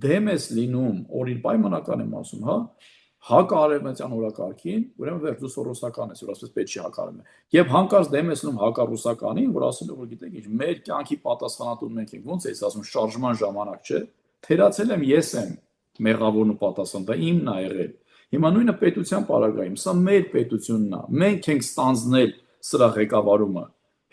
դեմ ես լինում, օրին պայմանական եմ ասում, հա, հակարևմտյան օրակարգին, ուրեմն վերջ դու սորոսական ես, որ ասես պետք չի հակարևմտել։ Եվ հանկարծ դեմ ես լինում հակառուսականին, որ ասել է, որ գիտեք ինչ, մեր կյանքի պատասխանատուն մենք ենք, ոնց է ասում, շարժման ժամանակ չէ։ Թերացել եմ, ես եմ մեղավորն ու պատասխան, դա իմն է եղել։ Հիմա նույնը պետության պարագայում, սա մեր պետությունն է, մենք ենք ստանձնել սրա ղեկավարումը։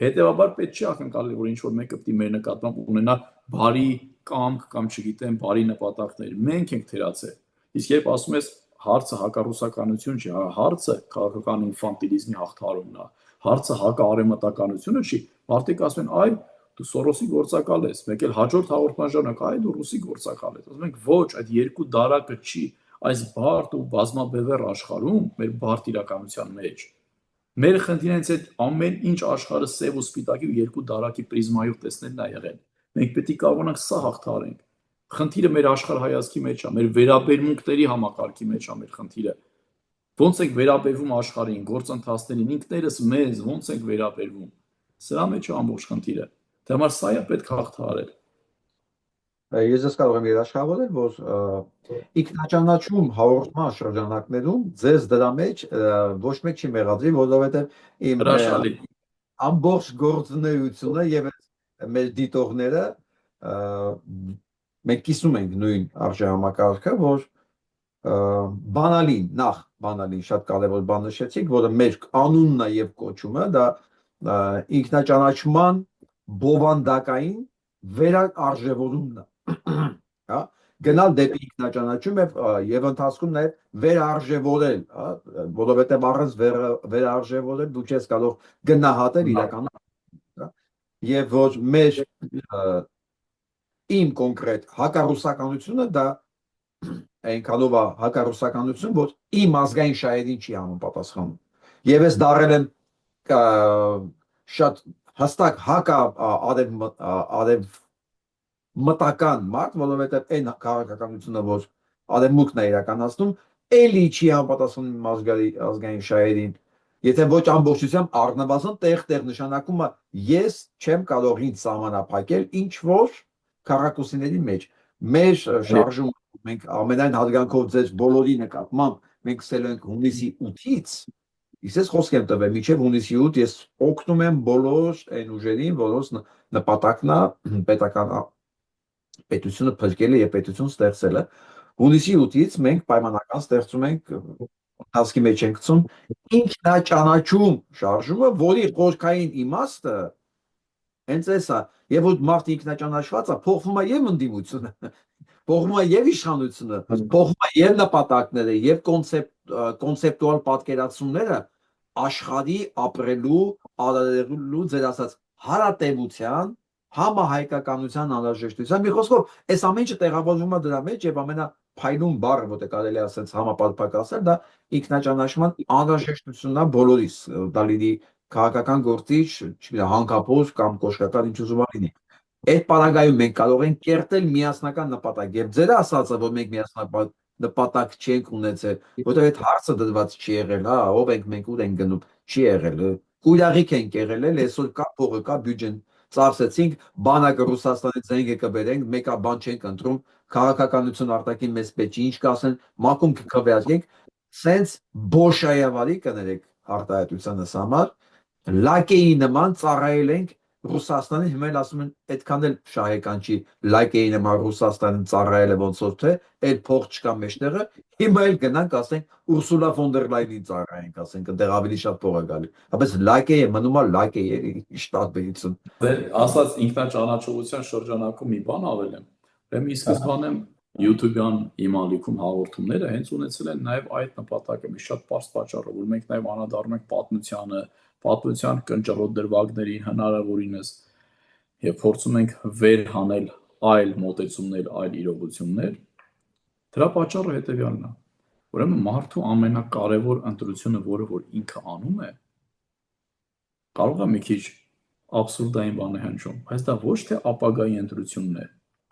Հետևաբար պետք չի ակնկալել, որ ինչ-որ մեկը պիտի մեր նկատմամբ ունենա բարի կամք կամ չգիտեմ, բարի նպատակներ։ Մենք ենք թերացել։ Իսկ երբ ասում ես հարցը հակառուսականություն չի, հարցը քաղաքական ինֆանտիլիզմի հաղթահարումն է, հարցը հակաարևմտականությունը չի, մարդիկ ասում են, այ դու Սորոսի գործակալ ես, մեկ էլ հաջորդ հաղորդման ժամանակ, այ դու ռուսի գործակալ ես։ Ասում ենք, ոչ, այդ երկու դարակը չի, այս բարդ ու բազմաբևեռ աշխարհում, մեր բարդ իրականության մեջ, մեր խնդիրներից այդ ամեն ինչ աշխարհը սև ու սպիտակի ու երկու դարակի պրիզմայով տեսնելն է եղել։ Մենք պետք է կարողանանք սա հաղթահարենք։ Խնդիրը մեր աշխարհայացքի մեջ է, մեր վերաբերմունքների համակարգի մեջ է մեր խնդիրը։ Ոնց ենք վերաբերվում աշխարհին, գործընթացներին, ինքներս մեզ ոնց ենք վերաբերվում։ Սրա մեջ է ամբողջ խնդիրը։ Դե համար սա է պետք հաղթահարել։ Ես ես կարող եմ երաշխավորել, որ ինքնաճանաչում հաղորդման շրջանակներում ձեզ դրա մեջ ոչ մեկ չի մեղադրի, որովհետև իմ ամբողջ գործունեությունը եւ մեր դիտողները մենք կիսում ենք նույն արժեհամակարգը, որ բանալին շատ կարևոր բան նշեցիք, որը մեր անունն է եւ կոչումը, դա ինքնաճանաչման բովանդակային վերարժևորումն է, հա, գնալ դեպի ինքնաճանաչում եւ ընթացքում նաեւ վերարժևորել, հա, որովհետեւ առանց վերարժևորել դու չես կարող գնահատել իրական, հա, եւ որ մեր իմ կոնկրետ հակառուսականությունը դա այնքանով է հակառուսականություն, որ իմ ազգային շահերին չի համապատասխանում։ Եվ ես դարել եմ շատ հստակ արև մտական մարդ, որովհետև այն քաղաքականությունը, որ արևմուտքն է իրականացնում, էլի չի համապատասխանում իմ ազգային շահերին։ Եթե ոչ ամբողջությամբ առնվազն տեղ-տեղ նշանակում է ես չեմ կարող ինձ սահմանափակել ինչ որ քաղաքուսիների մեջ։ Մեր շարժում մենք ամենայն հարգանքով ձեր բոլորի նկատմամբ մենք սկսել ենք հունիսի 8-ից, իսկ ես խոսք եմ տվել մինչև հունիսի 8 ես օգնում եմ բոլոր այն ուժերին, որոնց նպատակն է պետական պետությունը փրկելը եւ պետություն ստեղծելը։ Հունիսի 8-ից մենք պայմանական ստեղծում ենք հասկի մեջ ենք գցում ինքնաճանաչում շարժումը, որի խորքային իմաստը հենց էսա, եւ որ մարդ ինքնաճանաչված է, փոխվում է եւ ընդդիմությունը, փոխվում է եւ իշխանությունը, փոխվում է եւ նպատակները, եւ կոնցեպտուալ պատկերացումները աշխարհի ապրելու, արարելու ձեր ասած հարատևության, համահայկականության անհրաժեշտության։ Մի խոսքով, այս ամեն ինչը տեղավորվում է դրա մեջ եւ ամենափայլուն բառը, որտեղ կարելի է ասած համապարփակ ասել, դա ինքնաճանաչման անհրաժեշտությունն է բոլորիս, դա լինի քաղաքական գործիչ, չգիտեմ, հանգապուր կամ կոշկական ինչ ուզում լինի։ Այդ պարագայում մենք կարող ենք կերտել միասնական նպատակ եւ ձեր ասածը, որ մենք միասնական նպատակ չենք ունեցել, որտեղ այդ հարցը դրված չի եղել, հա, ով ենք մենք ուր ենք գնում, չի եղել։ Կույրաղիք ենք եղել, այսօր կա փողը, կա բյուջեն, ծախսեցինք, բանակը Ռուսաստանից զենք կբերենք, մեկա բան չենք ընտրում, քաղաքականություն արտաքին մեզ պետք չի, ինչ կասեն, մակում կքվեարկենք, սենց բոշայավարի կներեք արտահայտությանս համար, լակեի նման ծառայել ենք Ռուսաստանի, հիմա էլ ասում են այդքան էլ շահեկան չի լակեի նման Ռուսաստանին ծառայելը ոնց որ թե այդ փող չկա մեջտեղը, հիմա էլ գնանք ասենք Ուրսուլա ֆոն դեր Լայնին ծառայենք, ասենք այնտեղ ավելի շատ փող է գալի։ Բայց լակեյը մնում է լակեյ, ի տարբերություն։ Դեր ասած ինքնաճանաչողության շրջանակում մի բան ավելեմ։ Ուրեմն ի սկզբանե YouTube-յան իմ ալիքում հաղորդումները հենց ունեցել են նաև այդ նպատակը, մի շատ པարզ պատճառով, որ մենք նաև անդրադառնում ենք պատմությանը, պատմության կնճռոտ դրվագներին հնարավորինս եւ փորձում ենք վերհանել այլ մոտեցումներ, այլ իրողություններ։ Դրա պատճառը հետեւյալն է։ Ուրեմն մարդու ամենակարևոր ընտրությունը, որը որ ինքը անում է, կարող է մի քիչ абսուրդային բան է հնչում, բայց դա ոչ թե ապագայի ընտրությունն է,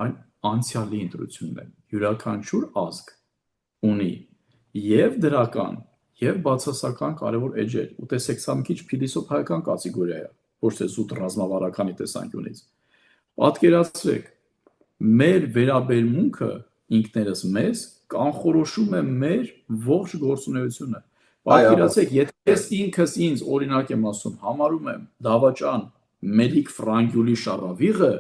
այլ անցյալի ընտրությունն է։ Յուրաքանչյուր ազգ ունի եւ դրական եւ բացասական կարևոր էջեր։ Ու տեսեք, սա մի քիչ փիլիսոփայական կատեգորիա է, ոչ թե զուտ ռազմավարականի տեսանկյունից։ Պատկերացրեք, մեր վերաբերմունքը ինքներս մեզ կանխորոշում է մեր ողջ գործունեությունը։ Պատկերացրեք, եթե ես ինքս ինձ օրինակ եմ ասում, համարում եմ դավաճան Մելիք Ֆրանկյուլի շառավիղը,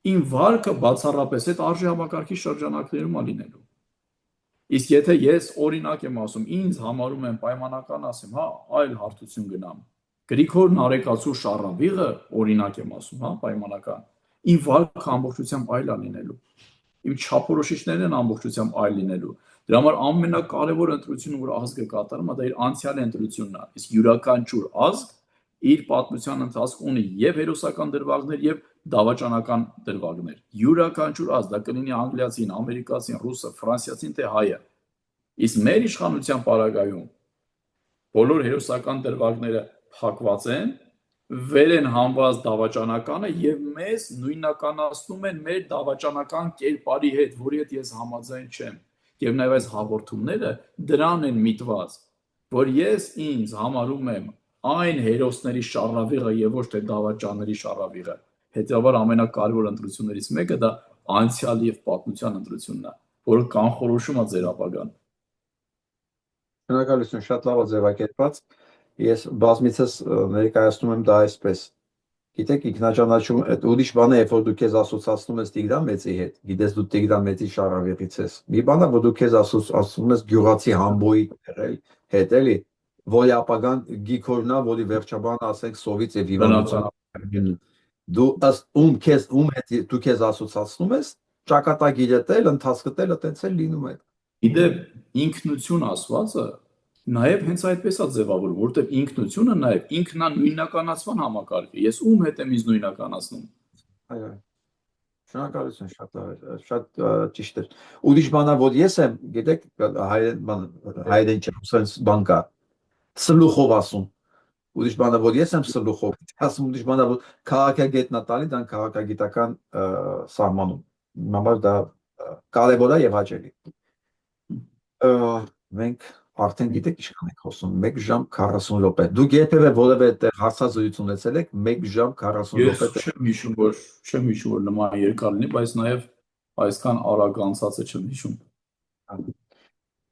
իմ վարկը բացառապես այդ արժի համակարգի շրջանակներում է լինելու։ Իսկ եթե ես օրինակ եմ ասում, ինձ համարում եմ պայմանական ասեմ, հա, այլ հարթություն գնամ։ Գրիգոր Նարեկացու շառավիղը, օրինակ եմ ասում, հա, պայմանական, իմ վարկը ամբողջությամբ այլ է լինելու։ Իմ չափորոշիչներն են ամբողջությամբ այլ լինելու։ Դրա համար ամենակարևոր ընտրությունը, որ ազգը կատարում է, դա իր անցյալ ընտրությունն է։ Իսկ յուրաքանչյուր ազգ իր պատմության ընթացքում ունի եւ հերոսական դրվագներ եւ դավաճանական դրվագներ։ Յուրաքանչյուր ազգ, դա կլինի անգլիացին, ամերիկացին, ռուսը, ֆրանսիացին, թե հայը։ Իսկ մեր իշխանության պարագայում բոլոր հերոսական դրվագները փակված են, վեր են հանված դավաճանականը եւ մեզ նույնականացնում են մեր դավաճանական կերպարի հետ, որի հետ ես համաձայն չեմ։ Եվ նաեւ այս հաղորդումները դրան են միտված, որ ես ինձ համարում եմ այն հերոսների շառավիղը եւ ոչ թե դավաճանների շառավիղը։ Հետեւաբար ամենակարևոր ընտրություններից մեկը դա անցյալ եւ պատմության ընտրությունն է, որը կանխորոշում է ձեր ապագան։ Շնորհակալություն, շատ լավ է ձևակերպված։ Ես բազմիցս ներկայացնում եմ դա այսպես։ Գիտեք, ինքնաճանաչում այդ ուրիշ բան է, երբ որ դու քեզ ասոցացնում ես Տիգրան Մեծի հետ, գիտես դու Տիգրան Մեծի շարավիղից ես։ Մի բան է, որ դու քեզ ասոցացնում ես գյուղացի Համբոյի հետ, էլի, որի ապագան գիքորնա, որի վերջաբանը ասենք սովից եւ հիվանդություն։ Դու ըստ ում հետ դու քեզ ասոցացնում ես, ճակատագիրը էլ ընթացքդ էլ այտենց էլ լինում է։ Իդեպ ինքնություն ասվածը նաև հենց այդպես է ձևավորվում, որովհետև ինքնությունը նաև ինքնանույնականացման համակարգ է։ Ես ում հետ եմ ինձ նույնականացնում։ Այո։ Շնորհակալություն, շատ ճիշտ է։ Ուրիշ բանա, որ ես եմ, գիտեք, հայերեն չեմ բան կա, սլուխով ասում։ Ուրիշ բանա, որ ես եմ սլուխով ասում, ուրիշ բանա, որ քաղաքագետն է տալի, դա քաղաքագիտական սահմանում։ Համար դա կարևոր է եւ հաճելի։ Մենք արդեն գիտեք ինչքան ենք խոսում, 1 ժամ 40 րոպե։ Դուք երբևէ որևէ տեղ հարցազրույց ունեցել եք 1 ժամ 40 րոպե։ Ես չեմ հիշում, որ նման երկար լինի, բայց նաև այսքան արագ անցածը չեմ հիշում։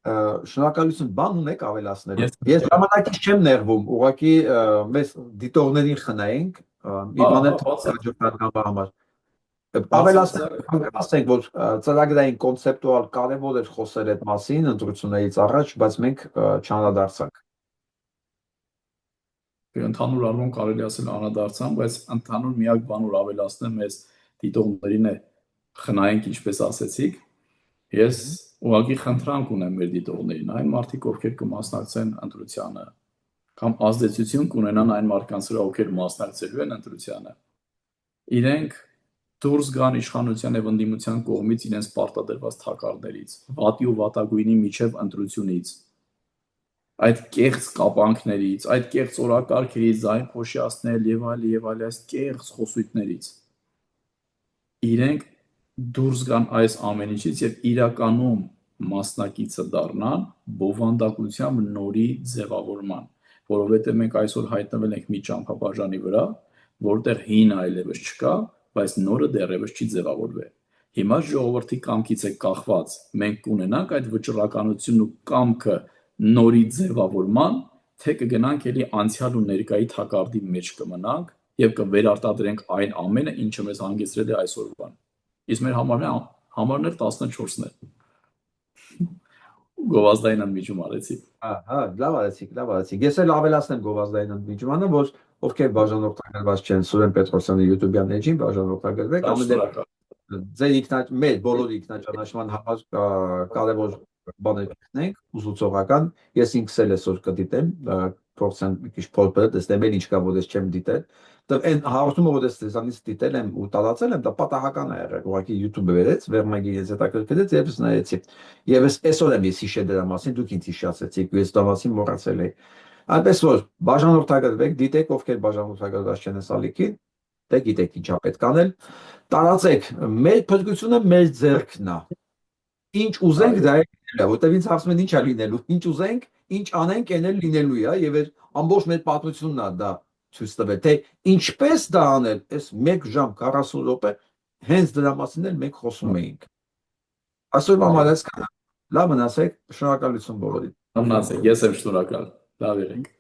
Շնորհակալություն, բան ունեք ավելացնելու։ Ես ժամանակից չեմ նեղվում, ուղղակի մեզ դիտողներին խնայենք, իմանալ հաջորդական համար։ Ասենք, որ ծրագրային կոնցեպտուալ կարևոր էր խոսել այդ մասին ընտրություններից առաջ, բայց մենք չանդրադարձանք։ Ընդհանուր առմամբ կարելի ասել անդրադարձան, բայց ընդհանուր միակ բան որ ավելացնեմ մեզ դիտողներին է խնայենք, ինչպես ասեցիք։ Ես ուղղակի խնդրանք ունեմ մեր դիտողներին, այն մարդիկ, ովքեր կմասնակցեն ընտրությանը, կամ ազդեցություն կունենան այն մարդկանց վրա, ովքեր մասնակցելու են ընտրությանը։ Իրենք դուրս գան իշխանության եւ ընդդիմության կողմից իրենց պարտադրված թակարդներից, վատի ու վատագույնի միջև ընտրությունից, այդ կեղծ կապանքներից, այդ կեղծ օրակարգերից, ձայն փոշիացնել եւ այլ այս կեղծ խոսույթներից։ Իրենք դուրս գան այս ամեն ինչից եւ իրականում մասնակիցը դառնան բովանդակությամբ նորի ձևավորման, որովհետեւ մենք այսօր հայտնվել ենք մի ճամփաբաժանի վրա, որտեղ հին այլևս չկա, բայց նորը դեռևս չի ձևավորվել։ Հիմա ժողովրդի կամքից է կախված, մենք կունենանք այդ վճռականությունն ու կամքը նորի ձևավորման, թե կգնանք էլի անցյալ ու ներկայի թակարդի մեջ կմնանք եւ կվերարտադրենք այն ամենը, ինչը մեզ հանգեցրել է այսօրվան։ Իսկ մեր համարն էլ 14-ն է։ Գովազդային ընդմիջում արեցի։ Ահա, լավ արեցիք։ Ես էլ ավելացնեմ գովազդային ընդմիջմանը, որ ովքեր բաժանորդագրված չեն Սուրեն Պետրոսյանի YouTube-յան էջին, բաժանորդագրվեք, ձեր մեր բոլորի ինքնաճանաչման համար կարևոր բաներ գտնենք, ուսուցողական, ես ինքս էլ այսօր կդիտեմ, փորձեմ մի քիչ փորձել, տեսնեմ ինչ կա, որ ես չեմ դիտել։ Այն հաղորդումը, որ ես ձեզանից դիտել եմ ու տարածել եմ, դա պատահական է եղել, ուղղակի YouTube-ը վերեց, վերմագի ես հետաքրքրեց եւ ես նայեցի։ Եվ այսօր եմ ես հիշել դրա մասին, դուք ինձ հիշացեցիք, ես դա մասին մոռացել էի։ Այնպես որ բաժանորդագրվեք, դիտեք ովքեր բաժանորդագրված չեն այս ալիքին, դե գիտեք ինչա պետք անել, տարածեք, մեր փրկությունը մեր ձեռքն է։ Ինչ ուզենք դա է լինելու, որտեվ ինձ հարցում են ինչա լինելու, ինչ ուզենք, ինչ անենք, այն էլ լինելու է, եւ այդ ամբողջ մեր պատմությունն է դա ցույց տվել, թե ինչպես դա անել, այս 1 ժամ 40 րոպե հենց դրա մասին էլ մենք խոսում էինք։ Այսօր համար այսքանը, լավ մնացեք, շնորհակալություն բոլորին։ Մնացեք, ես եմ շնորհակալ, լավ եղեք։